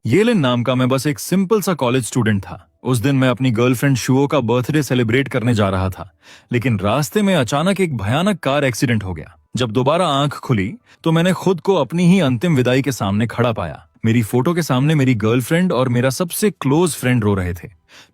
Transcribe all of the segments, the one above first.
येलिन नाम का मैं बस एक सिंपल सा कॉलेज स्टूडेंट था। उस दिन मैं अपनी गर्लफ्रेंड शुओ का बर्थडे सेलिब्रेट करने जा रहा था, लेकिन रास्ते में अचानक एक भयानक कार एक्सीडेंट हो गया। जब दोबारा आंख खुली तो मैंने खुद को अपनी ही अंतिम विदाई के सामने खड़ा पाया। मेरी फोटो के सामने मेरी गर्लफ्रेंड और मेरा सबसे क्लोज फ्रेंड रो रहे थे।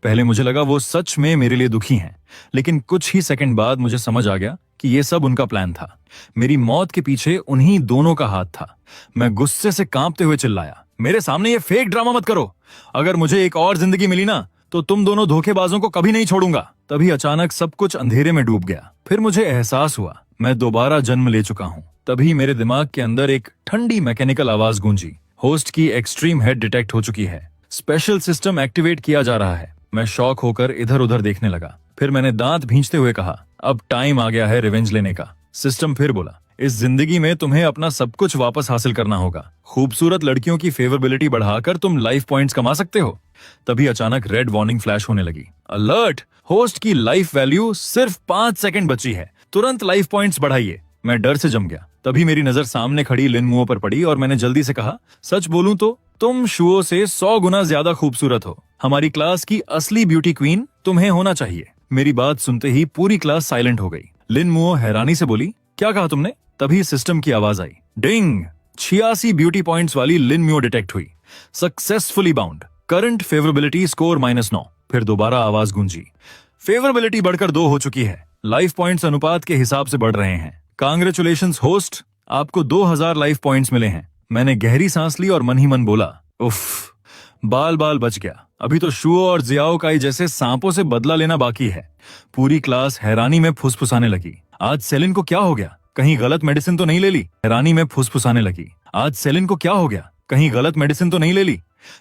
पहले मुझे लगा वो सच में मेरे लिए दुखी हैं, लेकिन कुछ ही सेकंड बाद मुझे समझ आ गया कि ये सब उनका प्लान था। मेरी मौत के पीछे उन्हीं दोनों का हाथ था। मैं गुस्से से कांपते हुए चिल्लाया, मेरे सामने ये फेक ड्रामा मत करो। अगर मुझे एक और जिंदगी मिली ना तो तुम दोनों धोखेबाजों को कभी नहीं छोड़ूंगा। तभी अचानक सब कुछ अंधेरे में डूब गया। फिर मुझे एहसास हुआ मैं दोबारा जन्म ले चुका हूँ। तभी मेरे दिमाग के अंदर एक ठंडी मैकेनिकल आवाज गूंजी, होस्ट की एक्सट्रीम हेड डिटेक्ट हो चुकी है, स्पेशल सिस्टम एक्टिवेट किया जा रहा है। मैं शॉक होकर इधर उधर देखने लगा। फिर मैंने दांत भींचते हुए कहा, अब टाइम आ गया है रिवेंज लेने का। सिस्टम फिर बोला, इस जिंदगी में तुम्हें अपना सब कुछ वापस हासिल करना होगा। खूबसूरत लड़कियों की फेवरेबिलिटी बढ़ाकर तुम लाइफ पॉइंट्स कमा सकते हो। तभी अचानक रेड वार्निंग फ्लैश होने लगी, अलर्ट, होस्ट की लाइफ वैल्यू सिर्फ 5 सेकंड बची है, तुरंत लाइफ पॉइंट्स बढ़ाइए। मैं डर से जम गया। तभी मेरी नजर सामने खड़ी लिन मुओ पर पड़ी और मैंने जल्दी से कहा, सच बोलूं तो तुम शुओ से 100 गुना ज्यादा खूबसूरत हो। हमारी क्लास की असली ब्यूटी क्वीन तुम्हें होना चाहिए। मेरी बात सुनते ही पूरी क्लास साइलेंट हो गई। लिन मुओ हैरानी से बोली, क्या कहा तुमने? तभी सिस्टम की आवाज आई, डिंग, 86 ब्यूटी पॉइंट्स वाली लिन मुओ डिटेक्ट हुई, सक्सेसफुली बाउंड, करंट फेवरेबिलिटी स्कोर -9। फिर दोबारा आवाज गूंजी, फेवरेबिलिटी बढ़कर 2 हो चुकी है, लाइफ पॉइंट्स अनुपात के हिसाब से बढ़ रहे हैं। कांग्रेचुलेशंस होस्ट, आपको 2000 लाइफ पॉइंट्स मिले हैं। मैंने गहरी सांस ली और मन ही मन बोला, उफ, बाल बाल बच गया। अभी तो शुओ और जियाओ काई जैसे सांपों से बदला लेना बाकी है। पूरी क्लास हैरानी में फुसफुसाने लगी, आज सेलिन को क्या हो गया? कहीं गलत मेडिसिन तो नहीं ले ली? हैरानी में फुसफुसाने लगी, आज सेलिन को क्या हो गया? कहीं गलत मेडिसिन तो नहीं ले ली?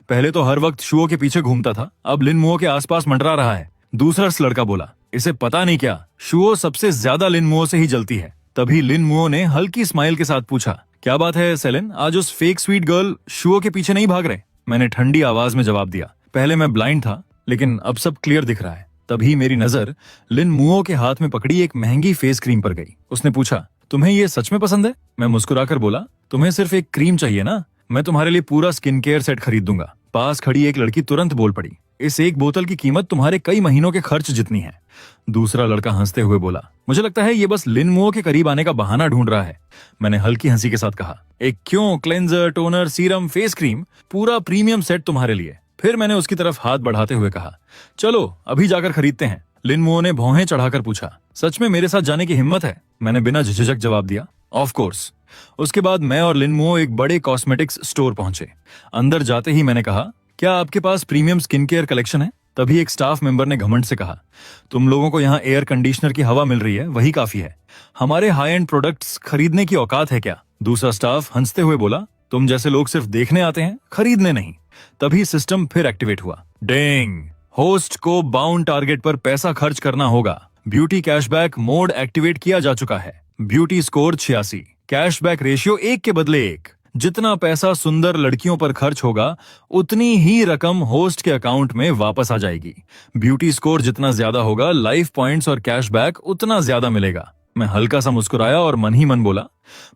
पहले तो हर वक्त शुओ के पीछे घूमता था, अब लिन मुओ के आसपास मंडरा रहा है। दूसरा लड़का बोला, इसे पता नहीं क्या, शुओ सबसे ज्यादा लिन मुओ से ही जलती है। तभी लिन मुओ ने हल्की स्माइल के साथ पूछा, क्या बात है सेलिन, आज उस फेक स्वीट गर्ल शुओ के पीछे नहीं भाग रहे? मैंने ठंडी आवाज में जवाब दिया, पहले मैं ब्लाइंड था, लेकिन अब सब क्लियर दिख रहा है। तभी मेरी नजर लिन मुओ के हाथ में पकड़ी एक महंगी फेस क्रीम पर गई। उसने पूछा, तुम्हें ये सच में पसंद है? मैं मुस्कुराकर बोला, तुम्हें सिर्फ एक क्रीम चाहिए ना, मैं तुम्हारे लिए पूरा स्किन केयर सेट खरीद दूंगा। पास खड़ी एक लड़की तुरंत बोल पड़ी, इस एक बोतल की कीमत तुम्हारे कई महीनों के खर्च जितनी है। दूसरा लड़का हंसते हुए बोला, मुझे लगता है ये बस लिन मुओ के करीब आने का बहाना ढूंढ रहा है। मैंने हल्की हंसी के साथ कहा, एक क्यों, cleanser, toner, serum, face cream, पूरा प्रीमियम सेट तुम्हारे लिए। फिर मैंने उसकी तरफ हाथ बढ़ाते हुए कहा, चलो अभी जाकर खरीदते हैं। लिन मुओ ने भौहें चढ़ाकर पूछा, सच में मेरे साथ जाने की हिम्मत है? मैंने बिना झिझक जवाब दिया, ऑफ कोर्स। उसके बाद मैं और लिन मुओ एक बड़े कॉस्मेटिक्स स्टोर पहुंचे। अंदर जाते ही मैंने कहा, क्या आपके पास प्रीमियम स्किन केयर कलेक्शन है? तभी एक स्टाफ मेंबर ने घमंड से कहा, तुम लोगों को यहाँ एयर कंडीशनर की हवा मिल रही है, वही काफी है, हमारे हाई एंड प्रोडक्ट्स खरीदने की औकात है क्या? दूसरा स्टाफ हंसते हुए बोला, तुम जैसे लोग सिर्फ देखने आते हैं, खरीदने नहीं। तभी सिस्टम फिर एक्टिवेट हुआ, डिंग, होस्ट को बाउंड टारगेट पर पैसा खर्च करना होगा। ब्यूटी कैशबैक मोड एक्टिवेट किया जा चुका है। ब्यूटी स्कोर 86, कैशबैक रेशियो 1 के बदले 1। जितना पैसा सुंदर लड़कियों पर खर्च होगा उतनी ही रकम होस्ट के अकाउंट में वापस आ जाएगी। ब्यूटी स्कोर जितना ज्यादा होगा, लाइफ पॉइंट्स और कैशबैक उतना ज्यादा मिलेगा। मैं हल्का सा मुस्कुराया और मन ही मन बोला,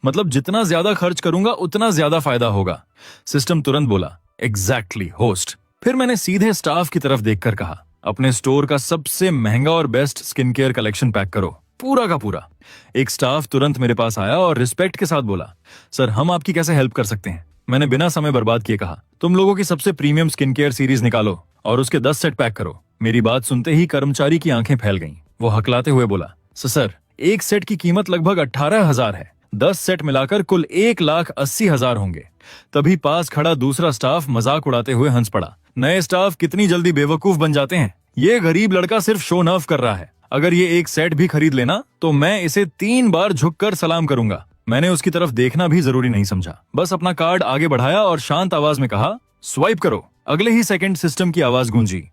मतलब जितना ज्यादा खर्च करूंगा उतना ज्यादा फायदा होगा। सिस्टम तुरंत बोला, एग्जैक्टली होस्ट। फिर मैंने सीधे स्टाफ की तरफ देखकर कहा, अपने स्टोर का सबसे महंगा और best skin care collection pack करो, पूरा का पूरा। एक स्टाफ तुरंत मेरे पास आया और रिस्पेक्ट के साथ बोला, सर हम आपकी कैसे हेल्प कर सकते हैं? मैंने बिना समय बर्बाद किए कहा, तुम लोगों की सबसे प्रीमियम स्किन केयर सीरीज निकालो और उसके 10 सेट पैक करो। मेरी बात सुनते ही कर्मचारी की आंखें फैल गईं। वो हकलाते हुए बोला, सर एक सेट की कीमत लगभग 18,000 है, 10 सेट मिलाकर कुल 1,80,000 होंगे। तभी पास खड़ा दूसरा स्टाफ मजाक उड़ाते हुए हंस पड़ा, नए स्टाफ कितनी जल्दी बेवकूफ बन जाते हैं, ये गरीब लड़का सिर्फ शो ऑफ कर रहा है, अगर ये एक सेट भी खरीद लेना तो मैं इसे 3 बार झुककर सलाम करूंगा। मैंने उसकी तरफ देखना भी जरूरी नहीं समझा, बस अपना कार्ड आगे बढ़ाया और शांत आवाज में कहा, स्वाइप करो। अगले ही सेकंड सिस्टम की आवाज गूंजी,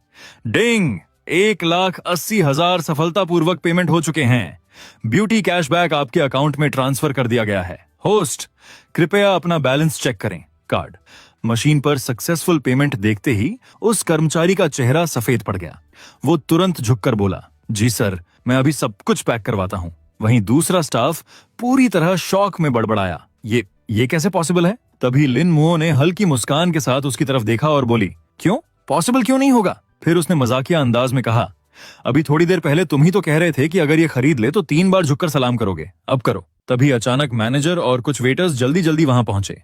डिंग, 1,80,000 सफलतापूर्वक पेमेंट हो चुके हैं। ब्यूटी कैशबैक आपके अकाउंट में ट्रांसफर कर दिया गया है। होस्ट कृपया अपना बैलेंस चेक करें। कार्ड मशीन पर सक्सेसफुल पेमेंट देखते ही उस कर्मचारी का चेहरा सफेद पड़ गया। वो तुरंत झुककर बोला, जी सर, मैं अभी सब कुछ पैक करवाता हूँ। वहीं दूसरा स्टाफ पूरी तरह शॉक में बड़बड़ाया, ये कैसे पॉसिबल है? तभी लिन मुओ ने हल्की मुस्कान के साथ उसकी तरफ देखा और बोली, क्यों पॉसिबल क्यों नहीं होगा? फिर उसने मजाकिया अंदाज में कहा, अभी थोड़ी देर पहले तुम ही तो कह रहे थे कि अगर ये खरीद ले तो 3 बार झुककर सलाम करोगे, अब करो। तभी अचानक मैनेजर और कुछ वेटर्स जल्दी जल्दी वहां पहुंचे।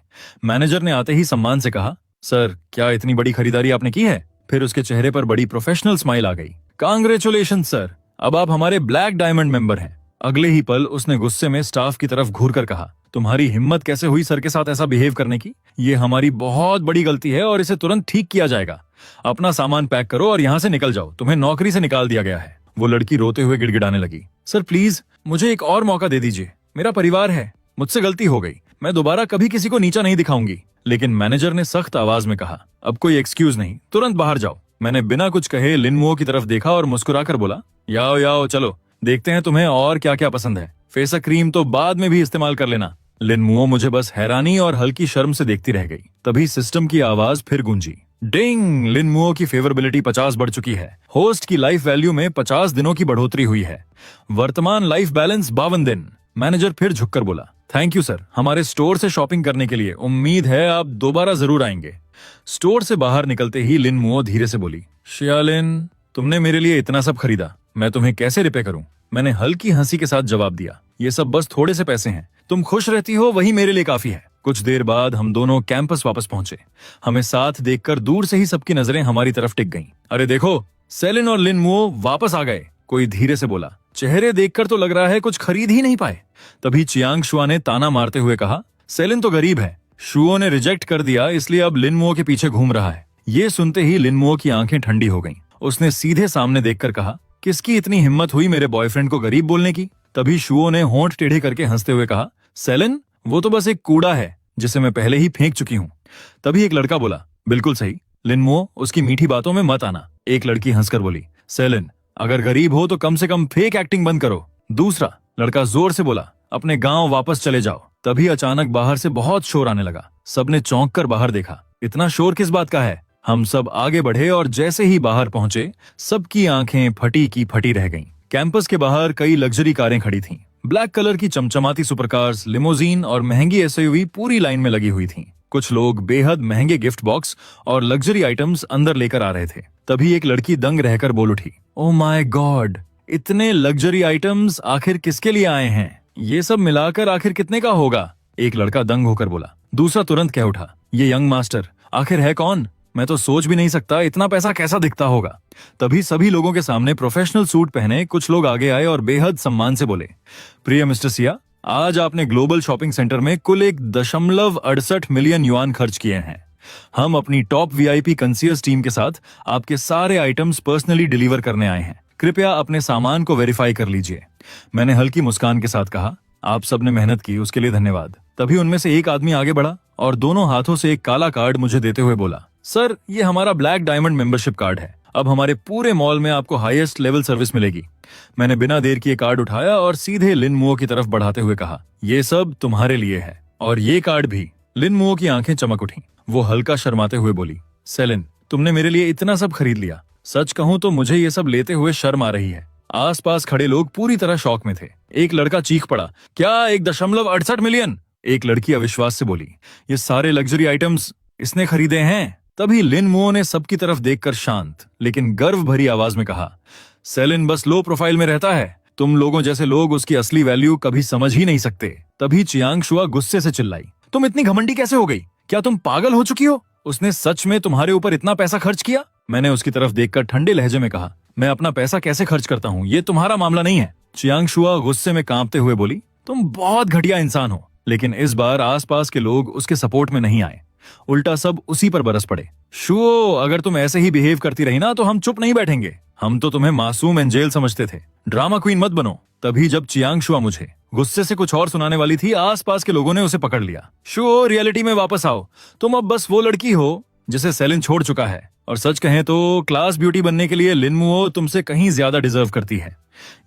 मैनेजर ने आते ही सम्मान से कहा, सर क्या इतनी बड़ी खरीदारी आपने की है? फिर उसके चेहरे पर बड़ी प्रोफेशनल स्माइल आ गई। कांग्रेचुलेशन सर, अब आप हमारे ब्लैक डायमंड मेंबर हैं। अगले ही पल उसने गुस्से में स्टाफ की तरफ घूर कर कहा, तुम्हारी हिम्मत कैसे हुई सर के साथ ऐसा बिहेव करने की? ये हमारी बहुत बड़ी गलती है और इसे तुरंत ठीक किया जाएगा। अपना सामान पैक करो और यहाँ से निकल जाओ, तुम्हें नौकरी से निकाल दिया गया है। वो लड़की रोते हुए गिड़गिड़ाने लगी, सर प्लीज मुझे एक और मौका दे दीजिए, मेरा परिवार है, मुझसे गलती हो गई, मैं दोबारा कभी किसी को नीचा नहीं दिखाऊंगी। लेकिन मैनेजर ने सख्त आवाज में कहा, अब कोई एक्सक्यूज नहीं, तुरंत बाहर जाओ। मैंने बिना कुछ कहे लिन मुओ की तरफ देखा और मुस्कुराकर बोला, याओ याओ चलो देखते हैं तुम्हें और क्या क्या पसंद है, फेस क्रीम तो बाद में भी इस्तेमाल कर लेना। लिन मुओ मुझे बस हैरानी और हल्की शर्म से देखती रह गई। तभी सिस्टम की आवाज फिर गूंजी, डिंग, लिन मुओ की फेवरेबिलिटी 50 बढ़ चुकी है। होस्ट की लाइफ वैल्यू में 50 दिनों की बढ़ोतरी हुई है। वर्तमान लाइफ बैलेंस 52 दिन। मैनेजर फिर झुककर बोला, थैंक यू सर, हमारे स्टोर से शॉपिंग करने के लिए। उम्मीद है आप दोबारा जरूर आएंगे। स्टोर से बाहर निकलते ही लिन मुओ धीरे से बोली, शियालिन तुमने मेरे लिए इतना सब खरीदा, मैं तुम्हें कैसे रिपे करूं? मैंने हल्की हंसी के साथ जवाब दिया, ये सब बस थोड़े से पैसे हैं, तुम खुश रहती हो वही मेरे लिए काफी है। कुछ देर बाद हम दोनों कैंपस वापस पहुंचे। हमें साथ देखकर दूर से ही सबकी नजरें हमारी तरफ टिक गईं। अरे देखो, सेलिन और लिन मुओ वापस आ गए, कोई धीरे से बोला। चेहरे देखकर तो लग रहा है कुछ खरीद ही नहीं पाए। तभी चियांग शुआ ने ताना मारते हुए कहा, सेलिन तो गरीब है, शुओ ने रिजेक्ट कर दिया इसलिए अब लिन मुओ के पीछे घूम रहा है। ये सुनते ही लिन मुओ की आंखें ठंडी हो गईं। उसने सीधे सामने देखकर कहा, किसकी इतनी हिम्मत हुई मेरे बॉयफ्रेंड को गरीब बोलने की? तभी शुओ ने होंठ टेढ़े करके हंसते हुए कहा, सेलिन वो तो बस एक कूड़ा है जिसे मैं पहले ही फेंक चुकी हूँ। तभी एक लड़का बोला, बिल्कुल सही लिन मुओ, उसकी मीठी बातों में मत आना। एक लड़की हंसकर बोली, सेलिन अगर गरीब हो तो कम से कम फेक एक्टिंग बंद करो। दूसरा लड़का जोर से बोला, अपने गांव वापस चले जाओ। तभी अचानक बाहर से बहुत शोर आने लगा। सबने चौंक कर बाहर देखा, इतना शोर किस बात का है? हम सब आगे बढ़े और जैसे ही बाहर पहुंचे सबकी आंखें फटी की फटी रह गईं। कैंपस के बाहर कई लग्जरी कारें खड़ी थीं। ब्लैक कलर की चमचमाती सुपरकार्स, लिमोजीन और महंगी एसयूवी पूरी लाइन में लगी हुई थीं। कुछ लोग बेहद महंगे गिफ्ट बॉक्स और लग्जरी आइटम्स अंदर लेकर आ रहे थे। तभी एक लड़की दंग रहकर बोल उठी, ओह माय गॉड, इतने लग्जरी आइटम्स आखिर किसके लिए आए हैं? ये सब मिलाकर आखिर कितने का होगा? एक लड़का दंग होकर बोला। दूसरा तुरंत कह उठा, ये यंग मास्टर आखिर है कौन? मैं तो सोच भी नहीं सकता इतना पैसा कैसा दिखता होगा। तभी सभी लोगों के सामने प्रोफेशनल सूट पहने कुछ लोग आगे आए और बेहद सम्मान से बोले, प्रिय मिस्टर सिया, आज आपने ग्लोबल शॉपिंग सेंटर में कुल 1.68 मिलियन युआन खर्च किए हैं। हम अपनी टॉप वीआईपी कंसीयर्स टीम के साथ आपके सारे आइटम्स पर्सनली डिलीवर करने आए हैं। कृपया अपने सामान को वेरीफाई कर लीजिए। मैंने हल्की मुस्कान के साथ कहा, आप सबने मेहनत की उसके लिए धन्यवाद। तभी उनमें से एक आदमी आगे बढ़ा और दोनों हाथों से एक काला कार्ड मुझे देते हुए बोला, सर ये हमारा ब्लैक डायमंड मेंबरशिप कार्ड है, अब हमारे पूरे मॉल में आपको हाईएस्ट लेवल सर्विस मिलेगी। मैंने बिना देर किए कार्ड उठाया और सीधे लिन मुओ की तरफ बढ़ाते हुए कहा, ये सब तुम्हारे लिए है और ये कार्ड भी। लिन मुओ की आंखें चमक उठी। वो हल्का शर्माते हुए बोली, सेलिन तुमने मेरे लिए इतना सब खरीद लिया, सच कहूं तो मुझे ये सब लेते हुए शर्म आ रही है। आसपास खड़े लोग पूरी तरह शॉक में थे। एक लड़का चीख पड़ा, क्या 1.68 मिलियन? एक लड़की अविश्वास से बोली, ये सारे लग्जरी आइटम्स इसने खरीदे हैं। तभी लिन मुओ ने सबकी तरफ देखकर शांत लेकिन गर्व भरी आवाज में कहा, सेलिन बस लो प्रोफाइल में रहता है, तुम लोगों जैसे लोग उसकी असली वैल्यू कभी समझ ही नहीं सकते। तभी चियांग शुआ गुस्से से चिल्लाई, तुम इतनी घमंडी कैसे हो गई? क्या तुम पागल हो चुकी हो? उसने सच में तुम्हारे ऊपर इतना पैसा खर्च किया? मैंने उसकी तरफ देखकर ठंडे लहजे में कहा, मैं अपना पैसा कैसे खर्च करता हूँ ये तुम्हारा मामला नहीं है। चियांग शुआ गुस्से में कांपते हुए बोली, तुम बहुत घटिया इंसान हो। लेकिन इस बार आसपास के लोग उसके सपोर्ट में नहीं आए, उल्टा सब उसी पर बरस पड़े। शुओ, अगर तुम ऐसे ही बिहेव करती रही ना तो हम चुप नहीं बैठेंगे। हम तो तुम्हें मासूम एंजेल समझते थे, ड्रामा क्वीन मत बनो। तभी जब चियांग शुआ मुझे गुस्से से कुछ और सुनाने वाली थी, आसपास के लोगों ने उसे पकड़ लिया। शुओ, रियलिटी में वापस आओ, तुम अब बस वो लड़की हो जिसे सेलिन छोड़ चुका है, और सच कहें तो क्लास ब्यूटी बनने के लिए लिन मुओ तुमसे कहीं ज्यादा डिजर्व करती है।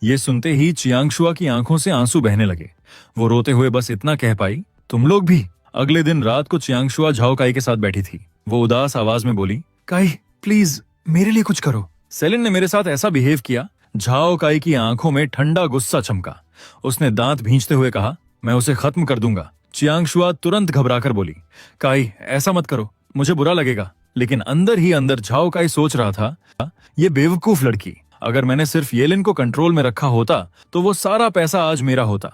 ये सुनते ही चियांग शुआ की आंखों से आंसू बहने लगे। वो रोते हुए बस इतना कह पाई, तुम लोग भी। अगले दिन रात को चियांग शुआ झाओ काई के साथ बैठी थी। वो उदास आवाज में बोली, काई प्लीज मेरे लिए कुछ करो। सेलिन ने मेरे साथ ऐसा बिहेव किया। झाओ काई की आंखों में ठंडा गुस्सा चमका। उसने दांत भींचते हुए कहा, मैं उसे खत्म कर दूंगा। चियांग शुआ तुरंत घबराकर बोली, काई ऐसा मत करो, मुझे बुरा लगेगा। लेकिन अंदर ही अंदर झाओ काई सोच रहा था, ये बेवकूफ लड़की, अगर मैंने सिर्फ येलिन को कंट्रोल में रखा होता तो वो सारा पैसा आज मेरा होता।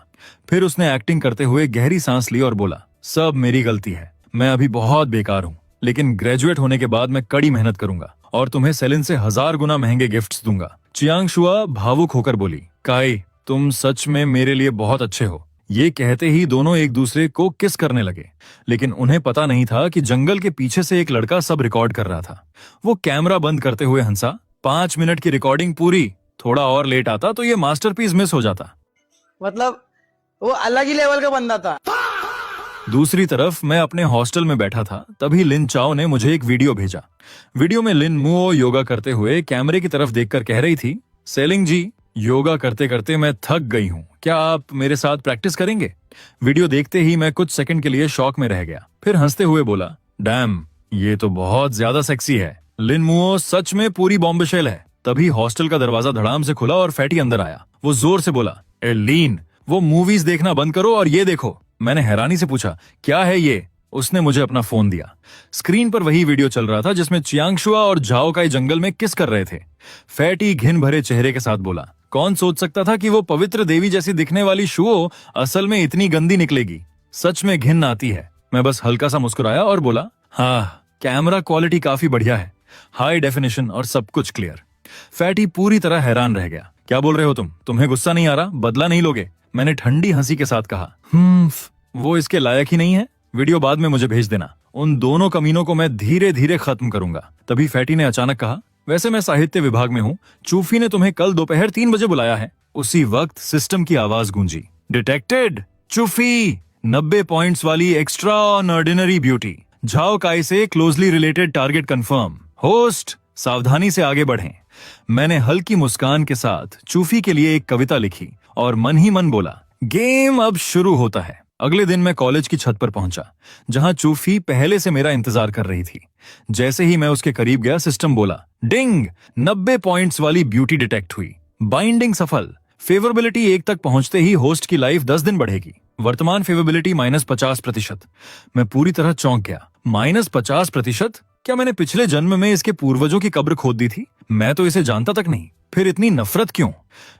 फिर उसने एक्टिंग करते हुए गहरी सांस ली और बोला, सब मेरी गलती है, मैं अभी बहुत बेकार हूँ, लेकिन ग्रेजुएट होने के बाद मैं कड़ी मेहनत करूंगा और तुम्हें सेलिन से 1000 गुना महंगे गिफ्ट्स दूंगा। चियांग शुआ भावुक होकर बोली, काई तुम सच में मेरे लिए बहुत अच्छे हो। ये कहते ही दोनों एक दूसरे को किस करने लगे, लेकिन उन्हें पता नहीं था कि जंगल के पीछे से एक लड़का सब रिकॉर्ड कर रहा था। वो कैमरा बंद करते हुए हंसा, 5 मिनट की रिकॉर्डिंग पूरी, थोड़ा और लेट आता तो ये मास्टरपीस मिस हो जाता। मतलब वो अलग ही लेवल का बंदा था। दूसरी तरफ मैं अपने हॉस्टल में बैठा था, तभी लिन चाओ ने मुझे एक वीडियो भेजा। वीडियो में लिन मुओ योगा करते हुए कैमरे की तरफ देखकर कह रही थी, सेलिंग जी, योगा करते करते मैं थक गई हूँ, क्या आप मेरे साथ प्रैक्टिस करेंगे? वीडियो देखते ही मैं कुछ सेकंड के लिए शॉक में रह गया, फिर हंसते हुए बोला, डैम, ये तो बहुत ज्यादा सेक्सी है। लिन मुओ सच में पूरी बॉम्बशेल है। तभी हॉस्टल का दरवाजा धड़ाम से खुला और फैटी अंदर आया। वो जोर से बोला, ए लीन, वो मूवीज देखना बंद करो और ये देखो। मैंने हैरानी से पूछा, क्या है ये? उसने मुझे अपना फोन दिया। स्क्रीन पर वही वीडियो चल रहा था जिसमें चियांग शुआ और झाओ काई जंगल में किस कर रहे थे। फैटी घिन भरे चेहरे के साथ बोला, कौन सोच सकता था कि वो पवित्र देवी जैसी दिखने वाली शुओ असल में इतनी गंदी निकलेगी। सच में घिन आती है। मैं बस हल्का सा मुस्कुराया और बोला, हाँ, कैमरा क्वालिटी काफी बढ़िया है, हाई डेफिनेशन और सब कुछ क्लियर। फैटी पूरी तरह हैरान रह गया। क्या बोल रहे हो तुम? तुम्हें गुस्सा नहीं आ रहा? बदला नहीं लोगे? मैंने ठंडी हंसी के साथ कहा, वो इसके लायक ही नहीं है। वीडियो बाद में मुझे भेज देना। उन दोनों कमीनों को मैं धीरे धीरे खत्म करूंगा। तभी फैटी ने अचानक कहा, वैसे मैं साहित्य विभाग में हूँ, चूफी ने तुम्हें कल दोपहर 3 बजे बुलाया है। उसी वक्त सिस्टम की आवाज गूंजी, डिटेक्टेड, चूफी, 90 पॉइंट्स वाली एक्स्ट्रा ऑर्डिनरी ब्यूटी, झाओ काई से closely related target confirm, host सावधानी से आगे बढ़ें। मैंने हल्की मुस्कान के साथ चूफी के लिए एक कविता लिखी और मन ही मन बोला, गेम अब शुरू होता है। अगले दिन मैं कॉलेज की छत पर पहुंचा, जहां चूफी पहले से मेरा इंतजार कर रही थी। जैसे ही मैं उसके करीब गया, सिस्टम बोला, डिंग, 90 पॉइंट्स वाली ब्यूटी डिटेक्ट हुई, बाइंडिंग सफल। फेवरेबिलिटी 1 तक पहुंचते ही होस्ट की लाइफ 10 दिन बढ़ेगी। वर्तमान फेवरेबिलिटी -50%। मैं पूरी तरह चौंक गया। -50%? क्या मैंने पिछले जन्म में इसके पूर्वजों की कब्र खोद दी थी? मैं तो इसे जानता तक नहीं, फिर इतनी नफरत क्यों?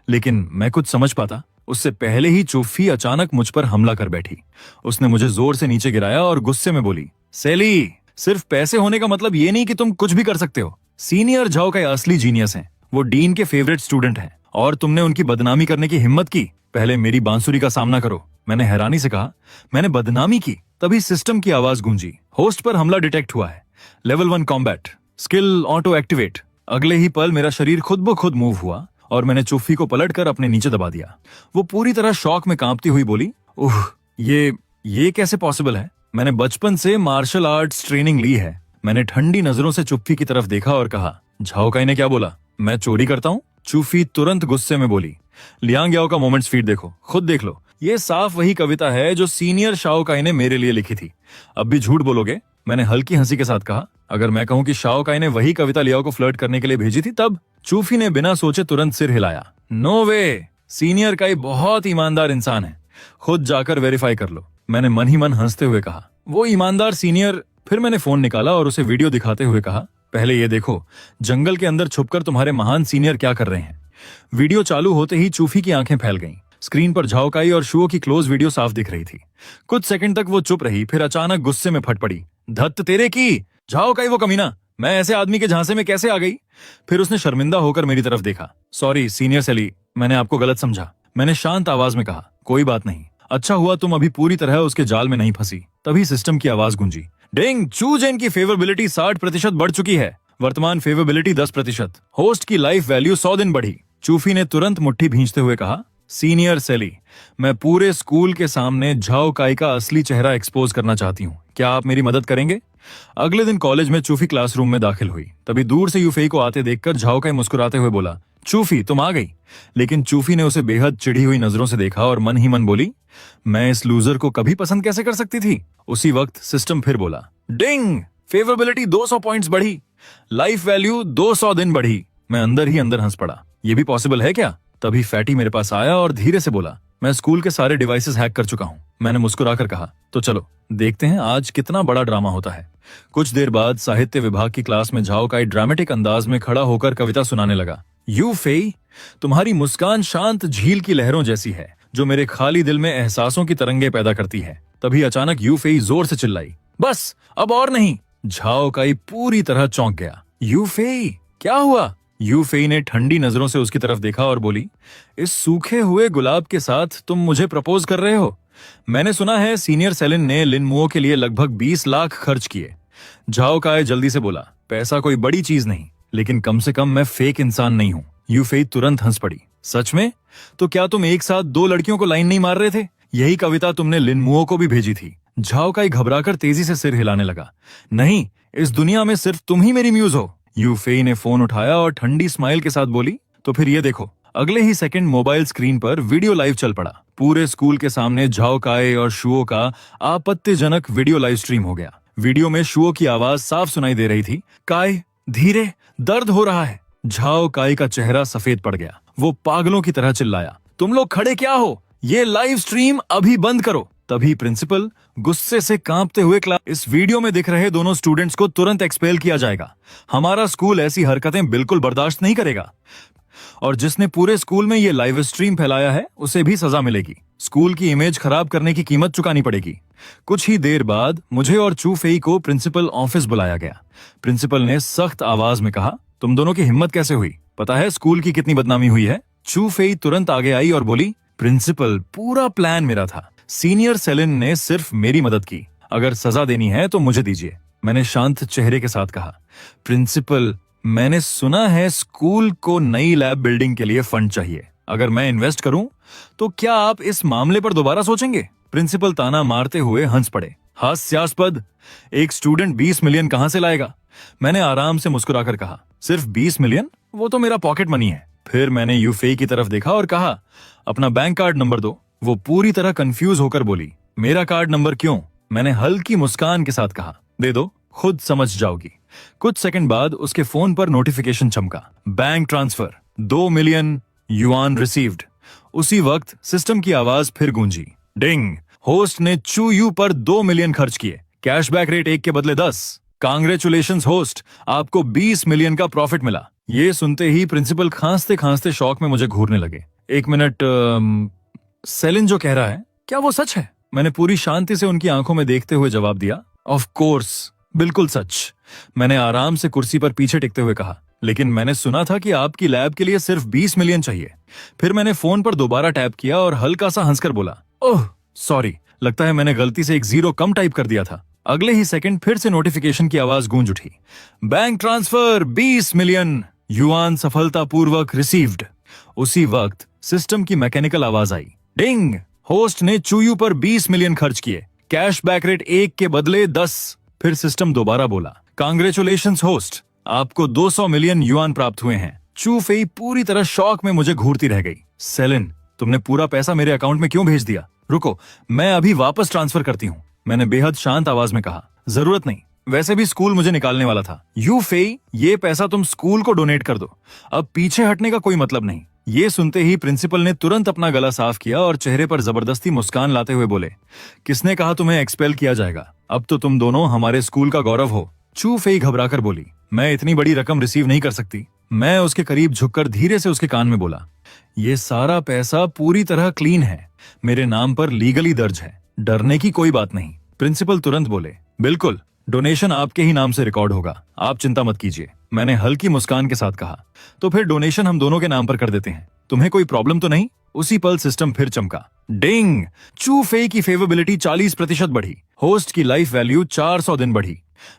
लेकिन मैं कुछ समझ पाता उससे पहले ही चूफी अचानक मुझ पर हमला कर बैठी। उसने मुझे जोर से नीचे गिराया और गुस्से में बोली, सेली, सिर्फ पैसे होने का मतलब ये नहीं कि तुम कुछ भी कर सकते हो। सीनियर झाओ का असली जीनियस है, वो डीन के फेवरेट स्टूडेंट हैं और तुमने उनकी बदनामी करने की हिम्मत की। पहले मेरी बांसुरी का सामना करो। मैंने हैरानी से कहा, मैंने बदनामी की? तभी सिस्टम की आवाज गूंजी, होस्ट पर हमला डिटेक्ट हुआ है, level 1 combat, skill auto activate. अगले ही पल मेरा शरीर खुद ब खुद मूव हुआ और मैंने चूफी को पलटकर अपने नीचे दबा दिया। वो पूरी तरह शॉक में कांपती हुई बोली, ओह, ये कैसे पॉसिबल है? मैंने बचपन से मार्शल आर्ट्स ट्रेनिंग ली है। मैंने ठंडी नजरों से चूफी की तरफ देखा और कहा, झाओ काई ने क्या बोला? मैं चोरी करता हूँ? चूफी तुरंत गुस्से में बोली, लियांग याओ का मोमेंट्स फीड देखो, खुद देख लो। ये साफ वही कविता है जो सीनियर शाओ काई ने मेरे लिए लिखी थी। अब भी झूठ बोलोगे? मैंने हल्की हंसी के साथ कहा, अगर मैं कहूं कि शाओ काई ने वही कविता लियाओ को फ्लर्ट करने के लिए भेजी थी तब? चूफी ने बिना सोचे तुरंत सिर हिलाया, नो वे, सीनियर काई बहुत ईमानदार इंसान है, खुद जाकर वेरीफाई कर लो। मैंने मन ही मन हंसते हुए कहा, वो ईमानदार सीनियर? फिर मैंने फोन निकाला और उसे वीडियो दिखाते हुए कहा, पहले ये देखो, जंगल के अंदर छुपकर तुम्हारे महान सीनियर क्या कर रहे हैं। वीडियो चालू होते ही चूफी की आंखें फैल गईं। स्क्रीन पर झाओ काई और शुओ की क्लोज वीडियो साफ दिख रही थी। कुछ सेकंड तक वो चुप रही, फिर अचानक गुस्से में फट पड़ी, धत्त तेरे की, झाओ काई वो कमीना, मैं ऐसे आदमी के झांसे में कैसे आ गई? फिर उसने शर्मिंदा होकर मेरी तरफ देखा। सॉरी सीनियर सेली, मैंने आपको गलत समझा। मैंने शांत आवाज में कहा, कोई बात नहीं, अच्छा हुआ तुम अभी पूरी तरह उसके जाल में नहीं फंसी। तभी सिस्टम की आवाज गूंजी, डिंग, चू जेन की फेवरेबिलिटी 60% बढ़ चुकी है, वर्तमान फेवरेबिलिटी 10%, होस्ट की लाइफ वैल्यू 100 दिन बढ़ी। चूफी ने तुरंत मुट्ठी भींचते हुए कहा, सीनियर सेली, मैं पूरे स्कूल के सामने झाओ काई का असली चेहरा एक्सपोज करना चाहती हूँ, क्या आप मेरी मदद करेंगे? अगले दिन कॉलेज में चूफी क्लासरूम में दाखिल हुई। तभी दूर से यूफेई को आते देखकर झाओ काई मुस्कुराते हुए बोला, चूफी तुम आ गई। लेकिन चूफी ने उसे बेहद चिढ़ी हुई नजरों से देखा और मन ही मन बोली, मैं इस लूजर को कभी पसंद कैसे कर सकती थी? उसी वक्त सिस्टम फिर बोला, डिंग, फेवरेबिलिटी 200 पॉइंट्स बढ़ी, लाइफ वैल्यू 200 दिन बढ़ी। मैं अंदर ही अंदर हंस पड़ा, ये भी पॉसिबल है क्या? तभी फैटी मेरे पास आया और धीरे से बोला, मैं स्कूल के सारे डिवाइसेस हैक कर चुका हूँ। मैंने मुस्कुराकर कहा, तो चलो देखते हैं आज कितना बड़ा ड्रामा होता है। कुछ देर बाद साहित्य विभाग की क्लास में झाओ काई ड्रामेटिक अंदाज में खड़ा होकर कविता सुनाने लगा। यू फेई, तुम्हारी मुस्कान शांत झील की लहरों जैसी है जो मेरे खाली दिल में एहसासों की तरंगे पैदा करती है। तभी अचानक यू फेई जोर से चिल्लाई, बस अब और नहीं। झाओ काई पूरी तरह चौंक गया। यू फेई, क्या हुआ? यू फेई ने ठंडी नजरों से उसकी तरफ देखा और बोली, इस सूखे हुए गुलाब के साथ तुम मुझे प्रपोज कर रहे हो? मैंने सुना है सीनियर सेलिन ने लिन मुओ के लिए लगभग 20 लाख खर्च किए। झाओ काई जल्दी से बोला, पैसा कोई बड़ी चीज नहीं, लेकिन कम से कम मैं फेक इंसान नहीं हूं। यू फेई तुरंत हंस पड़ी। सच में? तो क्या तुम एक साथ 2 लड़कियों को लाइन नहीं मार रहे थे? यही कविता तुमने लिन मुओ को भी भेजी थी। झाओ काई घबराकर तेजी से सिर हिलाने लगा। नहीं, इस दुनिया में सिर्फ तुम ही मेरी म्यूज हो। यू फेई ने फोन उठाया और ठंडी स्माइल के साथ बोली, तो फिर ये देखो। अगले ही सेकंड मोबाइल स्क्रीन पर वीडियो लाइव चल पड़ा। पूरे स्कूल के सामने झाओ काई और शुओ का आपत्तिजनक वीडियो लाइव स्ट्रीम हो गया। वीडियो में शुओ की आवाज साफ सुनाई दे रही थी, काई धीरे, दर्द हो रहा है। झाओ काई का चेहरा सफेद पड़ गया। वो पागलों की तरह चिल्लाया, तुम लोग खड़े क्या हो? ये लाइव स्ट्रीम अभी बंद करो। तभी प्रिंसिपल गुस्से से कांपते हुए क्लास, इस वीडियो में दिख रहे दोनों स्टूडेंट्स को तुरंत एक्सपेल किया जाएगा। हमारा स्कूल ऐसी हरकतें बिल्कुल बर्दाश्त नहीं करेगा, और जिसने पूरे स्कूल में ये लाइव स्ट्रीम फैलाया है उसे भी सजा मिलेगी। स्कूल की इमेज खराब करने की कीमत चुकानी पड़ेगी। कुछ ही देर बाद मुझे और चू फेई को प्रिंसिपल ऑफिस बुलाया गया। प्रिंसिपल ने सख्त आवाज में कहा, तुम दोनों की हिम्मत कैसे हुई? पता है स्कूल की कितनी बदनामी हुई है? चू फेई तुरंत आगे आई और बोली, प्रिंसिपल, पूरा प्लान मेरा था। सीनियर सेलिन ने सिर्फ मेरी मदद की। अगर सजा देनी है तो मुझे दीजिए। मैंने शांत चेहरे के साथ कहा, प्रिंसिपल, मैंने सुना है स्कूल को नई लैब बिल्डिंग के लिए फंड चाहिए। अगर मैं इन्वेस्ट करूं तो क्या आप इस मामले पर दोबारा सोचेंगे? प्रिंसिपल ताना मारते हुए हंस पड़े। हास्यास्पद, एक स्टूडेंट 20 मिलियन कहां से लाएगा? मैंने आराम से मुस्कुराकर कहा, सिर्फ 20 मिलियन? वो तो मेरा पॉकेट मनी है। फिर मैंने यू फेई की तरफ देखा और कहा, अपना बैंक कार्ड नंबर दो। वो पूरी तरह कंफ्यूज होकर बोली, मेरा कार्ड नंबर क्यों? मैंने हल्की मुस्कान के साथ कहा, दे दो, खुद समझ जाओगी। कुछ सेकंड बाद उसके फोन पर नोटिफिकेशन चमका, bank transfer, 2 million yuan received. उसी वक्त सिस्टम की आवाज फिर गूंजी, डिंग, होस्ट ने चू यू पर 2 मिलियन खर्च किए, कैशबैक रेट 1 के बदले 10। कांग्रेचुलेशंस होस्ट, आपको 20 मिलियन का प्रॉफिट मिला। ये सुनते ही प्रिंसिपल खांसते खांसते शौक में मुझे घूरने लगे। एक मिनट, सेलिन जो कह रहा है क्या वो सच है? मैंने पूरी शांति से उनकी आंखों में देखते हुए जवाब दिया, ऑफ कोर्स, बिल्कुल सच। मैंने आराम से कुर्सी पर पीछे टिकते हुए कहा, लेकिन मैंने सुना था कि आपकी लैब के लिए सिर्फ 20 मिलियन चाहिए। फिर मैंने फोन पर दोबारा टैप किया और हल्का सा हंसकर बोला, ओह सॉरी, लगता है मैंने गलती से 1 जीरो कम टाइप कर दिया था। अगले ही सेकंड फिर से नोटिफिकेशन की आवाज गूंज उठी, बैंक ट्रांसफर 20 मिलियन युआन सफलतापूर्वक रिसीव्ड। उसी वक्त सिस्टम की मैकेनिकल आवाज आई, डिंग, होस्ट ने चूयू पर 20 मिलियन खर्च किए, कैशबैक रेट 1 के बदले 10। फिर सिस्टम दोबारा बोला, कांग्रेचुलेशंस होस्ट, आपको 200 मिलियन युआन प्राप्त हुए हैं। चू फेई पूरी तरह शॉक में मुझे घूरती रह गई। सेलिन, तुमने पूरा पैसा मेरे अकाउंट में क्यों भेज दिया? रुको, मैं अभी वापस ट्रांसफर करती हूँ। मैंने बेहद शांत आवाज में कहा, जरूरत नहीं, वैसे भी स्कूल मुझे निकालने वाला था। यू फेई, ये पैसा तुम स्कूल को डोनेट कर दो, अब पीछे हटने का कोई मतलब नहीं। ये सुनते ही प्रिंसिपल ने तुरंत अपना गला साफ किया और चेहरे पर जबरदस्ती मुस्कान लाते हुए बोले, किसने कहा तुम्हें एक्सपेल किया जाएगा? अब तो तुम दोनों हमारे स्कूल का गौरव हो। चू फेई घबराकर बोली, मैं इतनी बड़ी रकम रिसीव नहीं कर सकती। मैं उसके करीब झुककर धीरे से उसके कान में बोला, ये सारा पैसा पूरी तरह क्लीन है, मेरे नाम पर लीगली दर्ज है, डरने की कोई बात नहीं। प्रिंसिपल तुरंत बोले, बिल्कुल, डोनेशन आपके ही नाम से रिकॉर्ड होगा, आप चिंता मत कीजिए। मैंने हल्की मुस्कान के साथ कहा, तो फिर डोनेशन हम दोनों के नाम पर कर देते हैं, तुम्हें कोई प्रॉब्लम तो नहीं? उसी पल सिस्टम फिर चमका, डिंग, चू फेई की फेवरेबिलिटी 40% बढ़ी, होस्ट की लाइफ वैल्यू 400 दिन बढ़ी।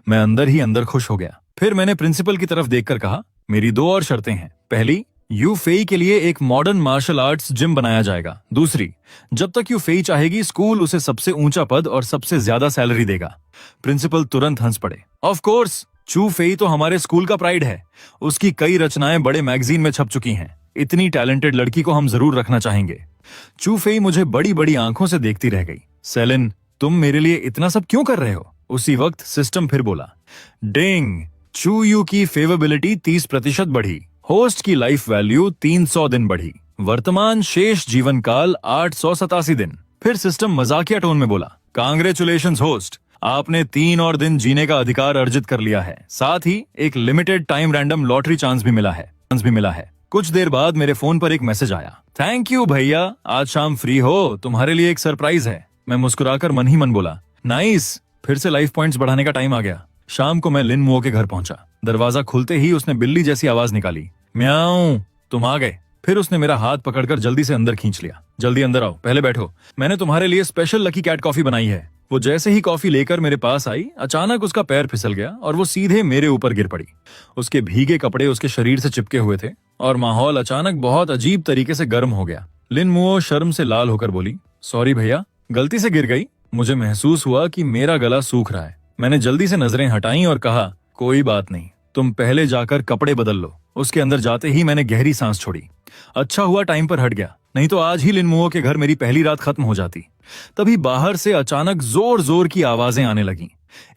मैं अंदर ही अंदर खुश हो गया। फिर मैंने प्रिंसिपल की तरफ देखकर कहा, मेरी 2 और शर्तें हैं। पहली, यू फेई के लिए एक मॉडर्न मार्शल आर्ट्स जिम बनाया जाएगा। दूसरी, जब तक यू फेई चाहेगी स्कूल उसे सबसे ऊंचा पद और सबसे ज्यादा सैलरी देगा। प्रिंसिपल तुरंत हंस पड़े, ऑफ कोर्स, चू फेई तो हमारे स्कूल का प्राइड है, उसकी कई रचनाएं बड़े मैगजीन में छप चुकी हैं, इतनी टैलेंटेड लड़की को हम जरूर रखना चाहेंगे। चू फेई मुझे बड़ी बड़ी आंखों से देखती रह गई। सेलिन, तुम मेरे लिए इतना सब क्यों कर रहे हो? उसी वक्त सिस्टम फिर बोला, डिंग, चू यू की फेवरेबिलिटी 30% बढ़ी, होस्ट की लाइफ वैल्यू 300 दिन बढ़ी। वर्तमान शेष जीवन काल 887 दिन। फिर सिस्टम मजाकिया टोन में बोला, कांग्रेचुलेशंस होस्ट, आपने 3 और दिन जीने का अधिकार अर्जित कर लिया है। साथ ही एक limited time random lottery chance भी मिला है। कुछ देर बाद मेरे फोन पर एक मैसेज आया, थैंक यू भैया, आज शाम फ्री हो, तुम्हारे लिए एक सरप्राइज है। मैं मुस्कुराकर मन ही मन बोला, नाइस। फिर से लाइफ पॉइंट्स बढ़ाने का टाइम आ गया। शाम को मैं लिन मुओ के घर पहुंचा। दरवाजा खुलते ही उसने बिल्ली जैसी आवाज निकाली, म्याऊं, तुम आ गए। फिर उसने मेरा हाथ पकड़कर जल्दी से अंदर खींच लिया। जल्दी अंदर आओ, पहले बैठो, मैंने तुम्हारे लिए स्पेशल लकी कैट कॉफी बनाई है। वो जैसे ही कॉफी लेकर मेरे पास आई, अचानक उसका पैर फिसल गया और वो सीधे मेरे ऊपर गिर पड़ी। उसके भीगे कपड़े उसके शरीर से चिपके हुए थे और माहौल अचानक बहुत अजीब तरीके से गर्म हो गया। लिन मुओ शर्म से लाल होकर बोली, सॉरी भैया, गलती से गिर गई। मुझे महसूस हुआ कि मेरा गला सूख रहा है। मैंने जल्दी से नजरें हटाई और कहा, कोई बात नहीं, तुम पहले जाकर कपड़े बदल लो। उसके अंदर जाते ही मैंने गहरी सांस छोड़ी। अच्छा हुआ टाइम पर हट गया, नहीं तो आज ही लिन मुओ के घर मेरी पहली रात खत्म हो जाती। तभी बाहर से अचानक जोर जोर की आवाजें आने लगीं।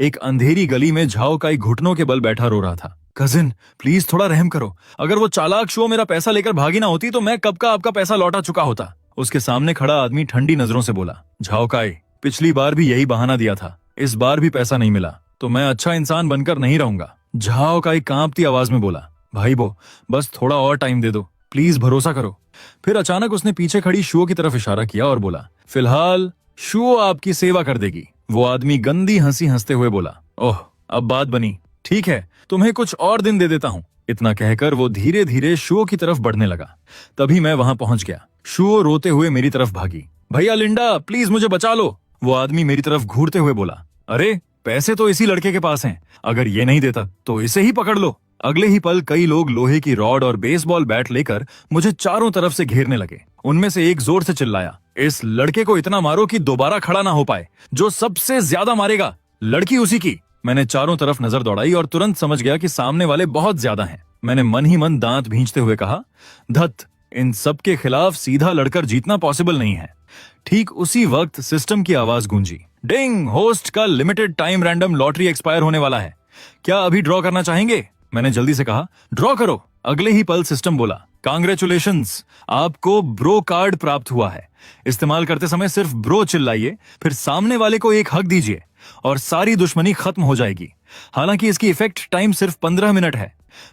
एक अंधेरी गली में झाओ काई घुटनों के बल बैठा रो रहा था। कजिन, प्लीज थोड़ा रहम करो, अगर वो चालाक शो मेरा पैसा लेकर भागी ना होती तो मैं कब का आपका पैसा लौटा चुका होता। उसके सामने खड़ा आदमी ठंडी नजरों से बोला, झाओ काई, पिछली बार भी यही बहाना दिया था, इस बार भी पैसा नहीं मिला तो मैं अच्छा इंसान बनकर नहीं रहूंगा। झाओ काई कांपती आवाज में बोला, भाई बो, बस थोड़ा और टाइम दे दो, प्लीज भरोसा करो। फिर अचानक उसने पीछे खड़ी शुओ की तरफ इशारा किया और बोला, फिलहाल शुओ आपकी सेवा कर देगी। वो आदमी गंदी हंसी हंसते हुए बोला, ओह, अब बात बनी, ठीक है, तुम्हें कुछ और दिन दे देता हूँ। इतना कहकर वो धीरे धीरे शुओ की तरफ बढ़ने लगा। तभी मैं वहां पहुंच गया। शुओ रोते हुए मेरी तरफ भागी, भैया लिंडा, प्लीज मुझे बचा लो। वो आदमी मेरी तरफ घूरते हुए बोला, अरे पैसे तो इसी लड़के के पास हैं, अगर ये नहीं देता तो इसे ही पकड़ लो। अगले ही पल कई लोग लोहे की रॉड और बेसबॉल बैट लेकर मुझे चारों तरफ से घेरने लगे। उनमें से एक जोर से चिल्लाया, इस लड़के को इतना मारो कि दोबारा खड़ा ना हो पाए, जो सबसे ज्यादा मारेगा लड़की उसी की। मैंने चारों तरफ नजर दौड़ाई और तुरंत समझ गया कि सामने वाले बहुत ज्यादा हैं। मैंने मन ही मन दांत भींचते हुए कहा, धत, इन सब के खिलाफ सीधा लड़कर जीतना पॉसिबल नहीं है। ठीक उसी वक्त सिस्टम की आवाज गूंजी, डिंग, होस्ट का limited time random lottery expire होने वाला है, क्या अभी ड्रॉ करना चाहेंगे? मैंने जल्दी से कहा, ड्रॉ करो। अगले ही पल सिस्टम बोला, कांग्रेचुलेशंस, आपको ब्रो कार्ड प्राप्त हुआ है। इस्तेमाल करते समय सिर्फ ब्रो चिल्लाइए, फिर सामने वाले को एक हक दीजिए और सारी दुश्मनी खत्म हो जाएगी। हालांकि इसकी इफेक्ट टाइम सिर्फ 15 मिनट है।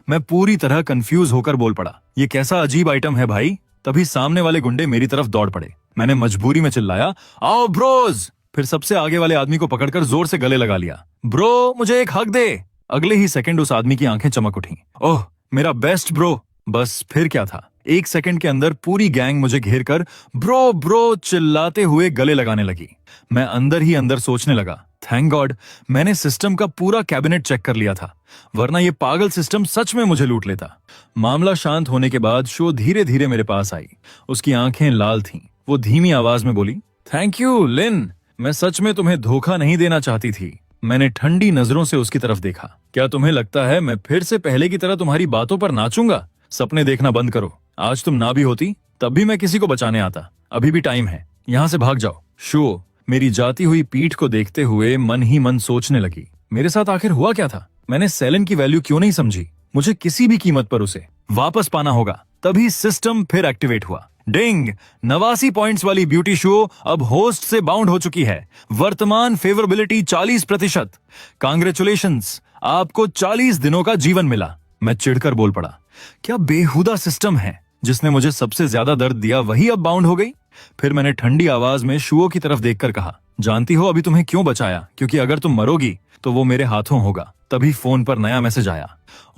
मैं पूरी तरह कंफ्यूज होकर बोल पड़ा, ये कैसा अजीब आइटम है भाई? तभी सामने वाले गुंडे मेरी तरफ दौड़ पड़े। मैंने मजबूरी में चिल्लाया, आओ ब्रोज। फिर सबसे आगे वाले आदमी को पकड़कर जोर से गले लगा लिया, ब्रो मुझे एक हक दे। अगले ही सेकंड उस आदमी की आंखें चमक उठी, ओह मेरा बेस्ट ब्रो। बस फिर क्या था, 1 सेकंड के अंदर पूरी गैंग मुझे घेर कर ब्रो ब्रो चिल्लाते हुए गले लगाने लगी। मैं अंदर ही अंदर सोचने लगा, थैंक गॉड मैंने सिस्टम का पूरा कैबिनेट चेक कर लिया था, वरना ये पागल सिस्टम सच में मुझे लूट लेता। मामला शांत होने के बाद शो धीरे धीरे मेरे पास आई। उसकी आंखें लाल थीं। वो धीमी आवाज में बोली, थैंक यू लिन, मैं सच में तुम्हें धोखा नहीं देना चाहती थी। मैंने ठंडी नजरों से उसकी तरफ देखा, क्या तुम्हें लगता है मैं फिर से पहले की तरह तुम्हारी बातों पर नाचूंगा? सपने देखना बंद करो। आज तुम ना भी होती तब भी मैं किसी को बचाने आता। अभी भी टाइम है, यहाँ से भाग जाओ। शो मेरी जाती हुई पीठ को देखते हुए मन ही मन सोचने लगी, मेरे साथ आखिर हुआ क्या था? मैंने सेलन की वैल्यू क्यों नहीं समझी? मुझे किसी भी कीमत पर उसे वापस पाना होगा। तभी सिस्टम फिर एक्टिवेट हुआ। डिंग, 89 पॉइंट्स वाली ब्यूटी शो अब होस्ट से बाउंड हो चुकी है। वर्तमान फेवरेबिलिटी 40%। कांग्रेचुलेशंस, आपको 40 दिनों का जीवन मिला। मैं चिढ़कर बोल पड़ा, क्या बेहुदा सिस्टम है, जिसने मुझे सबसे ज्यादा दर्द दिया वही अब बाउंड हो गई। फिर मैंने ठंडी आवाज में शुओ की तरफ देखकर कहा, जानती हो अभी तुम्हें क्यों बचाया? क्योंकि अगर तुम मरोगी तो वो मेरे हाथों होगा। तभी फोन पर नया मैसेज आया,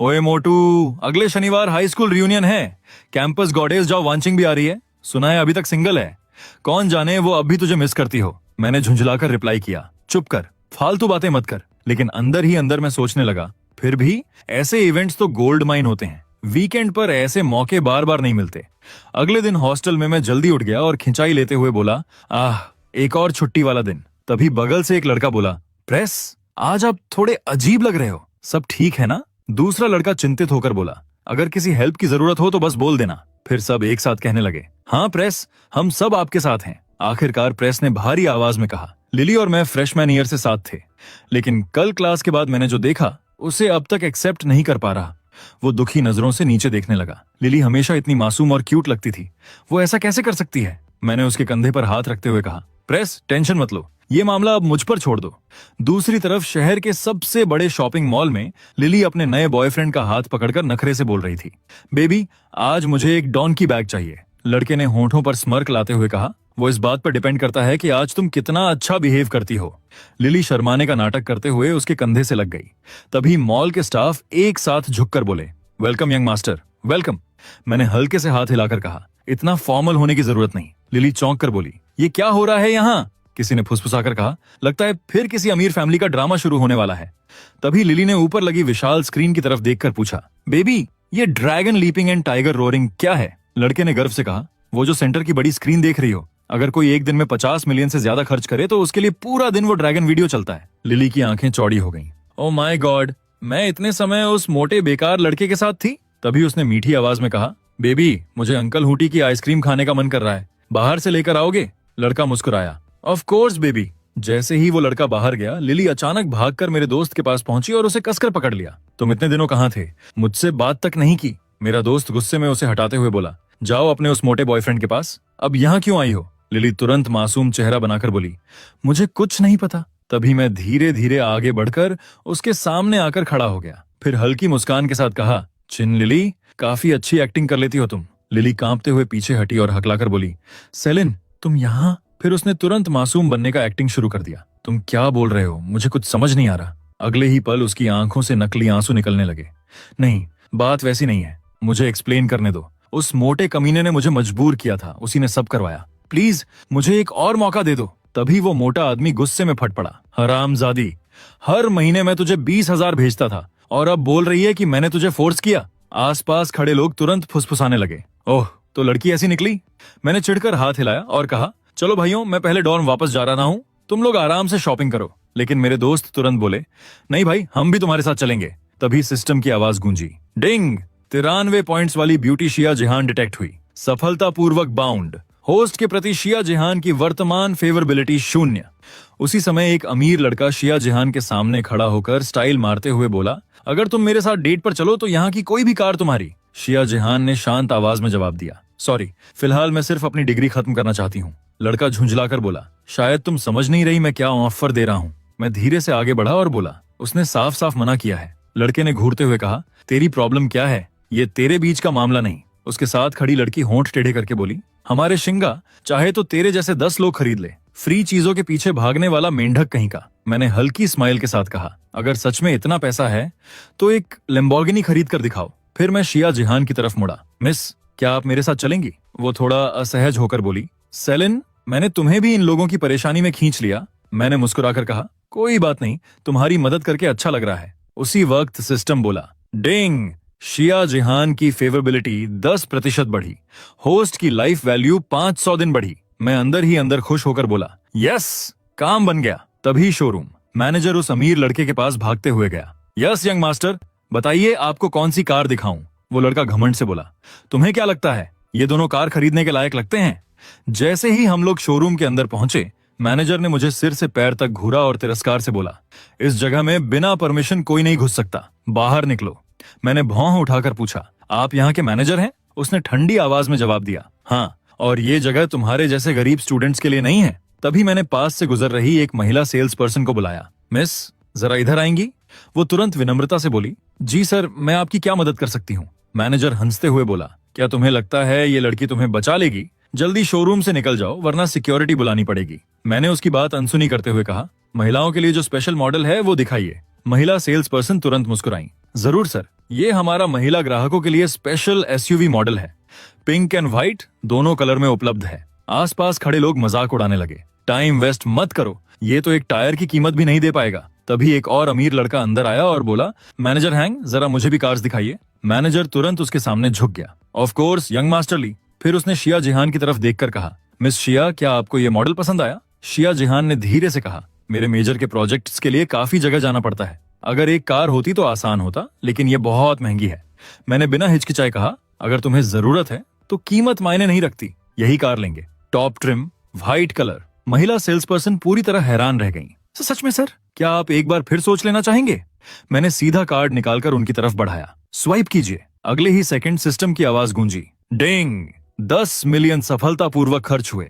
ओए मोटू, अगले शनिवार हाई स्कूल रियूनियन है, कैंपस गॉडेस जाओ वांचिंग भी आ रही है। सुना है अभी तक सिंगल है, कौन जाने वो अब भी तुझे मिस करती हो। मैंने झुंझलाकर रिप्लाई किया, चुप कर, फालतू बातें मत कर। लेकिन अंदर ही अंदर मैं सोचने लगा, फिर भी ऐसे इवेंट्स तो गोल्ड माइन होते हैं, वीकेंड पर ऐसे मौके बार बार नहीं मिलते। अगले दिन हॉस्टल में मैं जल्दी उठ गया और खिंचाई लेते हुए बोला, आह एक और छुट्टी वाला दिन। तभी बगल से एक लड़का बोला, प्रेस, आज आप थोड़े अजीब लग रहे हो, सब ठीक है ना? दूसरा लड़का चिंतित होकर बोला, अगर किसी हेल्प की जरूरत हो तो बस बोल देना। फिर सब एक साथ कहने लगे, हाँ प्रेस, हम सब आपके साथ हैं। आखिरकार प्रेस ने भारी आवाज में कहा, लिली और मैं फ्रेशमैन ईयर से साथ थे, लेकिन कल क्लास के बाद मैंने जो देखा उसे अब तक एक्सेप्ट नहीं कर पा रहा। वो दुखी नजरों से नीचे देखने लगा। लिली हमेशा इतनी मासूम और क्यूट लगती थी, वो ऐसा कैसे कर सकती है? मैंने उसके कंधे पर हाथ रखते हुए कहा, प्रेस, टेंशन मत लो, ये मामला अब मुझ पर छोड़ दो। दूसरी तरफ शहर के सबसे बड़े शॉपिंग मॉल में लिली अपने नए बॉयफ्रेंड का हाथ पकड़कर नखरे से बोल रही थी, बेबी आज मुझे एक डॉन्की बैग चाहिए। लड़के ने होंठों पर स्मर्क लाते हुए कहा, वो इस बात पर डिपेंड करता है कि आज तुम कितना अच्छा बिहेव करती हो। लिली शर्माने का नाटक करते हुए उसके कंधे से लग गई। तभी मॉल के स्टाफ एक साथ झुककर बोले, वेलकम यंग मास्टर, वेलकम। मैंने हल्के से हाथ हिलाकर कहा, इतना फॉर्मल होने की जरूरत नहीं। लिली चौंक कर बोली, ये क्या हो रहा है यहाँ? किसी ने फुसफुसाकर कहा, लगता है फिर किसी अमीर फैमिली का ड्रामा शुरू होने वाला है। तभी लिली ने ऊपर लगी विशाल स्क्रीन की तरफ देखकर पूछा, बेबी ये dragon leaping and tiger roaring क्या है? लड़के ने गर्व से कहा, वो जो सेंटर की बड़ी स्क्रीन देख रही हो, अगर कोई एक दिन में 50 मिलियन से ज्यादा खर्च करे तो उसके लिए पूरा दिन वो ड्रैगन वीडियो चलता है। लिली की आंखें चौड़ी हो गईं। ओ माय गॉड, मैं इतने समय उस मोटे बेकार लड़के के साथ थी। तभी उसने मीठी आवाज में कहा, बेबी मुझे अंकल हूटी की आइसक्रीम खाने का मन कर रहा है, बाहर से लेकर आओगे? लड़का मुस्कुराया, ऑफ कोर्स बेबी। जैसे ही वो लड़का बाहर गया, लिली अचानक भागकर मेरे दोस्त के पास पहुंची और उसे कसकर पकड़ लिया। तुम इतने दिनों कहाँ थे? मुझसे बात तक नहीं की। मेरा दोस्त गुस्से में उसे हटाते हुए बोला, जाओ अपने उस मोटे बॉयफ्रेंड के पास। अब यहाँ क्यों आई हो? लिली तुरंत मासूम चेहरा बनाकर बोली, मुझे कुछ नहीं पता। तभी मैं धीरे धीरे आगे बढ़कर उसके सामने आकर खड़ा हो गया। फिर हल्की मुस्कान के साथ कहा, चिन लिली, काफी अच्छी एक्टिंग कर लेती हो तुम। लिली कांपते हुए पीछे हटी और हकलाकर बोली, सेलिन तुम यहाँ? फिर उसने तुरंत मासूम बनने का एक्टिंग शुरू कर दिया। तुम क्या बोल रहे हो? मुझे कुछ समझ नहीं आ रहा। अगले ही पल उसकी आंखों से नकली आंसू निकलने लगे। नहीं, बात वैसी नहीं है, मुझे एक्सप्लेन करने दो। उस मोटे कमीने ने मुझे मजबूर किया था, उसी ने सब करवाया। प्लीज मुझे एक और मौका दे दो। तभी वो मोटा आदमी गुस्से में फट पड़ा, हरामजादी, हर महीने मैं तुझे 20,000 भेजता था और अब बोल रही है कि मैंने तुझे फोर्स किया। आसपास खड़े लोग तुरंत फुसफुसाने लगे। ओह, तो लड़की ऐसी निकली? मैंने चिढ़कर हाथ हिलाया और कहा, चलो भाइयों, मैं पहले डॉर्म वापस जा रहा हूँ, तुम लोग आराम से शॉपिंग करो। लेकिन मेरे दोस्त तुरंत बोले, नहीं भाई, हम भी तुम्हारे साथ चलेंगे। तभी सिस्टम की आवाज गूंजी, डिंग। 93 पॉइंट्स वाली ब्यूटी शिया जिहान डिटेक्ट हुई, सफलतापूर्वक बाउंड। होस्ट के प्रति शिया जिहान की वर्तमान फेवरेबिलिटी 0। उसी समय एक अमीर लड़का शिया जिहान के सामने खड़ा होकर स्टाइल मारते हुए बोला, अगर तुम मेरे साथ डेट पर चलो तो यहाँ की कोई भी कार तुम्हारी। शिया जिहान ने शांत आवाज में जवाब दिया, सॉरी, फिलहाल मैं सिर्फ अपनी डिग्री खत्म करना चाहती हूँ। लड़का झुंझलाकर बोला, शायद तुम समझ नहीं रही मैं क्या ऑफर दे रहा हूँ। मैं धीरे से आगे बढ़ा और बोला, उसने साफ साफ मना किया है। लड़के ने घूरते हुए कहा, तेरी प्रॉब्लम क्या है? ये तेरे बीच का मामला नहीं। उसके साथ खड़ी लड़की होंठ टेढ़े करके बोली, हमारे शिंगा चाहे तो तेरे जैसे 10 लोग खरीद ले, फ्री चीजों के पीछे भागने वाला मेंढक कहीं का। मैंने हल्की स्माइल के साथ कहा, अगर सच में इतना पैसा है तो एक लैम्बोर्गिनी खरीद कर दिखाओ। फिर मैं शिया जिहान की तरफ मुड़ा, मिस क्या आप मेरे साथ चलेंगी? वो थोड़ा असहज होकर बोली, सेलिन मैंने तुम्हें भी इन लोगों की परेशानी में खींच लिया। मैंने मुस्कुराकर कहा, कोई बात नहीं, तुम्हारी मदद करके अच्छा लग रहा है। उसी वक्त सिस्टम बोला, डिंग। शिया जिहान की फेवरेबिलिटी 10% बढ़ी, होस्ट की लाइफ वैल्यू 500 दिन बढ़ी। मैं अंदर ही अंदर खुश होकर बोला, यस, काम बन गया। तभी शोरूम मैनेजर उस अमीर लड़के के पास भागते हुए गया, यस यंग मास्टर, बताइए आपको कौन सी कार दिखाऊं? वो लड़का घमंड से बोला, तुम्हें क्या लगता है ये दोनों कार खरीदने के लायक लगते हैं? जैसे ही हम लोग शोरूम के अंदर पहुंचे, मैनेजर ने मुझे सिर से पैर तक घूरा और तिरस्कार से बोला, इस जगह में बिना परमिशन कोई नहीं घुस सकता, बाहर निकलो। मैंने भौं उठाकर पूछा, आप यहाँ के मैनेजर हैं? उसने ठंडी आवाज में जवाब दिया, हाँ, और ये जगह तुम्हारे जैसे गरीब स्टूडेंट्स के लिए नहीं है। तभी मैंने पास से गुजर रही एक महिला सेल्स पर्सन को बुलाया, मिस जरा इधर आएंगी? वो तुरंत विनम्रता से बोली, जी सर, मैं आपकी क्या मदद कर सकती हूँ? मैनेजर हंसते हुए बोला, क्या तुम्हें लगता है ये लड़की तुम्हें बचा लेगी? जल्दी शोरूम से निकल जाओ वरना सिक्योरिटी बुलानी पड़ेगी। मैंने उसकी बात अनसुनी करते हुए कहा, महिलाओं के लिए जो स्पेशल मॉडल है वो दिखाइए। महिला सेल्स पर्सन तुरंत मुस्कुराई, जरूर सर, ये हमारा महिला ग्राहकों के लिए स्पेशल एसयूवी मॉडल है, पिंक एंड व्हाइट दोनों कलर में उपलब्ध है। आसपास खड़े लोग मजाक उड़ाने लगे, टाइम वेस्ट मत करो, ये तो एक टायर की कीमत भी नहीं दे पाएगा। तभी एक और अमीर लड़का अंदर आया और बोला, मैनेजर हैंग, जरा मुझे भी कार्स दिखाइए। मैनेजर तुरंत उसके सामने झुक गया, ऑफ कोर्स यंग मास्टर ली। फिर उसने शिया जिहान की तरफ देखकर कहा, मिस शिया, क्या आपको ये मॉडल पसंद आया? शिया जिहान ने धीरे से कहा, मेरे मेजर के प्रोजेक्ट्स के लिए काफी जगह जाना पड़ता है, अगर एक कार होती तो आसान होता, लेकिन ये बहुत महंगी है। मैंने बिना हिचकिचाए कहा, अगर तुम्हें जरूरत है तो कीमत मायने नहीं रखती, यही कार लेंगे, टॉप ट्रिम, व्हाइट कलर। महिला सेल्स पर्सन पूरी तरह हैरान रह गई। सच में सर, क्या आप एक बार फिर सोच लेना चाहेंगे? मैंने सीधा कार्ड निकालकर उनकी तरफ बढ़ाया। स्वाइप कीजिए। अगले ही सेकंड सिस्टम की आवाज गूंजी। डिंग! 10 मिलियन सफलतापूर्वक खर्च हुए।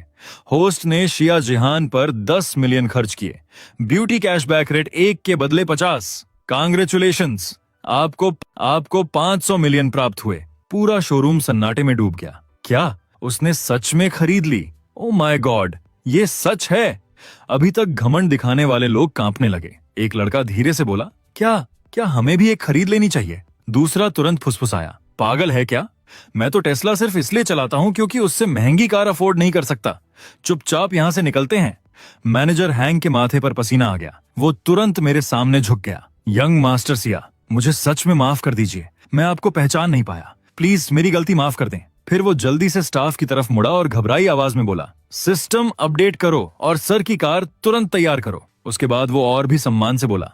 होस्ट ने शिया जिहान पर 10 मिलियन खर्च किए। ब्यूटी कैशबैक रेट 1 के बदले 50। कांग्रेचुलेशंस, आपको 500 मिलियन प्राप्त हुए। पूरा शोरूम सन्नाटे में डूब गया। क्या उसने सच में खरीद ली? ओ माय गॉड, ये सच है। अभी तक घमंड दिखाने वाले लोग कांपने लगे। एक लड़का धीरे से बोला, क्या क्या हमें भी एक खरीद लेनी चाहिए? दूसरा तुरंत फुसफुसाया, पागल है क्या? मैं तो टेस्ला सिर्फ इसलिए चलाता हूं क्योंकि उससे महंगी कार अफोर्ड नहीं कर सकता। चुपचाप यहां से निकलते हैं। मैनेजर हैंग के माथे पर पसीना आ गया। वो तुरंत मेरे सामने झुक गया। यंग मास्टर सिया, मुझे सच में माफ कर दीजिए। मैं आपको पहचान नहीं पाया। प्लीज मेरी गलती माफ कर दें। फिर वो जल्दी से स्टाफ की तरफ मुड़ा और घबराई आवाज में बोला, सिस्टम अपडेट करो और सर की कार तुरंत तैयार करो। उसके बाद वो और भी सम्मान से बोला,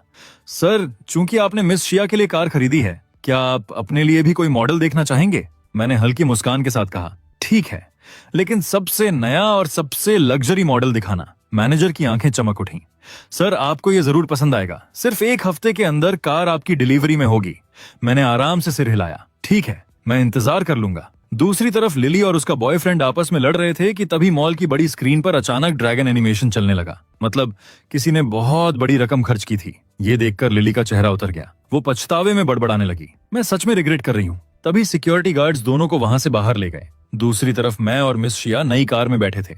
सर, चूंकि आपने मिस शिया के लिए कार खरीदी है, क्या आप अपने लिए भी कोई मॉडल देखना चाहेंगे? मैंने हल्की मुस्कान के साथ कहा, ठीक है, लेकिन सबसे नया और सबसे लग्जरी मॉडल दिखाना। मैनेजर की आंखें चमक उठी। सर, आपको ये जरूर पसंद आएगा। सिर्फ 1 हफ्ते के अंदर कार आपकी डिलीवरी में होगी। मैंने आराम से सिर हिलाया। ठीक है, मैं इंतजार कर लूंगा। दूसरी तरफ लिली और उसका बॉयफ्रेंड आपस में लड़ रहे थे कि तभी मॉल की बड़ी स्क्रीन पर अचानक ड्रैगन एनिमेशन चलने लगा। मतलब किसी ने बहुत बड़ी रकम खर्च की थी। ये देखकर लिली का चेहरा उतर गया। वो पछतावे में बड़बड़ाने लगी, मैं सच में रिग्रेट कर रही हूँ। तभी सिक्योरिटी गार्ड्स दोनों को वहां से बाहर ले गए। दूसरी तरफ मैं और मिस शिया नई कार में बैठे थे।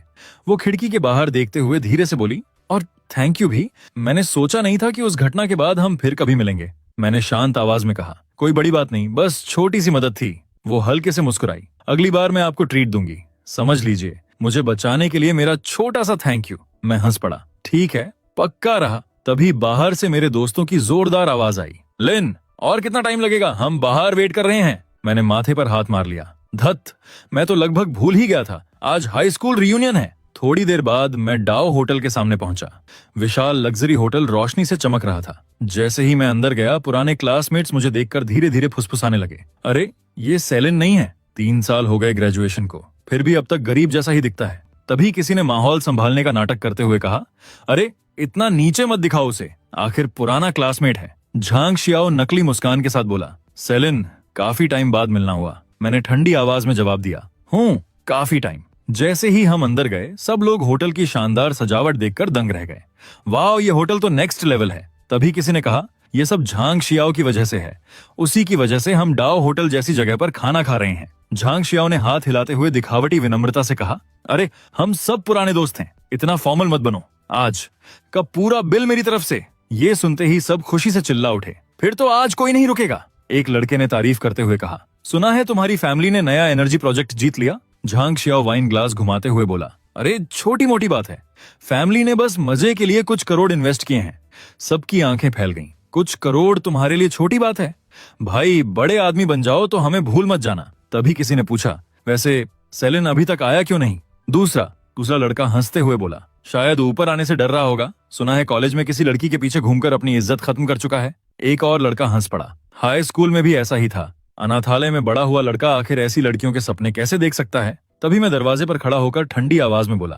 वो खिड़की के बाहर देखते हुए धीरे से बोली, और थैंक यू भी। मैंने सोचा नहीं था कि उस घटना के बाद हम फिर कभी मिलेंगे। मैंने शांत आवाज में कहा, कोई बड़ी बात नहीं, बस छोटी सी मदद थी। वो हल्के से मुस्कुराई। अगली बार मैं आपको ट्रीट दूंगी। समझ लीजिए, मुझे बचाने के लिए मेरा छोटा सा थैंक यू। मैं हंस पड़ा। ठीक है, पक्का रहा। तभी बाहर से मेरे दोस्तों की जोरदार आवाज आई, लिन, और कितना टाइम लगेगा? हम बाहर वेट कर रहे हैं। मैंने माथे पर हाथ मार लिया। धत, मैं तो लगभग भूल ही गया था, आज हाई स्कूल रियूनियन है। थोड़ी देर बाद मैं डाओ होटल के सामने पहुंचा। विशाल लग्जरी होटल रोशनी से चमक रहा था। जैसे ही मैं अंदर गया, पुराने क्लासमेट्स मुझे देखकर धीरे धीरे फुसफुसाने लगे। अरे, ये सेलिन नहीं है? 3 साल हो गए ग्रेजुएशन को, फिर भी अब तक गरीब जैसा ही दिखता है। तभी किसी ने माहौल संभालने का नाटक करते हुए कहा, अरे इतना नीचे मत दिखाओ उसे, आखिर पुराना क्लासमेट है। झांग शियाओ नकली मुस्कान के साथ बोला, सेलिन, काफी टाइम बाद मिलना हुआ। मैंने ठंडी आवाज में जवाब दिया, हूँ, काफी टाइम। जैसे ही हम अंदर गए, सब लोग होटल की शानदार सजावट देखकर दंग रह गए। वाह, ये होटल तो नेक्स्ट लेवल है। तभी किसी ने कहा, ये सब झांग शियाओ की वजह से है। उसी की वजह से हम डाओ होटल जैसी जगह पर खाना खा रहे हैं। झांग शियाओ ने हाथ हिलाते हुए दिखावटी विनम्रता से कहा, अरे हम सब पुराने दोस्त हैं, इतना फॉर्मल मत बनो। आज का पूरा बिल मेरी तरफ से। ये सुनते ही सब खुशी से चिल्ला उठे, फिर तो आज कोई नहीं रुकेगा। एक लड़के ने तारीफ करते हुए कहा, सुना है तुम्हारी फैमिली ने नया एनर्जी प्रोजेक्ट जीत लिया? झांग शियाओ वाइन ग्लास घुमाते हुए बोला, अरे छोटी मोटी बात है, फैमिली ने बस मजे के लिए कुछ करोड़ इन्वेस्ट किए हैं। सबकी आंखें फैल गईं। कुछ करोड़ तुम्हारे लिए छोटी बात है? भाई, बड़े आदमी बन जाओ तो हमें भूल मत जाना। तभी किसी ने पूछा, वैसे सेलिन अभी तक आया क्यों नहीं? दूसरा लड़का हंसते हुए बोला, शायद ऊपर आने से डर रहा होगा। सुना है कॉलेज में किसी लड़की के पीछे घूमकर अपनी इज्जत खत्म कर चुका है। एक और लड़का हंस पड़ा, हाई स्कूल में भी ऐसा ही था। अनाथालय में बड़ा हुआ लड़का आखिर ऐसी लड़कियों के सपने कैसे देख सकता है? तभी मैं दरवाजे पर खड़ा होकर ठंडी आवाज में बोला,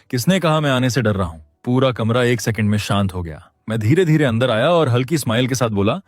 किसने कहा मैं आने से डर रहा हूँ? पूरा कमरा 1 सेकंड में शांत हो गया। मैं धीरे धीरे अंदर आया और हल्की स्माइल के साथ बोला,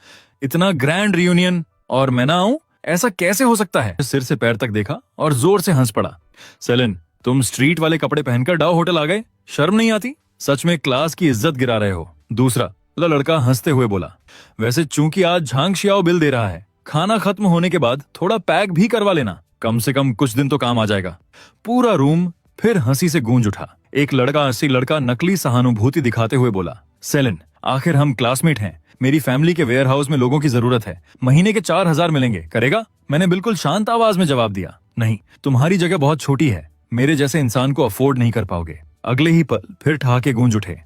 इतना ग्रैंड रियूनियन और मैं ना आऊं, ऐसा कैसे हो सकता है? सिर से पैर तक देखा और जोर से हंस पड़ा। सेलिन, तुम स्ट्रीट वाले कपड़े पहनकर डाओ होटल आ गए? शर्म नहीं आती? सच में क्लास की इज्जत गिरा रहे हो। दूसरा लड़का हंसते हुए बोला, वैसे चूंकि आज झांग शियाओ बिल दे रहा है, खाना खत्म होने के बाद थोड़ा पैक भी करवा लेना, कम से कम कुछ दिन तो काम आ जाएगा। पूरा रूम फिर हंसी से गूंज उठा। एक लड़का नकली सहानुभूति दिखाते हुए बोला, सेलिन, आखिर हम क्लासमेट हैं। मेरी फैमिली के वेयर हाउस में लोगों की जरूरत है। महीने के 4000 मिलेंगे, करेगा? मैंने बिल्कुल शांत आवाज में जवाब दिया, नहीं, तुम्हारी जगह बहुत छोटी है, मेरे जैसे इंसान को अफोर्ड नहीं कर पाओगे। अगले ही पल फिर ठहाके गूंज उठे।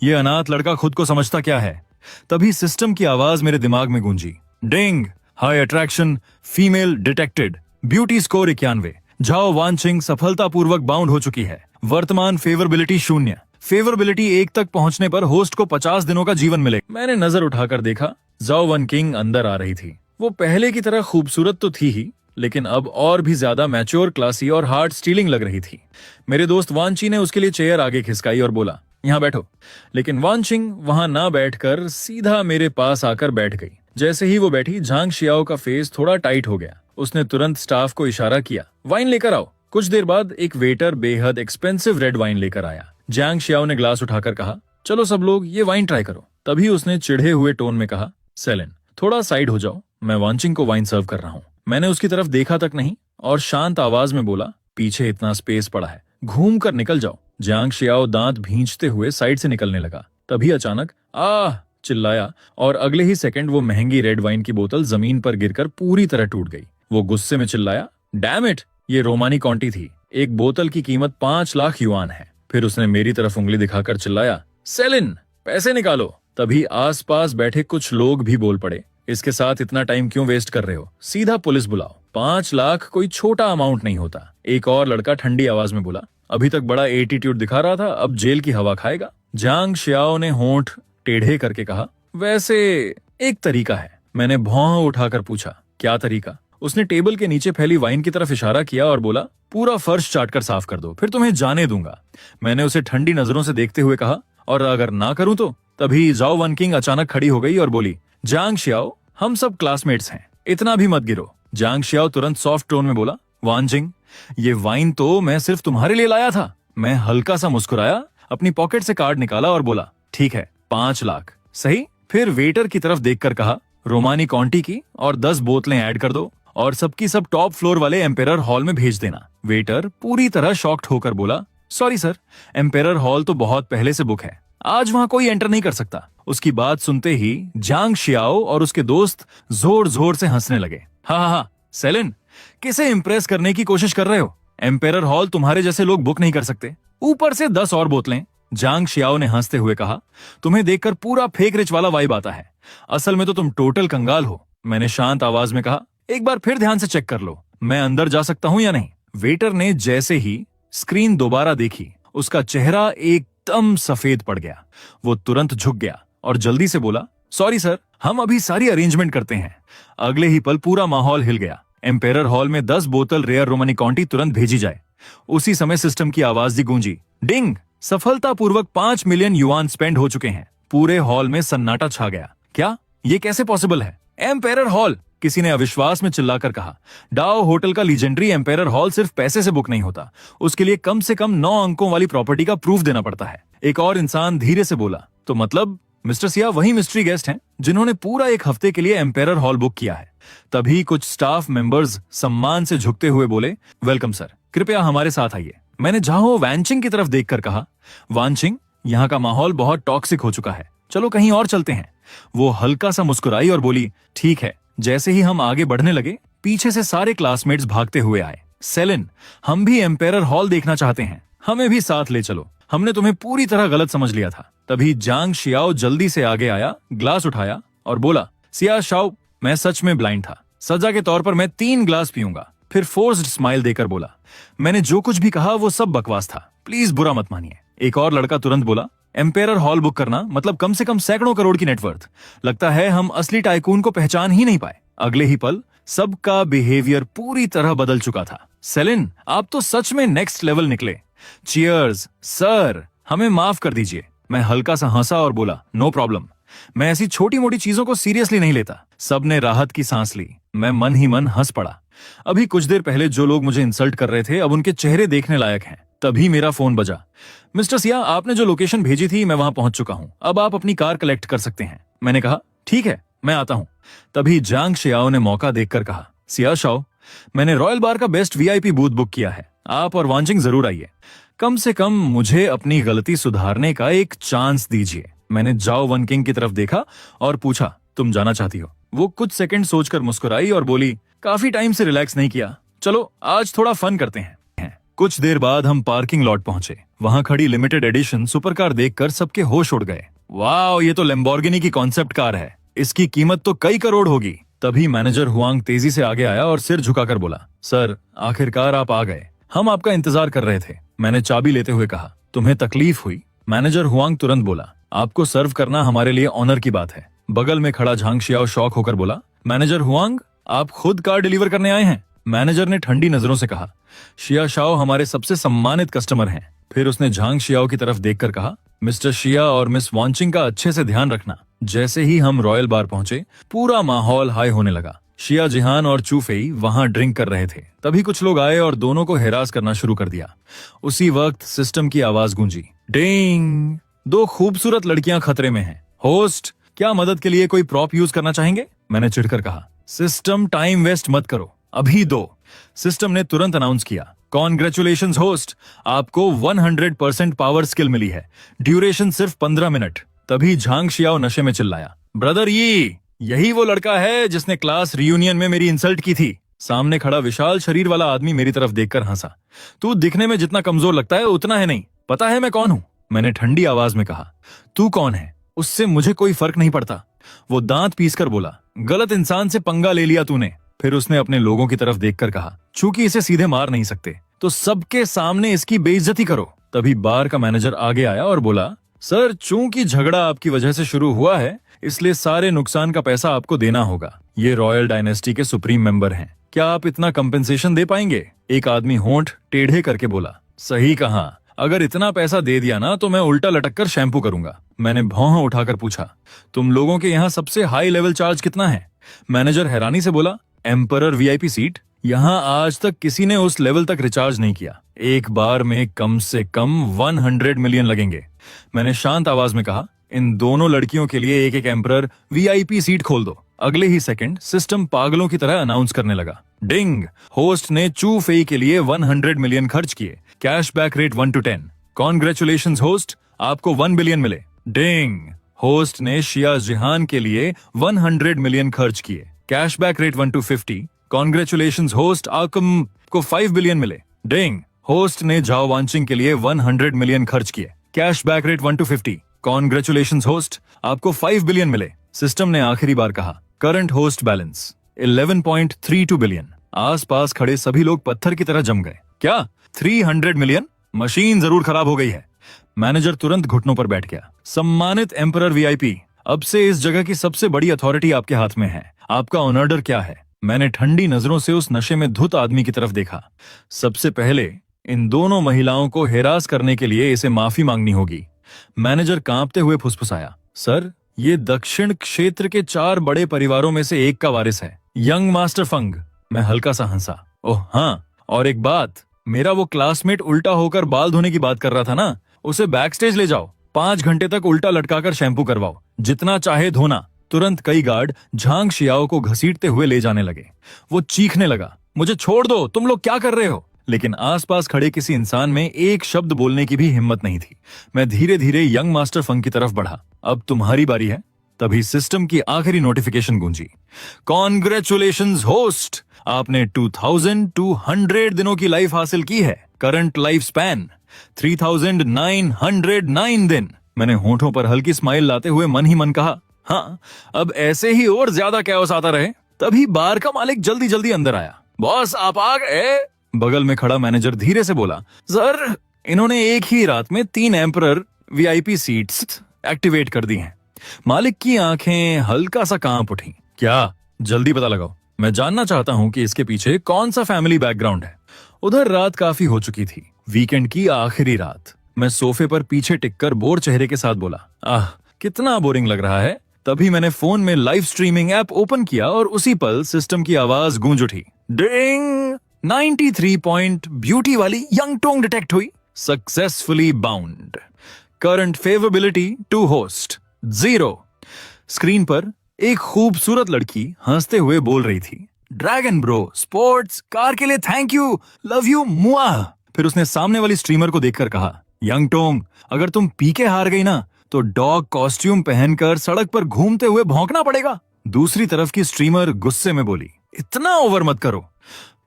ये अनाथ लड़का खुद को समझता क्या है? तभी सिस्टम की आवाज मेरे दिमाग में गूंजी, ding, high attraction, female detected, beauty score 91, Zhao Wanqing सफलतापूर्वक बाउंड हो चुकी है। वर्तमान फेवरेबिलिटी 0। फेवरेबिलिटी 1 तक पहुंचने पर होस्ट को 50 दिनों का जीवन मिलेगा। मैंने नजर उठाकर देखा, जाओ वन किंग अंदर आ रही थी। वो पहले की तरह खूबसूरत तो थी ही, लेकिन अब और भी ज्यादा मैच्योर, क्लासी और हार्ट स्टीलिंग लग रही थी। मेरे दोस्त वांची ने उसके लिए चेयर आगे खिसकाई और बोला, यहाँ बैठो। लेकिन वानचिंग वहां ना बैठकर सीधा मेरे पास आकर बैठ गई। जैसे ही वो बैठी, झांग शियाओ का फेस थोड़ा टाइट हो गया। उसने तुरंत स्टाफ को इशारा किया, वाइन लेकर आओ। कुछ देर बाद एक वेटर बेहद एक्सपेंसिव रेड वाइन लेकर आया। झांग शियाओ ने ग्लास उठाकर कहा, चलो सब लोग ये वाइन ट्राई करो। तभी उसने चिढ़े हुए टोन में कहा, सेलिन थोड़ा साइड हो जाओ, मैं वानचिंग को वाइन सर्व कर रहा हूँ। मैंने उसकी तरफ देखा तक नहीं और शांत आवाज में बोला, पीछे इतना स्पेस पड़ा है, घूम कर निकल जाओ। झांग शियाओ दांत भींचते हुए साइड से निकलने लगा। तभी अचानक आह चिल्लाया और अगले ही सेकंड वो महंगी रेड वाइन की बोतल जमीन पर गिरकर पूरी तरह टूट गई। वो गुस्से में चिल्लाया, डैम इट, ये रोमानी कॉन्टी थी, एक बोतल की कीमत 5 लाख युआन है। फिर उसने मेरी तरफ उंगली दिखाकर चिल्लाया, सेलिन पैसे निकालो। तभी आसपास बैठे कुछ लोग भी बोल पड़े, इसके साथ इतना टाइम क्यों वेस्ट कर रहे हो, सीधा पुलिस बुलाओ। 5 लाख कोई छोटा अमाउंट नहीं होता। एक और लड़का ठंडी आवाज में बोला, अभी तक बड़ा एटीट्यूड दिखा रहा था, अब जेल की हवा खाएगा। झांग शियाओ ने होंठ टेढ़े करके कहा, वैसे एक तरीका है। मैंने भौं उठाकर पूछा, क्या तरीका? उसने टेबल के नीचे फैली वाइन की तरफ इशारा किया और बोला, पूरा फर्श चाट कर साफ कर दो, फिर तुम्हें जाने दूंगा। मैंने उसे ठंडी नजरों से देखते हुए कहा, और अगर ना करूं तो? तभी जाओ वन किंग अचानक खड़ी हो गई और बोली, झांग शियाओ हम सब क्लासमेट्स हैं, इतना भी मत गिरो। झांग शियाओ तुरंत सॉफ्ट टोन में बोला, वानजिंग ये वाइन तो मैं सिर्फ तुम्हारे लिए लाया था। मैं हल्का सा मुस्कुराया, अपनी पॉकेट से कार्ड निकाला और बोला, ठीक है 5 लाख सही। फिर वेटर की तरफ देखकर कहा, रोमानी कॉन्टी की और 10 बोतलें ऐड कर दो और सबकी सब टॉप फ्लोर वाले एम्पेरर हॉल में भेज देना। वेटर पूरी तरह शॉक्ड होकर बोला, सॉरी सर, एम्पेरर हॉल तो बहुत पहले से बुक है, आज वहां कोई एंटर नहीं कर सकता। उसकी बात सुनते ही झांग शियाओ और उसके दोस्त जोर जोर से हंसने लगे। हा, सेलिन किसे इम्प्रेस करने की कोशिश कर रहे हो? एम्पेरर हॉल तुम्हारे जैसे लोग बुक नहीं कर सकते, ऊपर से 10 और बोतलें। झांग शियाओ ने हंसते हुए कहा, तुम्हें देखकर पूरा फेक रिच वाला वाइब आता है, असल में तो तुम टोटल कंगाल हो। मैंने शांत आवाज में कहा, एक बार फिर ध्यान से चेक कर लो, मैं अंदर जा सकता हूं या नहीं? वेटर ने जैसे ही स्क्रीन दोबारा देखी, उसका चेहरा एकदम सफेद पड़ गया। वो तुरंत झुक गया और जल्दी से बोला, सॉरी सर, हम अभी सारी अरेंजमेंट करते हैं। अगले ही पल पूरा माहौल हिल गया। एम्पेरर हॉल में 10 बोतल रेयर रोमानी कॉन्टी तुरंत भेजी जाए। उसी समय सिस्टम की आवाज दी गूंजी, डिंग, सफलतापूर्वक 5 मिलियन युआन स्पेंड हो चुके हैं। पूरे हॉल में सन्नाटा छा गया। क्या ये कैसे पॉसिबल है? एम्पेरर हॉल, किसी ने अविश्वास में चिल्लाकर कहा। डाओ होटल का लीजेंडरी एम्पेरर हॉल सिर्फ पैसे से बुक नहीं होता, उसके लिए कम से कम 9 अंकों वाली प्रॉपर्टी का प्रूफ देना पड़ता है। एक और इंसान धीरे से बोला, तो मतलब मिस्टर सिया वही मिस्ट्री गेस्ट हैं जिन्होंने पूरा 1 हफ्ते के लिए एम्पेरर हॉल बुक किया है। तभी कुछ स्टाफ मेंबर्स सम्मान से झुकते हुए बोले, वेलकम सर, कृपया हमारे साथ आइए। मैंने झाओ वानचिंग की तरफ देखकर कहा, वानचिंग यहाँ का माहौल बहुत टॉक्सिक हो चुका है, चलो कहीं और चलते हैं। वो हल्का सा मुस्कुराई और बोली, ठीक है। जैसे ही हम आगे बढ़ने लगे, पीछे से सारे क्लासमेट्स भागते हुए आए। सेलिन, हम भी एम्पेरर हॉल देखना चाहते हैं, हमें भी साथ ले चलो, हमने तुम्हें पूरी तरह गलत समझ लिया था। तभी झांग शियाओ जल्दी से आगे आया, ग्लास उठाया और बोला, सिया शाओ, मैं सच में ब्लाइंड था, सजा के तौर पर मैं 3 ग्लास पीऊंगा। फिर फोर्स्ड स्माइल देकर बोला, मैंने जो कुछ भी कहा वो सब बकवास था, प्लीज बुरा मत मानिए। एक और लड़का तुरंत बोला, एम्पेरर हॉल बुक करना मतलब कम से कम सैकड़ों करोड़ की नेटवर्थ, लगता है हम असली टाइकून को पहचान ही नहीं पाए। अगले ही पल सबका बिहेवियर पूरी तरह बदल चुका था। सेलिन, आप तो सच में नेक्स्ट लेवल निकले। चीयर्स सर, हमें माफ कर दीजिए। मैं हल्का सा हंसा और बोला, नो प्रॉब्लम, मैं ऐसी छोटी मोटी चीजों को सीरियसली नहीं लेता। सबने राहत की सांस ली। मैं मन ही मन हंस पड़ा। अभी कुछ देर पहले जो लोग मुझे इंसल्ट कर रहे थे, अब उनके चेहरे देखने लायक हैं। तभी मेरा फोन बजा। मिस्टर सिया, आपने जो लोकेशन भेजी थी मैं वहां पहुंच चुका हूं, अब आप अपनी कार कलेक्ट कर सकते हैं। मैंने कहा, ठीक है, मैं आता हूं। तभी झांग शियाओ ने मौका देखकर कहा, सिया शाओ, मैंने रॉयल बार का बेस्ट वीआईपी बूथ बुक किया है, आप और वानचिंग जरूर आइए। कम से कम मुझे अपनी गलती सुधारने का एक चांस दीजिए। मैंने जाओ वन किंग की तरफ देखा और पूछा, तुम जाना चाहती हो? वो कुछ सेकंड सोचकर मुस्कुराई और बोली, काफी टाइम से रिलैक्स नहीं किया, चलो आज थोड़ा फन करते हैं। कुछ देर बाद हम पार्किंग लॉट पहुंचे। वहां खड़ी लिमिटेड एडिशन सुपर कार देखकर सबके होश उड़ गए। वाह, ये तो लैम्बोर्गिनी की कॉन्सेप्ट कार है, इसकी कीमत तो कई करोड़ होगी। तभी मैनेजर हुआंग तेजी से आगे आया और सिर झुकाकर बोला, सर आखिरकार आप आ गए, हम आपका इंतजार कर रहे थे। मैंने चाबी लेते हुए कहा, तुम्हें तकलीफ हुई? मैनेजर हुआंग तुरंत बोला, आपको सर्व करना हमारे लिए ऑनर की बात है। बगल में खड़ा झांग शियाओ शॉक होकर बोला, मैनेजर हुआंग, आप खुद कार डिलीवर करने आए हैं? मैनेजर ने ठंडी नजरों से कहा, शिया शाओ हमारे सबसे सम्मानित कस्टमर हैं। फिर उसने झांग शियाओ की तरफ देखकर कहा, मिस्टर शिया और मिस वांचिंग का अच्छे से ध्यान रखना। जैसे ही हम रॉयल बार पहुंचे, पूरा माहौल हाई होने लगा। शिया जिहान और चूफेई वहां ड्रिंक कर रहे थे। तभी कुछ लोग आए और दोनों को हिरास करना शुरू कर दिया। उसी वक्त सिस्टम की आवाज गूंजी, डिंग। 2 खूबसूरत लड़कियां खतरे में हैं। होस्ट, क्या मदद के लिए कोई प्रॉप यूज करना चाहेंगे? मैंने चिढ़कर कहा। सिस्टम, टाइम वेस्ट मत करो, अभी दो। सिस्टम ने तुरंत अनाउंस किया, कॉन्ग्रेचुलेशंस होस्ट, आपको 100% पावर स्किल मिली है। ड्यूरेशन सिर्फ 15 मिनट। तभी झांग शियाओ नशे में चिल्लाया, ब्रदर यही वो लड़का है जिसने क्लास रियूनियन में मेरी इंसल्ट की थी। सामने खड़ा विशाल शरीर वाला आदमी मेरी तरफ देखकर हंसा। तू दिखने में जितना कमजोर लगता है उतना है नहीं। पता है मैं कौन हूं? मैंने ठंडी आवाज में कहा। तू कौन है उससे मुझे कोई फर्क नहीं पड़ता। वो दांत पीसकर बोला, गलत इंसान से पंगा ले लिया तूने। फिर उसने अपने लोगों की तरफ देखकर कहा, चूंकि इसे सीधे मार नहीं सकते तो सबके सामने इसकी बेइज्जती करो। तभी बार का मैनेजर आगे आया और बोला, सर, चूंकि झगड़ा आपकी वजह से शुरू हुआ है, इसलिए सारे नुकसान का पैसा आपको देना होगा। ये रॉयल डायनेस्टी के सुप्रीम मेंबर हैं, क्या आप इतना कंपेंसेशन दे पाएंगे? एक आदमी होंठ टेढ़े करके बोला, सही कहा, अगर इतना पैसा दे दिया ना तो मैं उल्टा लटक कर शैम्पू करूंगा। मैंने भौं उठाकर पूछा, तुम लोगों के यहाँ सबसे हाई लेवल चार्ज कितना है? मैनेजर हैरानी से बोला, एम्परर वीआईपी सीट। यहाँ आज तक किसी ने उस लेवल तक रिचार्ज नहीं किया। एक बार में कम से कम 100 मिलियन लगेंगे। मैंने शांत आवाज में कहा, इन दोनों लड़कियों के लिए एक एक एम्परर वीआईपी सीट खोल दो। अगले ही सेकंड सिस्टम पागलों की तरह अनाउंस करने लगा, डिंग, होस्ट ने चू फेई के लिए 100 मिलियन खर्च किए। Cashback rate 1 to 10। Congratulations host, आपको 1 बिलियन मिले। डिंग, होस्ट ने शिया जिहान के लिए 100 मिलियन खर्च किए। Cashback rate 1 to 50। Congratulations host, आपको 5 बिलियन मिले। डिंग, होस्ट ने झाओ वांचिंग के लिए 100 मिलियन खर्च किए। Cashback rate 1 to 50। Congratulations host, आपको 5 बिलियन मिले। सिस्टम ने आखिरी बार कहा, करंट होस्ट बैलेंस 11.32 बिलियन। आसपास खड़े सभी लोग पत्थर की तरह जम गए। क्या 300 मिलियन? मशीन जरूर खराब हो गई है। मैनेजर तुरंत घुटनों पर बैठ गया। सम्मानित एम्परर वीआईपी, अब से इस जगह की सबसे बड़ी अथॉरिटी आपके हाथ में है। आपका ऑनर्डर क्या है? मैंने ठंडी नजरों से उस नशे में धुत आदमी की तरफ देखा। सबसे पहले इन दोनों महिलाओं को हिरास करने के लिए इसे माफी मांगनी होगी। मैनेजर कांपते हुए फुसफुसाया, सर, ये दक्षिण क्षेत्र के 4 बड़े परिवारों में से एक का वारिस है, यंग मास्टर फंग। मैं हल्का सा हंसा। ओह हाँ, और एक बात, मेरा वो क्लासमेट उल्टा होकर बाल धोने की बात कर रहा था ना, उसे बैक स्टेज ले जाओ, 5 घंटे तक उल्टा लटकाकर शैम्पू करवाओ, जितना चाहे धोना। तुरंत कई गार्ड झांग शियाओ को घसीटते हुए ले जाने लगे। वो चीखने लगा, मुझे छोड़ दो, तुम लोग क्या कर रहे हो? लेकिन आसपास खड़े किसी इंसान में एक शब्द बोलने की भी हिम्मत नहीं थी। मैं धीरे धीरे यंग मास्टर फंग की तरफ बढ़ा। अब तुम्हारी बारी है। तभी सिस्टम की आखिरी नोटिफिकेशन गूंजी, कॉन्ग्रेचुलेशंस होस्ट, आपने 2200 दिनों की लाइफ हासिल की है। करंट लाइफ स्पैन 3909 दिन। मैंने होंठों पर हल्की स्माइल लाते हुए मन ही मन कहा, हाँ, अब ऐसे ही और ज्यादा कैओस आता रहे। तभी बार का मालिक जल्दी जल्दी अंदर आया। बॉस, आप आ गए? बगल में खड़ा मैनेजर धीरे से बोला, सर, इन्होंने एक ही रात में 3 एम्परर वीआईपी सीट्स एक्टिवेट कर दी हैं। मालिक की आंखें हल्का सा कांप उठी। क्या? जल्दी पता लगाओ, मैं जानना चाहता हूं कि इसके पीछे कौन सा फैमिली बैकग्राउंड है। उधर रात काफी हो चुकी थी, वीकेंड की आखिरी रात। मैं सोफे पर पीछे टिककर बोर चेहरे के साथ बोला, आह, कितना बोरिंग लग रहा है। तभी मैंने फोन में लाइव स्ट्रीमिंग ऐप ओपन किया और उसी पल सिस्टम की आवाज गूंज उठी, डिंग, 93 पॉइंट ब्यूटी वाली यंग टोंग डिटेक्ट हुई, successfully bound. Current favourability to host 0। Screen पर एक खूबसूरत लड़की हंसते हुए बोल रही थी, ड्रैगन ब्रो, स्पोर्ट्स कार के लिए थैंक यू, लव यू मुआ। फिर उसने सामने वाली स्ट्रीमर को देखकर कहा, यंग टोंग, अगर तुम पी के हार गई ना तो डॉग कॉस्ट्यूम पहनकर सड़क पर घूमते हुए भौंकना पड़ेगा। दूसरी तरफ की स्ट्रीमर गुस्से में बोली, इतना ओवर मत करो।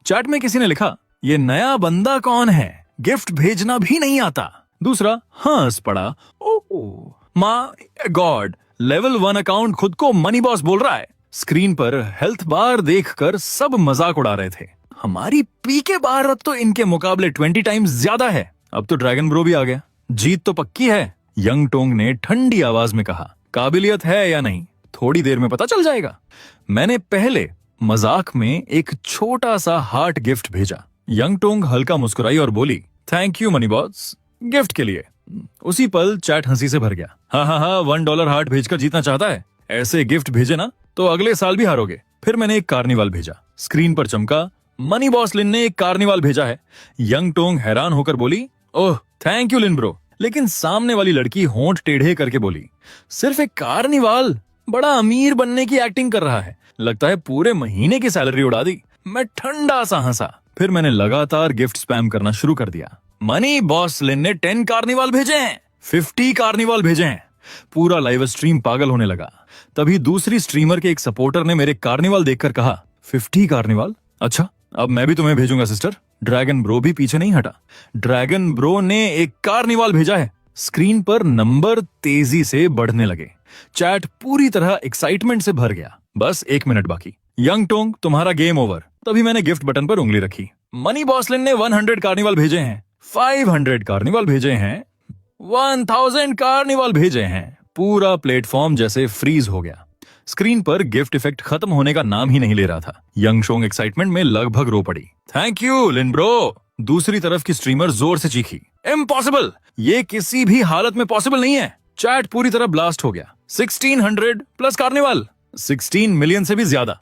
चैट में किसी ने लिखा, ये नया बंदा कौन है, गिफ्ट भेजना भी नहीं आता। दूसरा हंस पड़ा, oh my God, level 1 account खुद को मनी बॉस बोल रहा है। स्क्रीन पर हेल्थ बार देखकर सब मजाक उड़ा रहे थे। हमारी पीके बार अब तो इनके मुकाबले 20 टाइम्स ज्यादा है। अब तो ड्रैगन ब्रो भी आ गया, जीत तो पक्की है। यंग टोंग ने ठंडी आवाज में कहा, काबिलियत है या नहीं थोड़ी देर में पता चल जाएगा। मैंने पहले मजाक में एक छोटा सा हार्ट गिफ्ट भेजा। यंग टोंग हल्का मुस्कुराई और बोली, thank you money boss, gift के लिए। उसी पल चैट हंसी से भर गया। हाँ, $1 हार्ट भेजकर जीतना चाहता है? ऐसे गिफ्ट भेजे ना तो अगले साल भी हारोगे। फिर मैंने एक कार्निवाल भेजा। स्क्रीन पर चमका, मनी बॉस लिन ने एक कार्निवाल भेजा है। यंग टोंग हैरान होकर बोली, oh thank you Lin bro. लेकिन सामने वाली लड़की होंठ टेढ़े करके बोली, सिर्फ एक कार्निवाल? बड़ा अमीर बनने की एक्टिंग कर रहा है, लगता है पूरे महीने की सैलरी उड़ा दी। मैं ठंडा सा हंसा। फिर मैंने लगातार गिफ्ट स्पैम करना शुरू कर दिया। मनी बॉस लिन ने 10 कार्निवाल भेजे हैं, 50 कार्निवाल भेजे हैं। पूरा लाइव स्ट्रीम पागल होने लगा। तभी दूसरी स्ट्रीमर के एक सपोर्टर ने मेरे कार्निवाल देखकर कहा, 50 कार्निवाल? अच्छा, अब मैं भी तुम्हें भेजूंगा सिस्टर। ड्रैगन ब्रो भी पीछे नहीं हटा। ड्रैगन ब्रो ने एक कार्निवाल भेजा है। स्क्रीन पर नंबर तेजी से बढ़ने लगे। चैट पूरी तरह एक्साइटमेंट से भर गया। बस 1 मिनट बाकी। यंग टोंग, तुम्हारा गेम ओवर। तभी मैंने गिफ्ट बटन पर उंगली रखी। मनी बॉसलिन ने 100 कार्निवाल भेजे हैं, 500 कार्निवाल भेजे हैं, 1000 कार्निवाल भेजे हैं। पूरा प्लेटफॉर्म जैसे फ्रीज हो गया। स्क्रीन पर गिफ्ट इफेक्ट खत्म होने का नाम ही नहीं ले रहा था। यंग शोंग एक्साइटमेंट में लगभग रो पड़ी। Thank you Lin bro. दूसरी तरफ की स्ट्रीमर जोर से चीखी, इम्पॉसिबल, ये किसी भी हालत में पॉसिबल नहीं है। चैट पूरी तरह ब्लास्ट हो गया। 1600 प्लस कार्निवाल, 16 मिलियन से भी ज्यादा।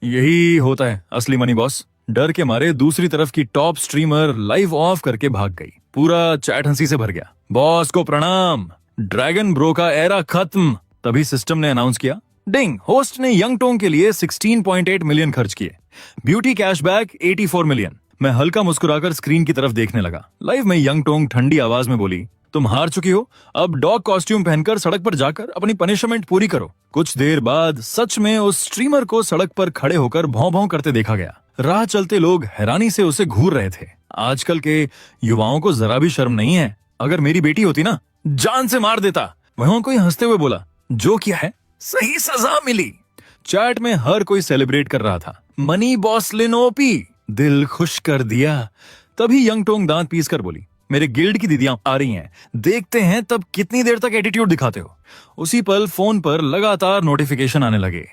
यही होता है असली मनी बॉस। डर के मारे दूसरी तरफ की टॉप स्ट्रीमर लाइव ऑफ करके भाग गई। पूरा चैट हंसी से भर गया। बॉस को प्रणाम, ड्रैगन ब्रो का एरा खत्म। तभी सिस्टम ने अनाउंस किया, डिंग, होस्ट ने यंग टोंग के लिए 16.8 मिलियन खर्च किए। Beauty cashback 84 million. मैं हल्का मुस्कुराकर स्क्रीन की तरफ देखने लगा। लाइव में यंग टोंग ठंडी आवाज में बोली, तुम हार चुकी हो, अब डॉग कॉस्ट्यूम पहनकर सड़क पर जाकर अपनी पनिशमेंट पूरी करो। कुछ देर बाद सच में उस स्ट्रीमर को सड़क पर खड़े होकर भौं भौं करते देखा गया। राह चलते लोग हैरानी से उसे घूर रहे थे। आजकल के युवाओं को जरा भी शर्म नहीं है। अगर मेरी बेटी होती ना, जान से मार देता। वहीं कोई हंसते हुए बोला, जो किया है सही सजा मिली। चैट में हर कोई सेलिब्रेट कर रहा था। मनी बॉस लिन ओपी, दिल खुश कर दिया। तभी यंग टोंग दांत पीस कर बोली, मेरे गिल्ड की दीदियां आ रही हैं, देखते हैं तब कितनी देर तक एटीट्यूड दिखाते हो। उसी पल फोन पर लगातार नोटिफिकेशन आने लगे।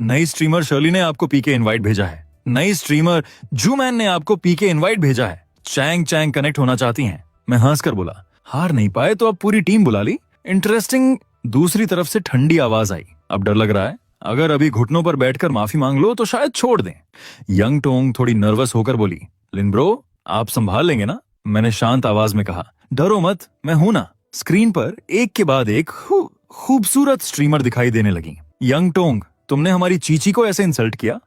नई स्ट्रीमर शर्ली ने आपको पीके इनवाइट भेजा है। नई स्ट्रीमर जूमैन ने आपको पीके इनवाइट भेजा है। चैंग चैंग कनेक्ट होना चाहती हैं। मैं हंसकर बोला, हार नहीं पाए तो अब पूरी टीम बुला ली, इंटरेस्टिंग। दूसरी तरफ से ठंडी आवाज आई, अब डर लग रहा है, अगर अभी घुटनों पर बैठकर माफी मांग लो तो शायद छोड़ दें। यंग टोंग थोड़ी नर्वस होकर बोली, लिन ब्रो आप संभाल लेंगे ना? मैंने शांत आवाज में कहा, डरो मत, मैं हूं ना। स्क्रीन पर एक के बाद एक खूबसूरत स्ट्रीमर दिखाई देने लगी। यंग टोंग, तुमने हमारी चीची को ऐसे इंसल्ट किया?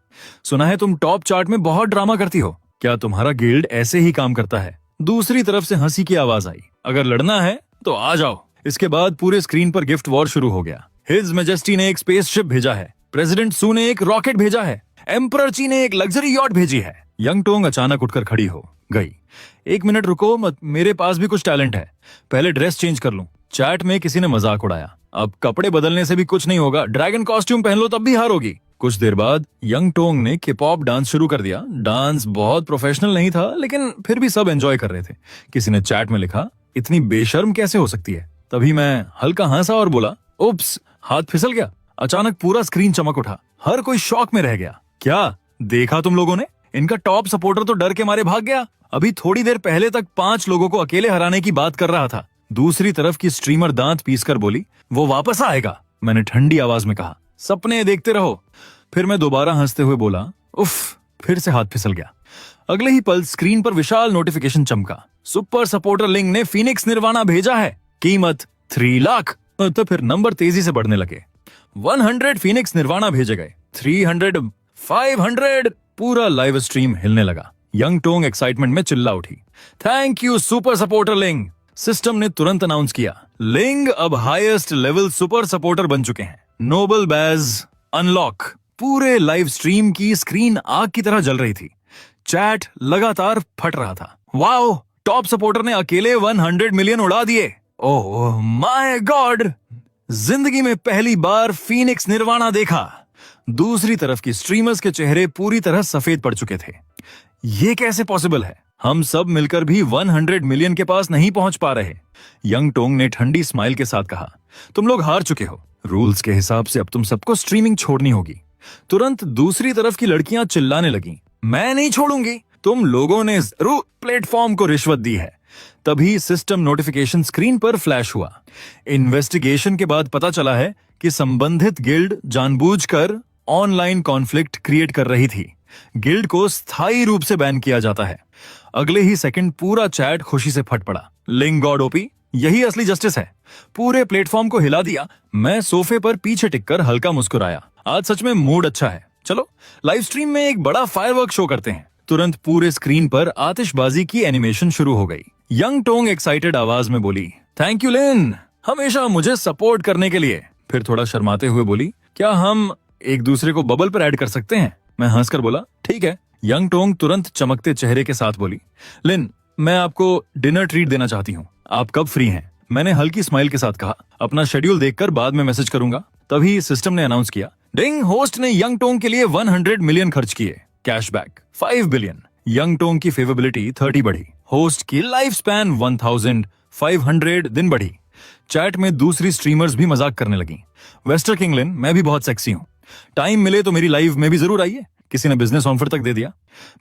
सुना है तुम टॉप चार्ट में बहुत ड्रामा करती हो, क्या तुम्हारा गिल्ड ऐसे ही काम करता है? दूसरी तरफ से हंसी की आवाज आई, अगर लड़ना है तो आ जाओ। इसके बाद पूरे स्क्रीन पर गिफ्ट वॉर शुरू हो गया। हिज मैजेस्टी ने एक स्पेसशिप भेजा है, प्रेसिडेंट सू ने एक रॉकेट भेजा है, एम्परर ची ने एक लग्जरी यॉट भेजी है। यंग टोंग अचानक उठकर खड़ी हो गई। 1 मिनट रुको मत, मेरे पास भी कुछ टैलेंट है, पहले ड्रेस चेंज कर लूं। चैट में किसी ने मजाक उड़ाया, अब कपड़े बदलने से भी कुछ नहीं होगा, ड्रैगन कॉस्ट्यूम पहन लो तब भी हारोगी। कुछ देर बाद यंग टोंग ने K-pop डांस शुरू कर दिया। डांस बहुत प्रोफेशनल नहीं था, लेकिन फिर भी सब एंजॉय कर रहे थे। किसी ने चैट में लिखा, इतनी बेशर्म कैसे हो सकती है? तभी मैं हल्का हंसा और बोला, उप्स, हाथ फिसल गया। अचानक पूरा स्क्रीन चमक उठा। हर कोई शॉक में रह गया। क्या देखा तुम लोगों ने? इनका टॉप सपोर्टर तो डर के मारे भाग गया। अभी थोड़ी देर पहले तक 5 लोगों को अकेले हराने की बात कर रहा था। दूसरी तरफ की स्ट्रीमर दांत पीसकर बोली, वो वापस आएगा। मैंने ठंडी आवाज में कहा, सपने देखते रहो। फिर मैं दोबारा हंसते हुए बोला, उफ, फिर से हाथ फिसल गया। अगले ही पल स्क्रीन पर विशाल नोटिफिकेशन चमका, सुपर सपोर्टर लिंक ने फीनिक्स निर्वाणा भेजा है, कीमत 3 लाख। तो फिर नंबर तेजी से बढ़ने लगे। 100 फीनिक्स निर्वाणा भेजे गए, 300, 500। पूरा लाइव स्ट्रीम हिलने लगा। यंग टोंग एक्साइटमेंट में चिल्ला उठी, थैंक यू सुपर सपोर्टर लिंग। सिस्टम ने तुरंत अनाउंस किया, लिंग अब हाईएस्ट लेवल सुपर सपोर्टर बन चुके हैं, नोबल बैज अनलॉक। पूरे लाइव स्ट्रीम की स्क्रीन आग की तरह जल रही थी। चैट लगातार फट रहा था। वाओ, टॉप सपोर्टर ने अकेले 100 मिलियन उड़ा दिए। ओह माय गॉड, जिंदगी में पहली बार फीनिक्स निर्वाणा देखा। दूसरी तरफ की स्ट्रीमर्स के चेहरे पूरी तरह सफेद पड़ चुके थे। ये कैसे पॉसिबल है? हम सब मिलकर भी 100 मिलियन के पास नहीं पहुंच पा रहे। यंग टोंग ने ठंडी स्माइल के साथ कहा, तुम लोग हार चुके हो। रूल्स के हिसाब से अब तुम सबको स्ट्रीमिंग छोड़नी होगी। तुरंत दूसरी तरफ की लड़कियां चिल्लाने लगीं, मैं नहीं छोड़ूंगी, तुम लोगों ने जरूर प्लेटफॉर्म को रिश्वत दी है। तभी सिस्टम नोटिफिकेशन स्क्रीन पर फ्लैश हुआ। इन्वेस्टिगेशन के बाद पता चला है कि संबंधित गिल्ड जानबूझकर ऑनलाइन कॉन्फ्लिक्ट क्रिएट कर रही थी। गिल्ड को स्थायी रूप से बैन किया जाता है। अगले ही सेकंड पूरा चैट खुशी से फट पड़ा। लिंक गॉड ओपी, यही असली जस्टिस है। पूरे प्लेटफॉर्म को हिला दिया। मैं सोफे पर पीछे टिककर हल्का मुस्कुराया। आज सच में मूड अच्छा है। चलो लाइव स्ट्रीम में एक बड़ा फायरवर्क शो करते हैं। तुरंत पूरे स्क्रीन पर आतिशबाजी की एनिमेशन शुरू हो गई। यंग टोंग एक्साइटेड आवाज में बोली, थैंक यू लिन, हमेशा मुझे सपोर्ट करने के लिए। फिर थोड़ा शर्माते हुए बोली, क्या हम एक दूसरे को बबल पर ऐड कर सकते हैं? मैं हंसकर बोला, ठीक है। यंग टोंग तुरंत चमकते चेहरे के साथ बोली, लिन, मैं आपको डिनर ट्रीट देना चाहती हूँ। आप कब फ्री हैं? मैंने हल्की स्माइल के साथ कहा, अपना शेड्यूल देखकर बाद में मैसेज करूंगा। तभी सिस्टम ने अनाउंस किया, डिंग, होस्ट ने यंग टोंग के लिए 100 मिलियन खर्च किए, कैशबैक 5 बिलियन। यंग टोंग की फेवरेबिलिटी 30 बढ़ी। होस्ट की लाइफ स्पैन 1500 दिन बढ़ी। चैट में दूसरी स्ट्रीमर्स भी मजाक करने लगी, वेस्टर किंग लिन, मैं भी बहुत सेक्सी हूँ, टाइम मिले तो मेरी लाइव में भी जरूर आइए। किसी ने बिजनेस ऑफर तक दे दिया।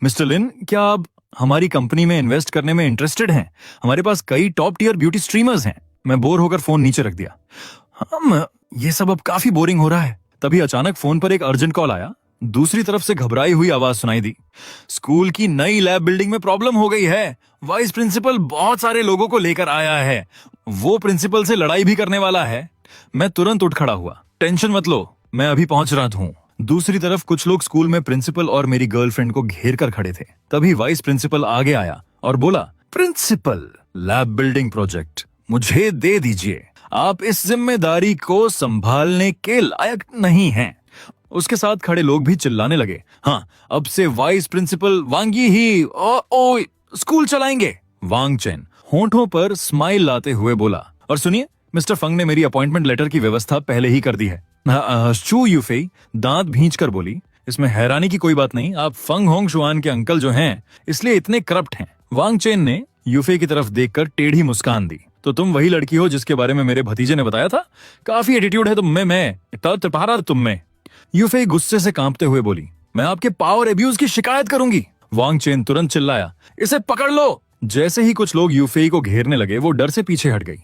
मिस्टर लिन, क्या आप हमारी कंपनी में इन्वेस्ट करने में इंटरेस्टेड हैं? हमारे पास कई टॉप टियर ब्यूटी स्ट्रीमर्स हैं। मैं बोर होकर फोन नीचे रख दिया। ये सब अब काफी बोरिंग हो रहा है। तभी अचानक फोन पर एक अर्जेंट कॉल आया। दूसरी तरफ से घबराई हुई आवाज सुनाई दी, स्कूल की नई लैब बिल्डिंग में प्रॉब्लम हो गई है। वाइस प्रिंसिपल बहुत सारे लोगों को लेकर आया है। वो प्रिंसिपल से लड़ाई भी करने वाला है। मैं तुरंत उठ खड़ा हुआ, टेंशन मत लो, मैं अभी पहुंच रहा हूँ। दूसरी तरफ कुछ लोग स्कूल में प्रिंसिपल और मेरी गर्लफ्रेंड को घेर कर खड़े थे। तभी वाइस प्रिंसिपल आगे आया और बोला, प्रिंसिपल, लैब बिल्डिंग प्रोजेक्ट मुझे दे दीजिए। आप इस जिम्मेदारी को संभालने के लायक नहीं हैं। उसके साथ खड़े लोग भी चिल्लाने लगे, हाँ, अब से वाइस प्रिंसिपल वांगी ही स्कूल चलाएंगे। वांग चेन होंठों पर स्माइल लाते हुए बोला, और सुनिए, मिस्टर फंग ने मेरी अपॉइंटमेंट लेटर की व्यवस्था पहले ही कर दी है। शू यूफेई दांत भींच कर बोली, इसमें हैरानी की कोई बात नहीं, आप फंग होंग शुआन के अंकल जो हैं, इसलिए इतने करप्ट हैं। वांग चेन ने यूफे की तरफ देखकर टेढ़ी मुस्कान दी, तो तुम वही लड़की हो जिसके बारे में मेरे भतीजे ने बताया था? काफी एटीट्यूड है तुम में, तुम में। यूफे गुस्से से कांपते हुए बोली, मैं आपके पावर एब्यूज की शिकायत करूंगी। वांग चेन तुरंत चिल्लाया, इसे पकड़ लो। जैसे ही कुछ लोग यूफेई को घेरने लगे, वो डर से पीछे हट गई।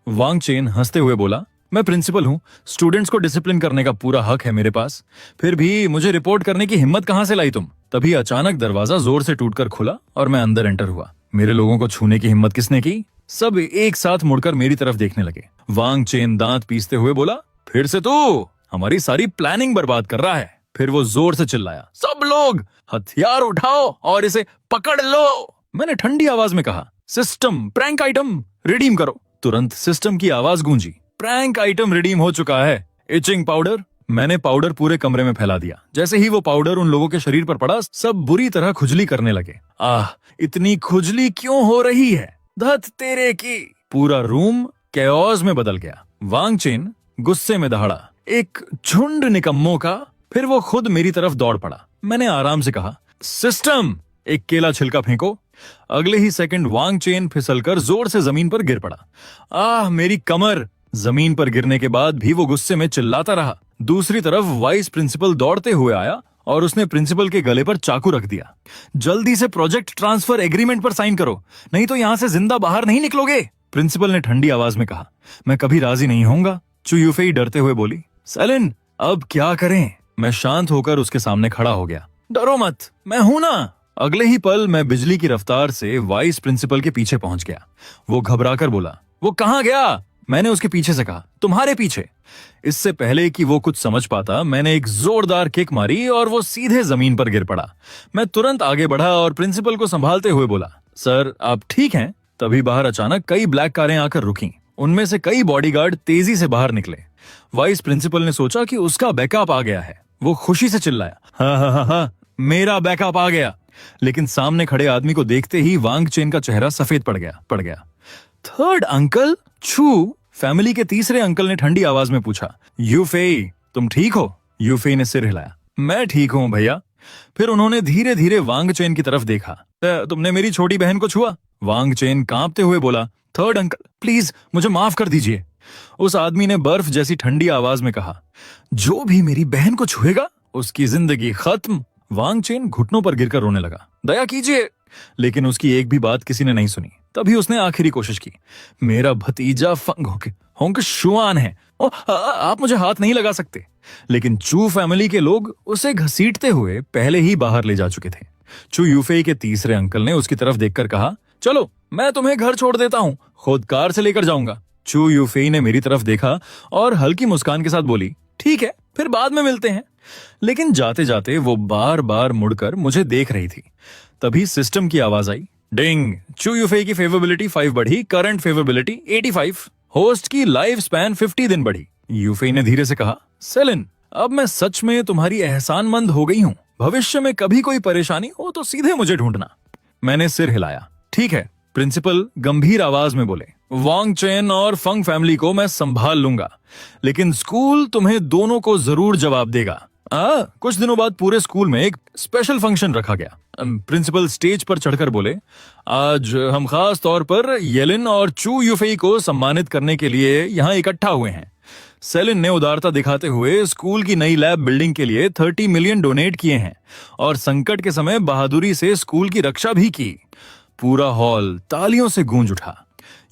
वांग चेन हंसते हुए बोला, मैं प्रिंसिपल हूँ, स्टूडेंट्स को डिसिप्लिन करने का पूरा हक है मेरे पास, फिर भी मुझे रिपोर्ट करने की हिम्मत कहाँ से लाई तुम? तभी अचानक दरवाजा जोर से टूटकर खुला और मैं अंदर एंटर हुआ। मेरे लोगों को छूने की हिम्मत किसने की? सब एक साथ मुड़कर मेरी तरफ देखने लगे। वांग चेन दांत पीसते हुए बोला, फिर से तू हमारी सारी प्लानिंग बर्बाद कर रहा है। फिर वो जोर से चिल्लाया, सब लोग हथियार उठाओ और इसे पकड़ लो। मैंने ठंडी आवाज में कहा, सिस्टम प्रैंक आइटम रिडीम करो। तुरंत सिस्टम की आवाज गूंजी, प्रैंक आइटम रिडीम हो चुका है। Etching powder. मैंने पाउडर पूरे कमरे में फैला दिया। जैसे ही वो पाउडर उन लोगों के शरीर पर पड़ा, सब बुरी तरह खुजली करने लगे। आह, इतनी खुजली क्यों हो रही है? धत तेरे की। पूरा रूम कैओस में बदल गया। वांग चेन गुस्से में दहाड़ा, एक झुंड निकम्मों का। फिर वो खुद मेरी तरफ दौड़ पड़ा। मैंने आराम से कहा, सिस्टम, एक केला छिलका फेंको। अगले ही सेकंड वांग चेन फिसलकर जोर से जमीन पर गिर पड़ा। आह, मेरी कमर। जमीन पर गिरने के बाद भी वो गुस्से में चिल्लाता रहा। दूसरी तरफ वाइस प्रिंसिपल दौड़ते हुए आया और उसने प्रिंसिपल के गले पर चाकू रख दिया। जल्दी से प्रोजेक्ट ट्रांसफर एग्रीमेंट पर साइन करो, नहीं तो यहां से जिंदा बाहर नहीं निकलोगे। प्रिंसिपल ने ठंडी आवाज में कहा, मैं कभी राजी नहीं होऊंगा। चू यूफेई डरते हुए बोली, सेलिन, अब क्या करें? मैं शांत होकर उसके सामने खड़ा हो गया। डरो मत, मैं हूं ना। अगले ही पल मैं बिजली की रफ्तार से वाइस प्रिंसिपल के पीछे पहुंच गया। वो घबराकर बोला, वो कहां गया? मैंने उसके पीछे से कहा, तुम्हारे पीछे। इससे पहले कि वो कुछ समझ पाता, मैंने एक जोरदार किक मारी और वो सीधे जमीन पर गिर पड़ा। मैं तुरंत आगे बढ़ा और प्रिंसिपल को संभालते हुए बोला, सर आप ठीक हैं? तभी बाहर अचानक कई ब्लैक कारें आकर रुकीं। उनमें से कई बॉडीगार्ड तेजी से बाहर निकले। वाइस प्रिंसिपल ने सोचा कि उसका बैकअप आ गया है। वो खुशी से चिल्लाया, हाँ, मेरा बैकअप आ गया। लेकिन सामने खड़े आदमी को देखते ही वांग चेन का चेहरा सफेद पड़ गया। Third uncle? छू, फैमिली के तीसरे अंकल ने ठंडी आवाज में पूछा, यूफेई तुम ठीक हो? यूफेई ने सिर हिलाया, मैं ठीक हूं भैया। फिर उन्होंने धीरे धीरे वांग चेन की तरफ देखा। तुमने मेरी छोटी बहन को छुआ? वांग चेन कांपते हुए बोला, थर्ड अंकल प्लीज मुझे माफ कर दीजिए। उस आदमी ने बर्फ जैसी ठंडी आवाज में कहा, जो भी मेरी बहन को छुएगा उसकी जिंदगी खत्म। वांग चेन घुटनों पर गिरकर रोने लगा, दया कीजिए। लेकिन उसकी एक भी बात किसी ने नहीं सुनी। तभी उसने आखिरी कोशिश की। मेरा भतीजा फंग होंग शुआन है। आप मुझे हाथ नहीं लगा सकते। लेकिन चू फैमिली के लोग उसे घसीटते हुए पहले ही बाहर ले जा चुके थे। चू यूफेई के तीसरे अंकल ने उसकी तरफ देखकर कहा, चलो मैं तुम्हें घर छोड़ देता हूँ, खुद कार से लेकर जाऊंगा। चू यूफेई ने मेरी तरफ देखा और हल्की मुस्कान के साथ बोली, ठीक है, फिर बाद में मिलते हैं। लेकिन जाते जाते वो बार बार मुड़कर मुझे देख रही थी। तभी सिस्टम की आवाज आई, डिंग। चू यूफेई की फेवरेबिलिटी 5 बढ़ी, करंट फेवरेबिलिटी 85। होस्ट की लाइफ स्पैन 50 दिन बढ़ी। यूफेई ने धीरे से कहा, सेलिन, अब मैं सच में तुम्हारी एहसानमंद हो गई हूँ। भविष्य में कभी कोई परेशानी हो तो सीधे मुझे ढूंढना। मैंने सिर हिलाया। ठीक है। प्रिंसिपल गंभीर आवाज में बोले, वांग चेन और फंग फैमिली को मैं संभाल लूंगा, लेकिन स्कूल तुम्हें दोनों को जरूर जवाब देगा। कुछ दिनों बाद पूरे स्कूल में एक स्पेशल फंक्शन रखा गया। प्रिंसिपल स्टेज पर चढ़कर बोले, आज हम खास तौर पर येलिन और चू यूफेई को सम्मानित करने के लिए यहाँ इकट्ठा हुए हैं। सेलिन ने उदारता दिखाते हुए स्कूल की नई लैब बिल्डिंग के लिए 30 मिलियन डोनेट किए हैं और संकट के समय बहादुरी से स्कूल की रक्षा भी की। पूरा हॉल तालियों से गूंज उठा।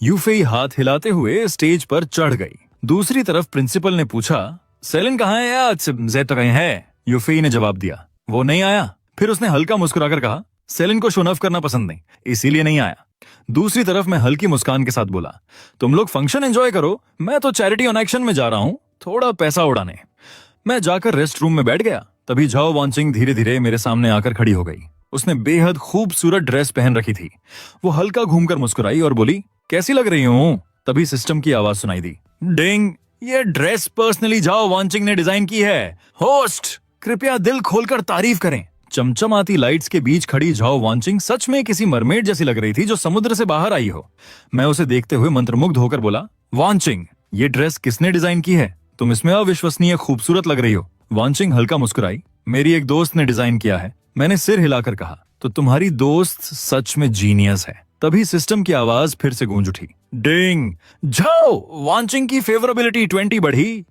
यूफेई हाथ हिलाते हुए स्टेज पर चढ़ गई। दूसरी तरफ प्रिंसिपल ने पूछा, सेलिन कहाँ है? आज ज़ैद तो कहीं है। यूफेई ने जवाब दिया, वो नहीं आया। फिर उसने हल्का मुस्कुराकर कहा, सेलिन को शो ऑफ करना पसंद नहीं, इसीलिए नहीं आया। दूसरी तरफ मैं हल्की मुस्कान के साथ बोला, तुम लोग फंक्शन एंजॉय करो, मैं तो चैरिटी ऑन एक्शन में जा रहा हूं, थोड़ा पैसा उड़ाने। मैं जाकर रेस्ट रूम में बैठ गया। तभी झाओ वांचिंग धीरे धीरे मेरे सामने आकर खड़ी हो गई। उसने बेहद खूबसूरत ड्रेस पहन रखी थी। वो हल्का घूमकर मुस्कुराई और बोली, कैसी लग रही हूं? तभी सिस्टम की आवाज सुनाई दी, डिंग, ये ड्रेस पर्सनली झाओ वांचिंग ने डिजाइन की है। होस्ट, कृपया दिल खोलकर तारीफ करें। चमचमाती लाइट्स के बीच खड़ी झाओ वांचिंग सच में किसी मरमेड जैसी लग रही थी जो समुद्र से बाहर आई हो। मैं उसे देखते हुए मंत्रमुग्ध होकर बोला, वांचिंग, ये ड्रेस किसने डिजाइन की है? तुम इसमें अविश्वसनीय खूबसूरत लग रही हो। वांचिंग हल्का मुस्कुराई, मेरी एक दोस्त ने डिजाइन किया है। मैंने सिर हिलाकर कहा, तो तुम्हारी दोस्त सच में जीनियस है। तभी सिस्टम की आवाज फिर से गूंज उठी, डिंग। झाओ वांचिंग की फेवरेबिलिटी 20 बढ़ी।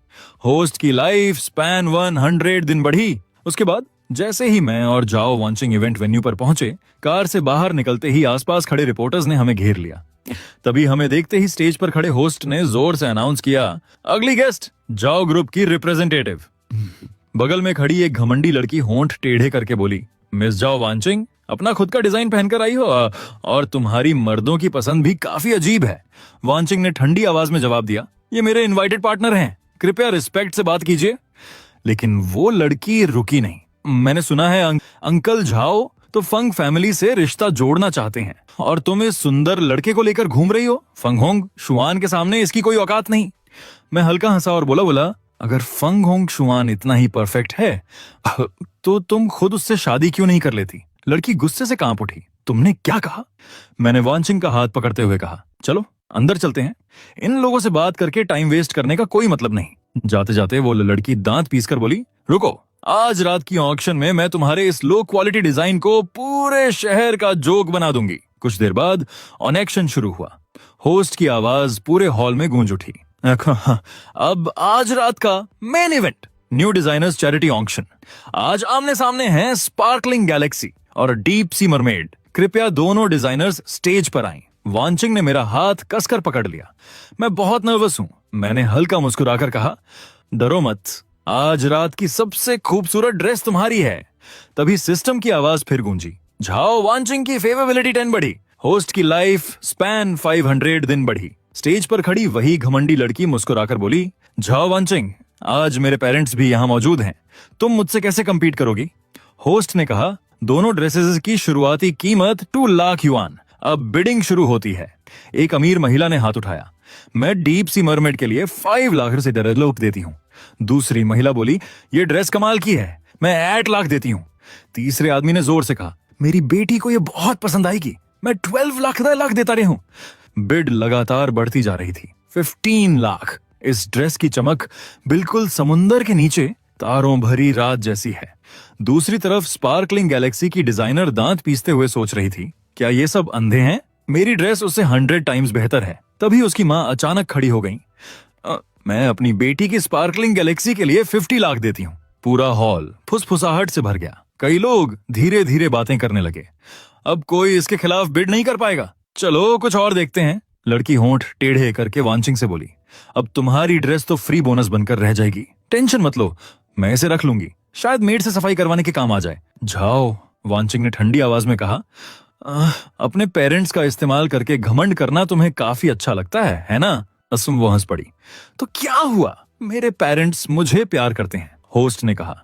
होस्ट की लाइफ स्पैन 100 दिन बढ़ी। उसके बाद जैसे ही मैं और जाओ वांचिंग इवेंट वेन्यू पर पहुंचे, कार से बाहर निकलते ही आसपास खड़े रिपोर्टर्स ने हमें घेर लिया। तभी हमें देखते ही स्टेज पर खड़े होस्ट ने जोर से अनाउंस किया, अगली गेस्ट जाओ ग्रुप की रिप्रेजेंटेटिव। बगल में खड़ी एक घमंडी लड़की होंठ टेढ़े करके बोली, मिस जाओ वांचिंग, अपना खुद का डिजाइन पहनकर आई हो और तुम्हारी मर्दों की पसंद भी काफी अजीब है। वांचिंग ने ठंडी आवाज में जवाब दिया, ये मेरे इनवाइटेड पार्टनर हैं, कृपया रिस्पेक्ट से बात कीजिए। लेकिन वो लड़की रुकी नहीं। मैंने सुना है अंकल झाओ तो फंग फैमिली से रिश्ता जोड़ना चाहते हैं और तुम इस सुंदर लड़के को लेकर घूम रही हो। फंग होंग शुआन के सामने इसकी कोई औकात नहीं। मैं हल्का हंसा और बोला, अगर फंग होंग शुआन इतना ही परफेक्ट है तो तुम खुद उससे शादी क्यों नहीं कर लेती? लड़की गुस्से से कांप उठी, तुमने क्या कहा? मैंने वांचिंग का हाथ पकड़ते हुए कहा, चलो अंदर चलते हैं, इन लोगों से बात करके टाइम वेस्ट करने का कोई मतलब नहीं। जाते जाते वो लड़की दांत पीसकर बोली, रुको, आज रात की ऑक्शन में मैं तुम्हारे इस लो क्वालिटी डिजाइन को पूरे शहर का जोक बना दूंगी। कुछ देर बाद ऑन एक्शन शुरू हुआ। होस्ट की आवाज पूरे हॉल में गूंज उठी, अब आज रात का main event, new designers charity auction. आज आमने सामने हैं स्पार्कलिंग गैलेक्सी और डीप सी मरमेड। कृपया दोनों डिजाइनर्स स्टेज पर आएं। वांचिंग ने मेरा हाथ कसकर पकड़ लिया। मैं बहुत नर्वस हूं। मैंने हल्का मुस्कुराकर कहा, डरो मत, आज रात की सबसे खूबसूरत ड्रेस तुम्हारी है। तभी सिस्टम की आवाज फिर गूंजी, झाओ वांचिंग की फेवरेबिलिटी 10 बढ़ी। होस्ट की लाइफ स्पैन 500 दिन बढ़ी। स्टेज पर खड़ी वही घमंडी लड़की मुस्कुराकर बोली, झाओ वांचिंग, आज मेरे पेरेंट्स भी यहाँ मौजूद हैं, तुम मुझसे कैसे कम्पीट करोगी? होस्ट ने कहा, दोनों ड्रेसेस की शुरुआती कीमत 2 लाख युआन। अब बिडिंग शुरू होती है। एक अमीर महिला ने हाथ उठाया, मैं डीप सी मरमेड के लिए 5 लाख से डेवलप देती हूँ। दूसरी महिला बोली, ये ड्रेस कमाल की है, मैं 8 लाख देती हूँ। तीसरे आदमी ने जोर से कहा, मेरी बेटी को ये बहुत पसंद आएगी, मैं 12 लाख देता रही हूँ। बिड लगातार बढ़ती जा रही थी। 15 लाख। इस ड्रेस की चमक बिल्कुल समुंदर के नीचे तारों भरी रात जैसी है। दूसरी तरफ स्पार्कलिंग गैलेक्सी की डिजाइनर दांत पीसते हुए सोच रही थी, क्या ये सब अंधे हैं? मेरी ड्रेस उससे 100 टाइम्स बेहतर है। तभी उसकी माँ अचानक खड़ी हो गई, मैं अपनी बेटी की स्पार्कलिंग गैलेक्सी के लिए 50 लाख देती हूँ। पूरा हॉल फुसफुसाहट से भर गया। कई लोग धीरे धीरे बातें करने लगे। अब कोई इसके खिलाफ बिड नहीं कर पाएगा। चलो कुछ और देखते हैं। लड़की होंठ टेढ़े करके वांचिंग से बोली, अब तुम्हारी ड्रेस तो फ्री बोनस बनकर रह जाएगी, टेंशन मत लो, मैं इसे रख लूंगी, शायद मेड से सफाई करवाने के काम आ जाए। जाओ, वांचिंग ने ठंडी आवाज में कहा। अपने पेरेंट्स का इस्तेमाल करके घमंड करना तुम्हें काफी अच्छा लगता है ना? असम वो हंस पड़ी। तो क्या हुआ, मेरे पेरेंट्स मुझे प्यार करते हैं, होस्ट ने कहा।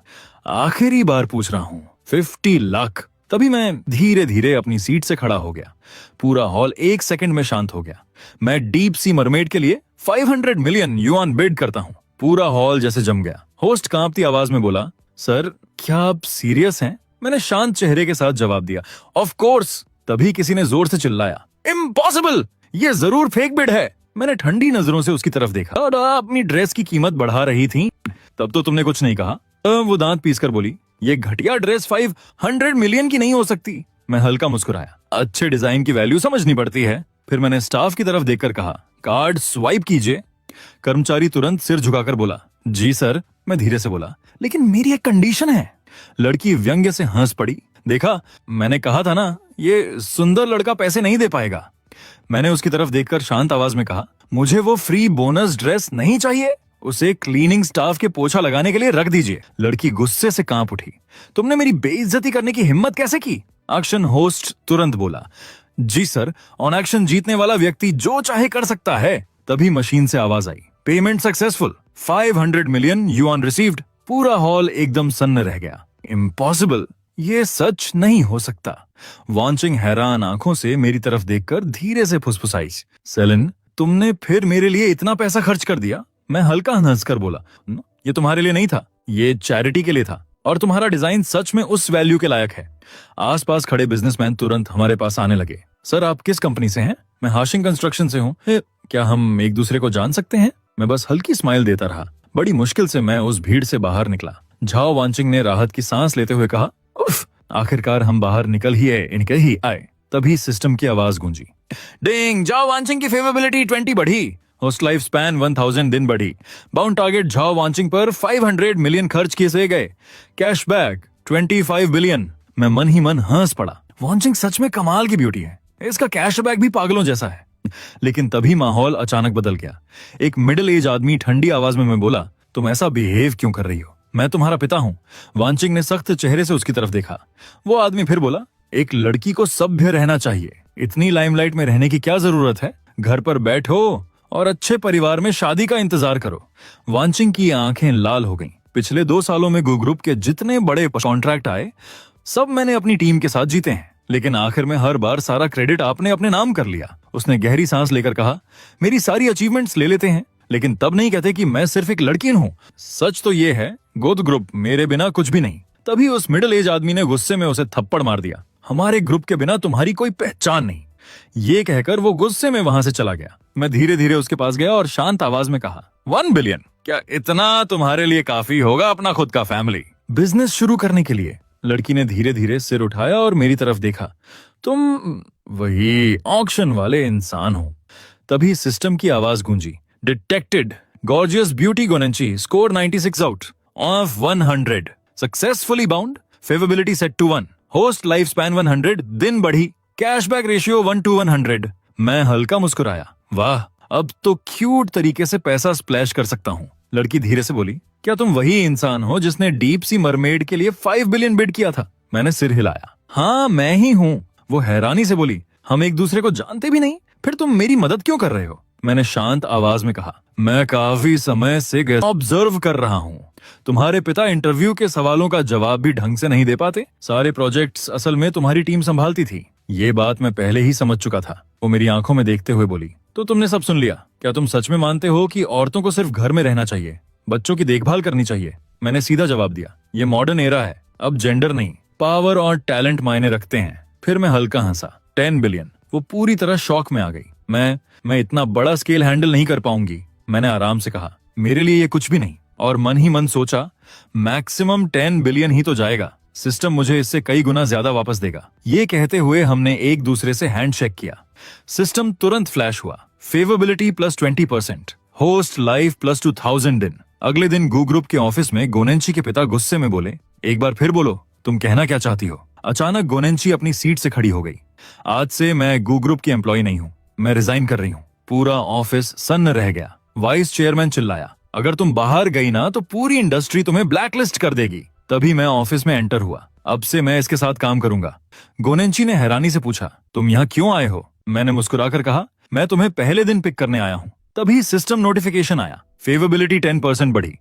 आखिरी बार पूछ रहा हूं, 50 लाख। तभी मैं धीरे धीरे अपनी सीट से खड़ा हो गया। पूरा हॉल 1 सेकंड में शांत हो गया। मैं डीप सी मरमेड के लिए 500 मिलियन युआन बिड करता हूं। पूरा हॉल जैसे जम गया। होस्ट कांपती आवाज में बोला, सर क्या आप सीरियस हैं? मैंने शांत चेहरे के साथ जवाब दिया, ऑफ कोर्स। तभी किसी ने जोर से चिल्लाया, इम्पॉसिबल, ये जरूर फेक बिड है। मैंने ठंडी नजरों से उसकी तरफ देखा। और अपनी ड्रेस की कीमत बढ़ा रही थी, तब तो तुमने कुछ नहीं कहा। वो दांत पीसकर बोली, ये घटिया ड्रेस 500 मिलियन की नहीं हो सकती। मैं हल्का मुस्कुराया, अच्छे डिजाइन की वैल्यू समझनी पड़ती है। फिर मैंने स्टाफ की तरफ देखकर कहा, कार्ड स्वाइप कीजिए। कर्मचारी तुरंत सिर झुकाकर बोला, जी सर। मैं धीरे से बोला, लेकिन मेरी एक कंडीशन है। लड़की व्यंग्य से हंस पड़ी। देखा, मैंने कहा था ना, ये सुंदर लड़का पैसे नहीं दे पाएगा। मैंने उसकी तरफ देखकर शांत आवाज में कहा, मुझे वो फ्री बोनस ड्रेस नहीं चाहिए, उसे क्लीनिंग स्टाफ के पोछा लगाने के लिए रख दीजिए। लड़की गुस्से से कांप उठी, तुमने मेरी बेइज्जती करने की हिम्मत कैसे की? एक्शन होस्ट तुरंत बोला, जी सर, ऑन एक्शन जीतने वाला व्यक्ति जो चाहे कर सकता है। तभी मशीन से आवाज आई, payment successful, 500 million yuan received. पूरा हॉल एकदम सन्न रह गया। इम्पॉसिबल, ये सच नहीं हो सकता। वांचिंग हैरान आंखों से मेरी तरफ देखकर धीरे से फुसफुसाई, सेलिन तुमने फिर मेरे लिए इतना पैसा खर्च कर दिया? मैं हल्का हंसकर बोला, ये तुम्हारे लिए नहीं था, ये चैरिटी के लिए था, और तुम्हारा डिजाइन सच में उस वैल्यू के लायक है। आसपास खड़े बिजनेसमैन तुरंत हमारे पास आने लगे। सर आप किस कंपनी से हैं? मैं हाशिंग कंस्ट्रक्शन से हूँ। क्या हम एक दूसरे को जान सकते हैं? मैं बस हल्की स्माइल देता रहा। बड़ी मुश्किल से मैं उस भीड़ से बाहर निकला। झाओ वांचिंग ने राहत की सांस लेते हुए कहा, उफ, आखिरकार हम बाहर निकल ही आए। तभी सिस्टम की आवाज गूंजी, डिंग, झाओ वांचिंग की फेवरेबिलिटी 20 बढ़ी, होस्ट लाइफ स्पैन 1000 दिन बढ़ी, बाउंड टारगेट झाओ वांचिंग पर 500 मिलियन खर्च किए गए, कैशबैक 25 बिलियन। मैं मन ही मन हंस पड़ा। वांचिंग सच में कमाल की ब्यूटी है, इसका कैशबैक भी पागलों जैसा है। लेकिन तभी माहौल अचानक बदल गया। एक मिडिल एज आदमी ठंडी आवाज में मैं बोला, तुम ऐसा बिहेव क्यों कर रही हो? मैं तुम्हारा पिता हूँ। वांचिंग ने सख्त चेहरे से उसकी तरफ देखा। वो आदमी फिर बोला, एक लड़की को सभ्य रहना चाहिए, इतनी लाइमलाइट में रहने की क्या जरूरत है? घर पर बैठो और अच्छे परिवार में शादी का इंतजार करो। वांचिंग की आंखें लाल हो गईं। पिछले 2 सालों में गो ग्रुप के जितने बड़े कॉन्ट्रैक्ट आए, सब मैंने अपनी टीम के साथ जीते हैं, लेकिन आखिर में हर बार सारा क्रेडिट आपने अपने नाम कर लिया। उसने गहरी सांस लेकर कहा, मेरी सारी अचीवमेंट्स ले लेते हैं, लेकिन तब नहीं कहते कि मैं सिर्फ एक लड़की हूँ। सच तो ये है, गोद ग्रुप मेरे बिना कुछ भी नहीं। तभी उस मिडिल एज आदमी ने गुस्से में उसे थप्पड़ मार दिया, हमारे ग्रुप के बिना तुम्हारी कोई पहचान नहीं। ये कहकर वो गुस्से में वहां से चला गया। मैं धीरे धीरे उसके पास गया और शांत आवाज में कहा, 1 बिलियन, क्या इतना तुम्हारे लिए काफी होगा अपना खुद का फैमिली बिजनेस शुरू करने के लिए? लड़की ने धीरे धीरे सिर उठाया और मेरी तरफ देखा, तुम वही ऑक्शन वाले इंसान हो। तभी सिस्टम की आवाज गूंजी, डिटेक्टेड, गॉर्जियस ब्यूटी गोनेंची, score 96 out of 100, successfully bound, favourability set to 1, host life span 100 दिन बढ़ी, कैशबैक रेशियो 1:100। मैं हल्का मुस्कुराया, वाह, अब तो क्यूट तरीके से पैसा स्प्लैश कर सकता हूँ। लड़की धीरे से बोली, क्या तुम वही इंसान हो जिसने डीप सी मरमेड के लिए 5 बिलियन बिड किया था? मैंने सिर हिलाया, हाँ मैं ही हूँ। वो हैरानी से बोली, हम एक दूसरे को जानते भी नहीं, फिर तुम मेरी मदद क्यों कर रहे हो? मैंने शांत आवाज में कहा, मैं काफी समय से ऑब्जर्व कर रहा हूँ, तुम्हारे पिता इंटरव्यू के सवालों का जवाब भी ढंग से नहीं दे पाते। सारे प्रोजेक्ट्स असल में तुम्हारी टीम संभालती थी। ये बात मैं पहले ही समझ चुका था। वो मेरी आंखों में देखते हुए बोली, तो तुमने सब सुन लिया? क्या तुम सच में मानते हो कि औरतों को सिर्फ घर में रहना चाहिए, बच्चों की देखभाल करनी चाहिए? मैंने सीधा जवाब दिया, ये मॉडर्न एरा है, अब जेंडर नहीं, पावर और टैलेंट मायने रखते हैं। फिर मैं हल्का हंसा, 10 बिलियन। वो पूरी तरह शॉक में आ गई। मैं इतना बड़ा स्केल हैंडल नहीं कर पाऊंगी। मैंने आराम से कहा, मेरे लिए ये कुछ भी नहीं। और मन ही मन सोचा, मैक्सिमम 10 बिलियन ही तो जाएगा, सिस्टम मुझे इससे कई गुना ज्यादा वापस देगा। ये कहते हुए हमने एक दूसरे से हैंडशेक किया। सिस्टम तुरंत फ्लैश हुआ, फेवरेबिलिटी +20%, होस्ट लाइफ +2000 दिन। अगले दिन गू ग्रुप के ऑफिस में गोनेंची के पिता गुस्से में बोले, एक बार फिर बोलो, तुम कहना क्या चाहती हो? अचानक गोनेंची अपनी सीट से खड़ी हो गई। आज से मैं गू ग्रुप की एम्प्लॉय नहीं हूँ, मैं रिजाइन कर रही हूँ। पूरा ऑफिस सन्न रह गया। वाइस चेयरमैन चिल्लाया, अगर तुम बाहर गई ना तो पूरी इंडस्ट्री तुम्हें ब्लैकलिस्ट कर देगी। तभी मैं ऑफिस में एंटर हुआ। अब से मैं इसके साथ काम करूंगा। गोनेंची ने हैरानी से पूछा, तुम यहाँ क्यों आए हो? मैंने मुस्कुराकर कहा, मैं तुम्हें पहले दिन पिक करने आया हूँ। तभी सिस्टम नोटिफिकेशन आया, फेवरेबिलिटी 10% बढ़ी,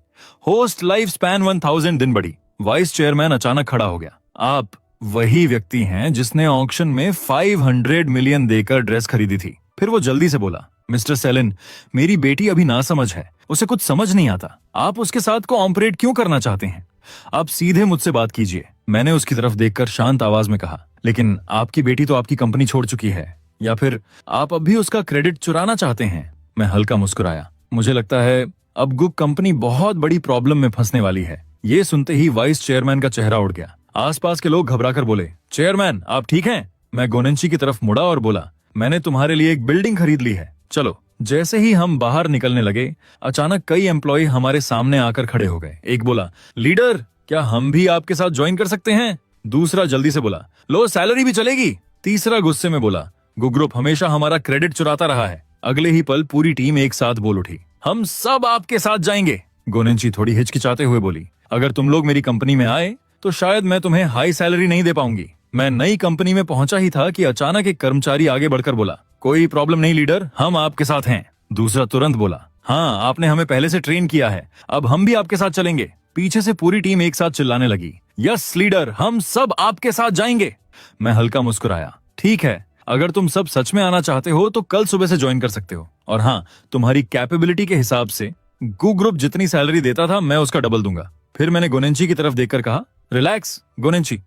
होस्ट लाइफ स्पैन 1000 दिन बढ़ी। वाइस चेयरमैन अचानक खड़ा हो गया, आप वही व्यक्ति हैं जिसने ऑक्शन में 500 मिलियन देकर ड्रेस खरीदी थी। फिर वो जल्दी से बोला, मिस्टर सेलिन, मेरी बेटी अभी नासमझ है, उसे कुछ समझ नहीं आता। आप उसके साथ कोऑपरेट क्यों करना चाहते हैं? आप सीधे मुझसे बात कीजिए। मैंने उसकी तरफ देखकर शांत आवाज में कहा, लेकिन आपकी बेटी तो आपकी कंपनी छोड़ चुकी है, या फिर आप अब भी उसका क्रेडिट चुराना चाहते हैं? मैं हल्का मुस्कुराया, मुझे लगता है अब गुक कंपनी बहुत बड़ी प्रॉब्लम में फंसने वाली है। ये सुनते ही वाइस चेयरमैन का चेहरा उड़ गया। आसपास के लोग घबराकर बोले, चेयरमैन आप ठीक हैं? मैं गोनेंची की तरफ मुड़ा और बोला, मैंने तुम्हारे लिए एक बिल्डिंग खरीद ली है, चलो। जैसे ही हम बाहर निकलने लगे, अचानक कई एम्प्लॉय हमारे सामने आकर खड़े हो गए। एक बोला, लीडर क्या हम भी आपके साथ ज्वाइन कर सकते हैं? दूसरा जल्दी से बोला, लो सैलरी भी चलेगी। तीसरा गुस्से में बोला, गु ग्रुप हमेशा हमारा क्रेडिट चुराता रहा है। अगले ही पल पूरी टीम एक साथ बोल उठी, हम सब आपके साथ जाएंगे। गोनेंची थोड़ी हिचकिचाते हुए बोली, अगर तुम लोग मेरी कंपनी में आए तो शायद मैं तुम्हें हाई सैलरी नहीं दे पाऊंगी। मैं नई कंपनी में पहुंचा ही था कि अचानक एक कर्मचारी आगे बढ़कर बोला, कोई प्रॉब्लम नहीं लीडर, हम आपके साथ हैं। दूसरा तुरंत बोला, हाँ आपने हमें पहले से ट्रेन किया है, अब हम भी आपके साथ चलेंगे। पीछे से पूरी टीम एक साथ चिल्लाने लगी, यस लीडर, हम सब आपके साथ जाएंगे। मैं हल्का मुस्कुराया, ठीक है, अगर तुम सब सच में आना चाहते हो तो कल सुबह से ज्वाइन कर सकते हो, और हाँ तुम्हारी कैपेबिलिटी के हिसाब से गू ग्रुप जितनी सैलरी देता था मैं उसका डबल दूंगा। फिर मैंने गोनेंची की तरफ देखकर कहा, रिलैक्स गोनेंची।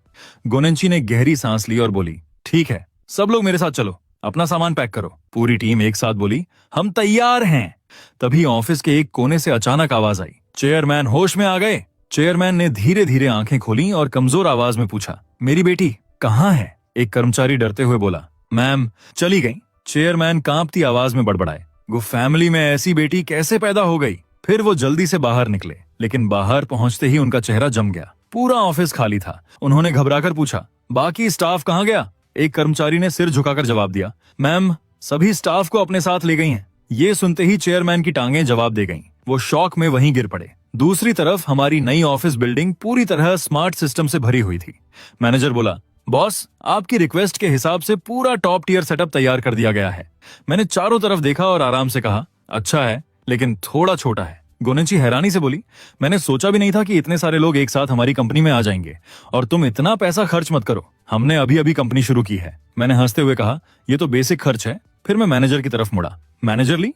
गोनेंची ने गहरी सांस ली और बोली, ठीक है, सब लोग मेरे साथ चलो, अपना सामान पैक करो। पूरी टीम एक साथ बोली, हम तैयार हैं। तभी ऑफिस के एक कोने से अचानक आवाज आई, चेयरमैन होश में आ गए। चेयरमैन ने धीरे धीरे आंखें खोली और कमजोर आवाज में पूछा, मेरी बेटी कहाँ है? एक कर्मचारी डरते हुए बोला, मैम चली गई। चेयरमैन कांपती आवाज में बड़बड़ाए, वो फैमिली में ऐसी बेटी कैसे पैदा हो गई? फिर वो जल्दी से बाहर निकले, लेकिन बाहर पहुंचते ही उनका चेहरा जम गया। पूरा ऑफिस खाली था। उन्होंने घबराकर पूछा, बाकी स्टाफ कहाँ गया? एक कर्मचारी ने सिर झुकाकर जवाब दिया, मैम सभी स्टाफ को अपने साथ ले गई हैं। ये सुनते ही चेयरमैन की टांगें जवाब दे गईं। वो शॉक में वहीं गिर पड़े। दूसरी तरफ हमारी नई ऑफिस बिल्डिंग पूरी तरह स्मार्ट सिस्टम से भरी हुई थी। मैनेजर बोला, बॉस आपकी रिक्वेस्ट के हिसाब से पूरा टॉप टियर सेटअप तैयार कर दिया गया है। मैंने चारों तरफ देखा और आराम से कहा, अच्छा है लेकिन थोड़ा छोटा है। गोनेंची हैरानी से बोली, मैंने सोचा भी नहीं था कि इतने सारे लोग एक साथ हमारी कंपनी में आ जाएंगे, और तुम इतना पैसा खर्च मत करो, हमने अभी अभी कंपनी शुरू की है। मैंने हंसते हुए कहा, ये तो बेसिक खर्च है। फिर मैं मैनेजर की तरफ मुड़ा, मैनेजर ली?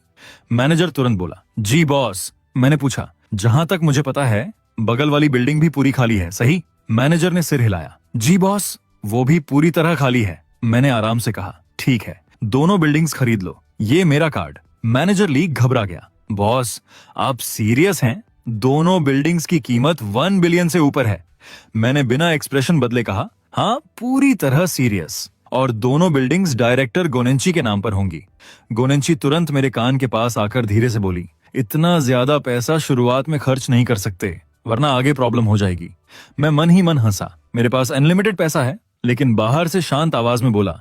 मैनेजर तुरंत बोला, जी बॉस। मैंने पूछा, जहां तक मुझे पता है बगल वाली बिल्डिंग भी पूरी खाली है, सही? मैनेजर ने सिर हिलाया, जी बॉस, वो भी पूरी तरह खाली है। मैंने आराम से कहा, ठीक है, दोनों बिल्डिंग्स खरीद लो, ये मेरा कार्ड। मैनेजर ली घबरा गया, बॉस आप सीरियस हैं? दोनों बिल्डिंग्स की कीमत 1 बिलियन से ऊपर है। मैंने बिना एक्सप्रेशन बदले कहा, हाँ पूरी तरह सीरियस, और दोनों बिल्डिंग्स डायरेक्टर गोनेंची के नाम पर होंगी। गोनेंची तुरंत मेरे कान के पास आकर धीरे से बोली, इतना ज्यादा पैसा शुरुआत में खर्च नहीं कर सकते, वरना आगे प्रॉब्लम हो जाएगी। मैं मन ही मन हंसा, मेरे पास अनलिमिटेड पैसा है। लेकिन बाहर से शांत आवाज में बोला,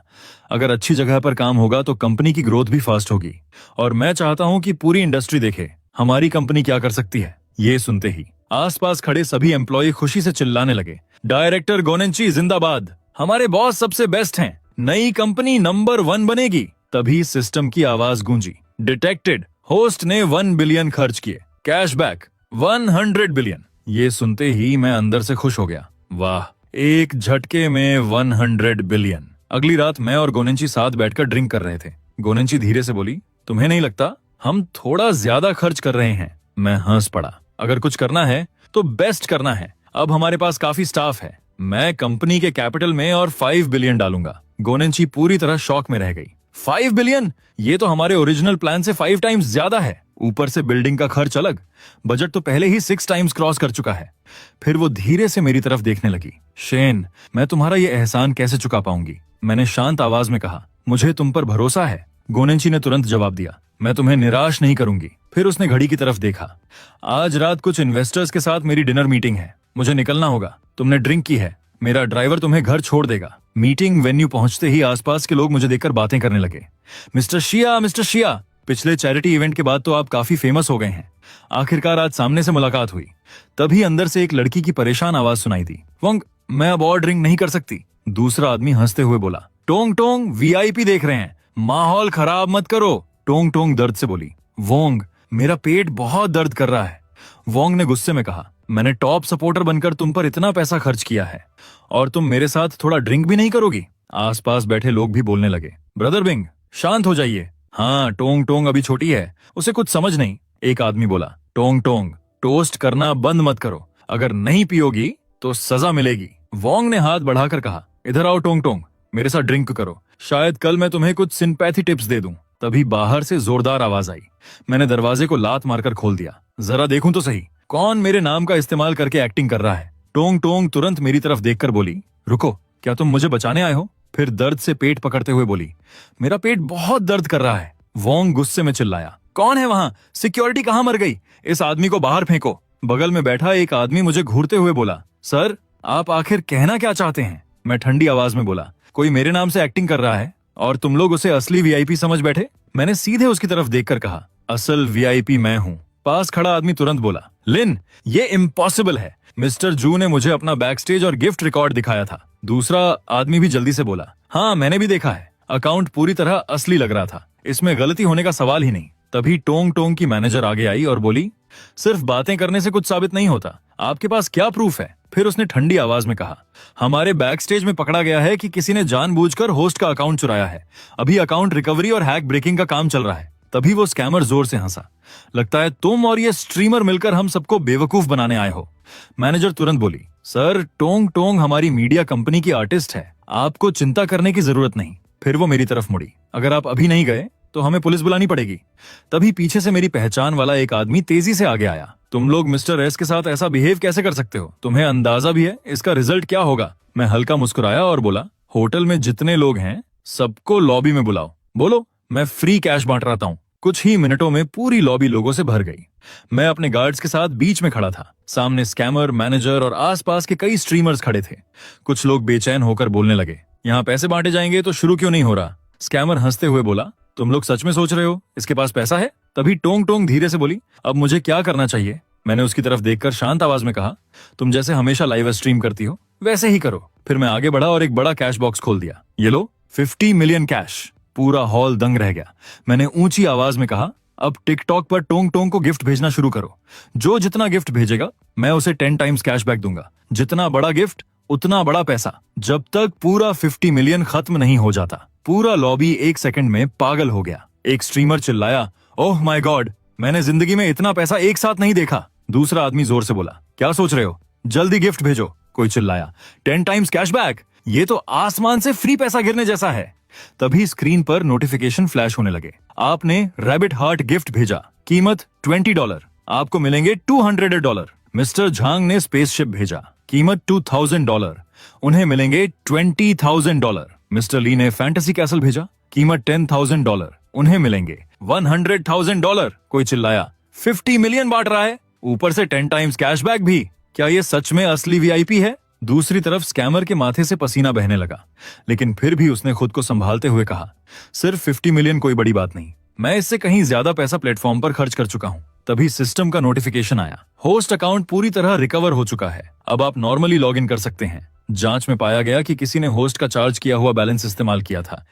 अगर अच्छी जगह पर काम होगा तो कंपनी की ग्रोथ भी फास्ट होगी, और मैं चाहता हूं कि पूरी इंडस्ट्री देखे हमारी कंपनी क्या कर सकती है। ये सुनते ही आसपास खड़े सभी एम्प्लॉय खुशी से चिल्लाने लगे, डायरेक्टर गोनेंची जिंदाबाद, हमारे बॉस सबसे बेस्ट हैं, नई कंपनी नंबर 1 बनेगी। तभी सिस्टम की आवाज गूंजी, डिटेक्टेड, होस्ट ने 1 बिलियन खर्च किए, कैशबैक 100 बिलियन। ये सुनते ही मैं अंदर से खुश हो गया, वाह, एक झटके में 100 बिलियन। अगली रात मैं और गोनेंची साथ बैठकर ड्रिंक कर रहे थे। गोनेंची धीरे से बोली, तुम्हें नहीं लगता हम थोड़ा ज्यादा खर्च कर रहे हैं? मैं हंस पड़ा, अगर कुछ करना है तो बेस्ट करना है। अब हमारे पास काफी स्टाफ है, मैं कंपनी के कैपिटल में और 5 बिलियन डालूंगा। गोनेंची पूरी तरह शॉक में रह गई, 5 बिलियन? ये तो हमारे ओरिजिनल प्लान से 5 टाइम्स ज्यादा है, ऊपर से बिल्डिंग का खर्च अलग, बजट तो पहले ही 6 टाइम्स क्रॉस कर चुका है। फिर वो धीरे से मेरी तरफ देखने लगी, शेन मैं तुम्हारा ये एहसान कैसे चुका पाऊंगी? मैंने शांत आवाज में कहा, मुझे तुम पर भरोसा है। गोनेंची ने तुरंत जवाब दिया, मैं तुम्हें निराश नहीं करूंगी। फिर उसने घड़ी की तरफ देखा, आज रात कुछ इन्वेस्टर्स के साथ मेरी डिनर मीटिंग है, मुझे निकलना होगा। तुमने ड्रिंक की है, मेरा ड्राइवर तुम्हें घर छोड़ देगा। मीटिंग वेन्यू पहुंचते ही आसपास के लोग मुझे देखकर बातें करने लगे। मिस्टर शिया, पिछले चैरिटी इवेंट के बाद तो आप काफी फेमस हो गए हैं। आखिरकार आज सामने से मुलाकात हुई। तभी अंदर से एक लड़की की परेशान आवाज सुनाई दी। वोंग, मैं अब और ड्रिंक नहीं कर सकती। दूसरा आदमी हंसते हुए बोला, टोंग टोंग वीआईपी देख रहे हैं, माहौल खराब मत करो। टोंग टोंग दर्द से बोली, वोंग मेरा पेट बहुत दर्द कर रहा है। वोंग ने गुस्से में कहा, मैंने टॉप सपोर्टर बनकर तुम पर इतना पैसा खर्च किया है और तुम मेरे साथ थोड़ा ड्रिंक भी नहीं करोगी? आसपास बैठे लोग भी बोलने लगे, ब्रदर बिंग शांत हो जाइए। हाँ, टोंग टोंग अभी छोटी है, उसे कुछ समझ नहीं। एक आदमी बोला, टोंग टोंग टोस्ट करना बंद मत करो, अगर नहीं पियोगी तो सजा मिलेगी। वोंग ने हाथ बढ़ाकर कहा, इधर आओ टोंग टोंग, मेरे साथ ड्रिंक करो, शायद कल मैं तुम्हें कुछ सिंपैथी टिप्स दे दूं। तभी बाहर से जोरदार आवाज आई। मैंने दरवाजे को लात मारकर खोल दिया। जरा देखूं तो सही, कौन मेरे नाम का इस्तेमाल करके एक्टिंग कर रहा है। टोंग टोंग तुरंत मेरी तरफ देखकर बोली, रुको, क्या तुम मुझे बचाने आए हो? फिर दर्द से पेट पकड़ते हुए बोली, मेरा पेट बहुत दर्द कर रहा है। वोंग गुस्से में चिल्लाया, कौन है वहां? सिक्योरिटी कहां मर गई? इस आदमी को बाहर फेंको। बगल में बैठा एक आदमी मुझे घूरते हुए बोला, सर आप आखिर कहना क्या चाहते हैं? मैं ठंडी आवाज में बोला, कोई मेरे नाम से एक्टिंग कर रहा है और तुम लोग उसे असली वीआईपी समझ बैठे। मैंने सीधे उसकी तरफ देखकर कहा, असल वीआईपी मैं हूँ। पास खड़ा आदमी तुरंत बोला, लिन ये इम्पॉसिबल है, मिस्टर जू ने मुझे अपना बैकस्टेज और गिफ्ट रिकॉर्ड दिखाया था। दूसरा आदमी भी जल्दी से बोला, हाँ मैंने भी देखा है, अकाउंट पूरी तरह असली लग रहा था, इसमें गलती होने का सवाल ही नहीं। तभी टोंग टोंग की मैनेजर आगे आई और बोली, सिर्फ बातें करने से कुछ साबित नहीं होता, आपके पास क्या प्रूफ है? फिर उसने ठंडी आवाज में कहा, हमारे बैक स्टेज में पकड़ा गया है कि किसी ने जानबूझकर होस्ट का अकाउंट चुराया है। अभी अकाउंट रिकवरी और हैक ब्रेकिंग का काम चल रहा है। तभी वो स्कैमर जोर से हंसा, लगता है तुम और ये स्ट्रीमर मिलकर हम सबको बेवकूफ बनाने आए हो। मैनेजर तुरंत बोली, सर टोंग टोंग हमारी मीडिया कंपनी की आर्टिस्ट है, आपको चिंता करने की जरूरत नहीं। फिर वो मेरी तरफ मुड़ी, अगर आप अभी नहीं गए तो हमें पुलिस बुलानी पड़ेगी। तभी पीछे से मेरी पहचान वाला एक आदमी तेजी से आगे आया, तुम लोग मिस्टर एस के साथ ऐसा बिहेव कैसे कर सकते हो? तुम्हें अंदाजा भी है इसका रिजल्ट क्या होगा? मैं हल्का मुस्कुराया और बोला, होटल में जितने लोग हैं सबको लॉबी में बुलाओ, बोलो मैं फ्री कैश बांट रहा हूँ। कुछ ही मिनटों में पूरी लॉबी लोगों से भर गई। मैं अपने गार्ड्स के साथ बीच में खड़ा था। सामने स्कैमर, मैनेजर और आसपास के कई स्ट्रीमर्स खड़े थे। कुछ लोग बेचैन होकर बोलने लगे, यहाँ पैसे बांटे जाएंगे तो शुरू क्यों नहीं हो रहा? स्कैमर हंसते हुए बोला, तुम लोग सच में सोच रहे हो इसके पास पैसा है? तभी टोंग टोंग धीरे से बोली, अब मुझे क्या करना चाहिए? मैंने उसकी तरफ देखकर शांत आवाज में कहा, तुम जैसे हमेशा लाइव स्ट्रीम करती हो वैसे ही करो। फिर मैं आगे बढ़ा और एक बड़ा कैश बॉक्स खोल दिया। ये लो 50 मिलियन कैश। पूरा हॉल दंग रह गया। मैंने ऊंची आवाज में कहा, अब टिकटॉक पर टोंग टोंग को गिफ्ट भेजना शुरू करो। जो जितना गिफ्ट भेजेगा मैं उसे 10 टाइम्स कैशबैक दूंगा। जितना बड़ा गिफ्ट उतना बड़ा पैसा, जब तक पूरा 50 मिलियन खत्म नहीं हो जाता। पूरा लॉबी 1 सेकंड में पागल हो गया। एक स्ट्रीमर चिल्लाया, ओह माय गॉड, मैंने जिंदगी में इतना पैसा एक साथ नहीं देखा। दूसरा आदमी जोर से बोला, क्या सोच रहे हो, जल्दी गिफ्ट भेजो। कोई चिल्लाया, 10 टाइम्स कैशबैक, ये तो आसमान से फ्री पैसा गिरने जैसा है। तभी स्क्रीन पर नोटिफिकेशन फ्लैश होने लगे, आपने रैबिट हार्ट गिफ्ट भेजा, कीमत $20, आपको मिलेंगे $200। मिस्टर झांग ने स्पेसशिप भेजा, कीमत $2000, उन्हें मिलेंगे $20,000। मिस्टर ली ने फैंटेसी कैसल भेजा, कीमत $10,000, उन्हें मिलेंगे $100,000। कोई चिल्लाया, 50 मिलियन बांट रहा है, ऊपर से 10 टाइम्स कैशबैक भी, क्या ये सच में असली वीआईपी है? दूसरी तरफ स्कैमर के माथे से पसीना बहने लगा, लेकिन फिर भी उसने खुद को संभालते हुए कहा, सिर्फ 50 मिलियन कोई बड़ी बात नहीं, मैं इससे कहीं ज्यादा पैसा प्लेटफॉर्म पर खर्च कर चुका हूँ। तभी सिस्टम का नोटिफिकेशन आया, होस्ट अकाउंट पूरी तरह रिकवर हो चुका है, अब आप नॉर्मली लॉग इन कर सकते हैं। जांच में पाया गया कि किसी ने होस्ट का चार्ज किया हुआ बैलेंस इस्तेमाल किया था,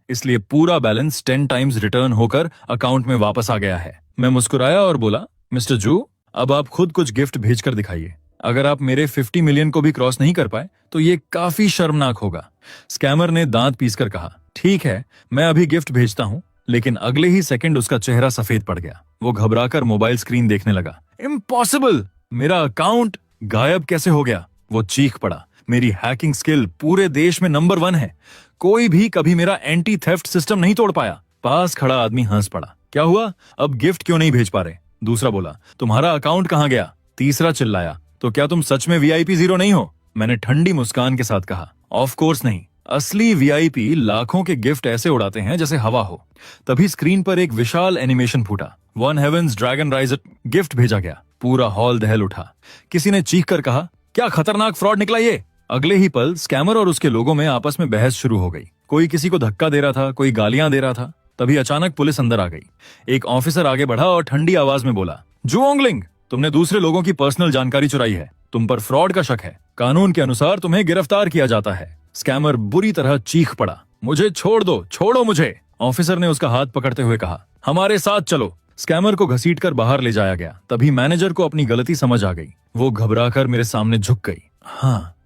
इसलिए पूरा बैलेंस 10 टाइम्स रिटर्न होकर अकाउंट में वापस आ गया है। मैं मुस्कुराया और बोला, मिस्टर जू, अब आप खुद कुछ गिफ्ट भेजकर दिखाइए। अगर आप मेरे 50 मिलियन को भी क्रॉस नहीं कर पाए तो ये काफी शर्मनाक होगा। स्कैमर ने दांत पीसकर कहा, ठीक है, मैं अभी गिफ्ट भेजता हूँ। लेकिन अगले ही सेकंड उसका चेहरा सफेद पड़ गया। वो घबराकर मोबाइल स्क्रीन देखने लगा। इम्पॉसिबल, मेरा अकाउंट गायब कैसे हो गया? वो चीख पड़ा, मेरी हैकिंग स्किल पूरे देश में नंबर 1 है, कोई भी कभी मेरा एंटी थेफ्ट सिस्टम नहीं तोड़ पाया। पास खड़ा आदमी हंस पड़ा, क्या हुआ, अब गिफ्ट क्यों नहीं भेज पा रहे? दूसरा बोला, तुम्हारा अकाउंट कहाँ गया? तीसरा चिल्लाया, तो क्या तुम सच में वीआईपी 0 नहीं हो? मैंने ठंडी मुस्कान के साथ कहा, ऑफ कोर्स नहीं, असली वीआईपी लाखों के गिफ्ट ऐसे उड़ाते हैं जैसे हवा हो। तभी स्क्रीन पर एक विशाल एनिमेशन फूटा, one heavens dragon riser gift भेजा गया। पूरा हॉल दहल उठा। किसी ने चीख कर कहा, क्या खतरनाक फ्रॉड निकला ये? अगले ही पल स्कैमर और उसके लोगों में आपस में बहस शुरू हो गई। कोई किसी को धक्का दे रहा था, कोई गालियां दे रहा था। तभी अचानक पुलिस अंदर आ गई। एक ऑफिसर आगे बढ़ा और ठंडी आवाज में बोला, जुओंगलिंग, तुमने दूसरे लोगों की पर्सनल जानकारी चुराई है। तुम पर फ्रॉड का शक है। कानून के अनुसार तुम्हें गिरफ्तार किया जाता है। स्कैमर बुरी तरह चीख पड़ा, मुझे छोड़ दो, छोड़ो मुझे। ऑफिसर ने उसका हाथ पकड़ते हुए कहा, हमारे साथ चलो। स्कैमर को घसीटकर बाहर ले जाया गया। तभी मैनेजर को अपनी गलती समझ आ गई। वो घबराकर मेरे सामने झुक गई।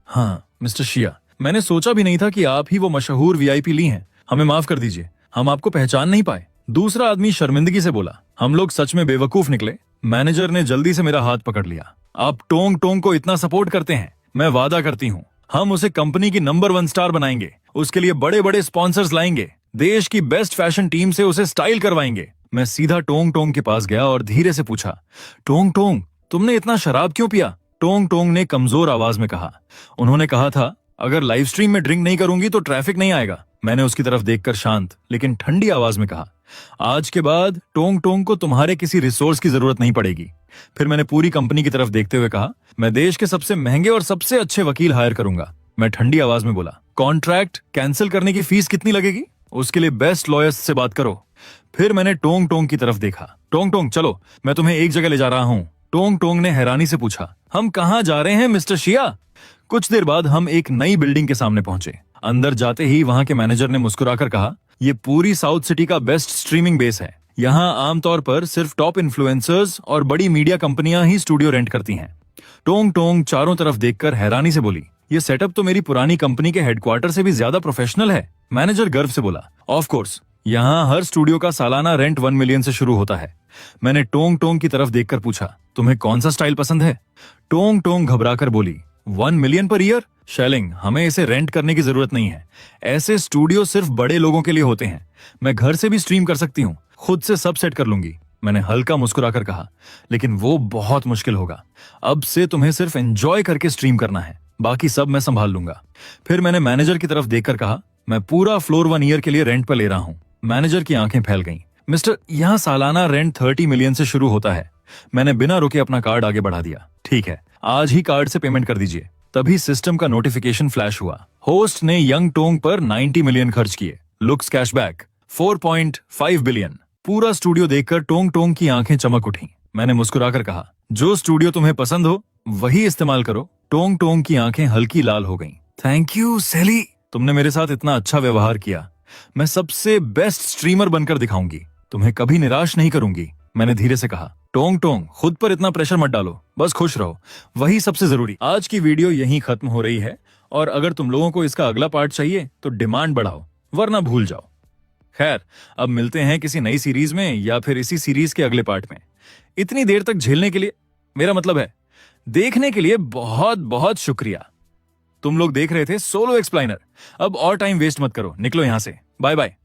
हाँ मिस्टर शिया, मैंने सोचा भी नहीं था कि आप ही वो मशहूर वीआईपी ली हैं। हमें माफ कर दीजिए, हम आपको पहचान नहीं पाए। दूसरा आदमी शर्मिंदगी से बोला, हम लोग सच में बेवकूफ निकले। मैनेजर ने जल्दी से मेरा हाथ पकड़ लिया। आप टोंग टोंग को इतना सपोर्ट करते हैं, मैं वादा करती हूँ हम उसे कंपनी की नंबर 1 स्टार बनाएंगे। उसके लिए बड़े बड़े स्पॉन्सर्स लाएंगे। देश की बेस्ट फैशन टीम से उसे स्टाइल करवाएंगे। मैं सीधा टोंग टोंग के पास गया और धीरे से पूछा, टोंग टोंग, तुमने इतना शराब क्यों पिया? टोंग टोंग ने कमजोर आवाज में कहा, उन्होंने कहा था अगर लाइव स्ट्रीम में ड्रिंक नहीं करूंगी तो ट्रैफिक नहीं आएगा। मैंने उसकी तरफ देखकर शांत लेकिन ठंडी आवाज में कहा, आज के बाद टोंग टोंग को तुम्हारे किसी रिसोर्स की जरूरत नहीं पड़ेगी। फिर मैंने पूरी कंपनी की तरफ देखते हुए कहा, मैं देश के सबसे महंगे और सबसे अच्छे वकील हायर करूंगा। मैं ठंडी आवाज में बोला, कॉन्ट्रैक्ट कैंसिल करने की फीस कितनी लगेगी? उसके लिए बेस्ट लॉयर्स से बात करो। फिर मैंने टोंग टोंग की तरफ देखा। टोंग टोंग, चलो, मैं तुम्हें एक जगह ले जा रहा हूँ। टोंग टोंग ने हैरानी से पूछा, हम कहाँ जा रहे हैं मिस्टर शिया? कुछ देर बाद हम एक नई बिल्डिंग के सामने पहुंचे। अंदर जाते ही वहां के मैनेजर ने मुस्कुराकर कहा, ये पूरी साउथ सिटी का बेस्ट स्ट्रीमिंग बेस है। यहाँ आमतौर पर सिर्फ टॉप इन्फ्लुएंसर्स और बड़ी मीडिया कंपनियां ही स्टूडियो रेंट करती हैं। टोंग टोंग चारों तरफ देखकर हैरानी से बोली, ये सेटअप तो मेरी पुरानी कंपनी के हेडक्वार्टर से भी ज्यादा प्रोफेशनल है। मैनेजर गर्व से बोला, ऑफ कोर्स, यहाँ हर स्टूडियो का सालाना रेंट 1 मिलियन से शुरू होता है। मैंने टोंग टोंग की तरफ देखकर पूछा, तुम्हें कौन सा स्टाइल पसंद है? टोंग टोंग घबराकर बोली, 1 मिलियन पर ईयर? शेलिंग, हमें इसे रेंट करने की जरूरत नहीं है। ऐसे स्टूडियो सिर्फ बड़े लोगों के लिए होते हैं। मैं घर से भी स्ट्रीम कर सकती हूँ, खुद से सब सेट कर लूंगी। मैंने हल्का मुस्कुराकर कहा, लेकिन वो बहुत मुश्किल होगा। अब से तुम्हें सिर्फ एंजॉय करके स्ट्रीम करना है, बाकी सब मैं संभाल लूंगा। फिर मैंने मैनेजर की तरफ देखकर कहा, मैं पूरा फ्लोर 1 ईयर के लिए रेंट पर ले रहा हूँ। मैनेजर की आंखें फैल गईं। मिस्टर, यहाँ सालाना रेंट 30 मिलियन से शुरू होता है। मैंने बिना रुके अपना कार्ड आगे बढ़ा दिया। ठीक है, आज ही कार्ड से पेमेंट कर दीजिए। तभी सिस्टम का नोटिफिकेशन फ्लैश हुआ। होस्ट ने यंग टोंग पर 90 मिलियन खर्च किए। Looks cashback 4.5 billion. पूरा स्टूडियो देखकर टोंग टोंग की आंखें चमक उठी। मैंने मुस्कुराकर कहा, जो स्टूडियो तुम्हें पसंद हो वही इस्तेमाल करो। टोंग टोंग की आंखें हल्की लाल हो गईं। थैंक यू सैली, तुमने मेरे साथ इतना अच्छा व्यवहार किया। मैं सबसे बेस्ट स्ट्रीमर बनकर दिखाऊंगी, तुम्हें कभी निराश नहीं करूंगी। मैंने धीरे से कहा, टोंग टोंग, खुद पर इतना प्रेशर मत डालो, बस खुश रहो, वही सबसे जरूरी। आज की वीडियो यहीं खत्म हो रही है और अगर तुम लोगों को इसका अगला पार्ट चाहिए तो डिमांड बढ़ाओ, वरना भूल जाओ। खैर, अब मिलते हैं किसी नई सीरीज में या फिर इसी सीरीज के अगले पार्ट में। इतनी देर तक झेलने के लिए, मेरा मतलब है देखने के लिए, बहुत बहुत शुक्रिया। तुम लोग देख रहे थे सोलो एक्सप्लेनर। अब और टाइम वेस्ट मत करो, निकलो यहां से। Bye bye.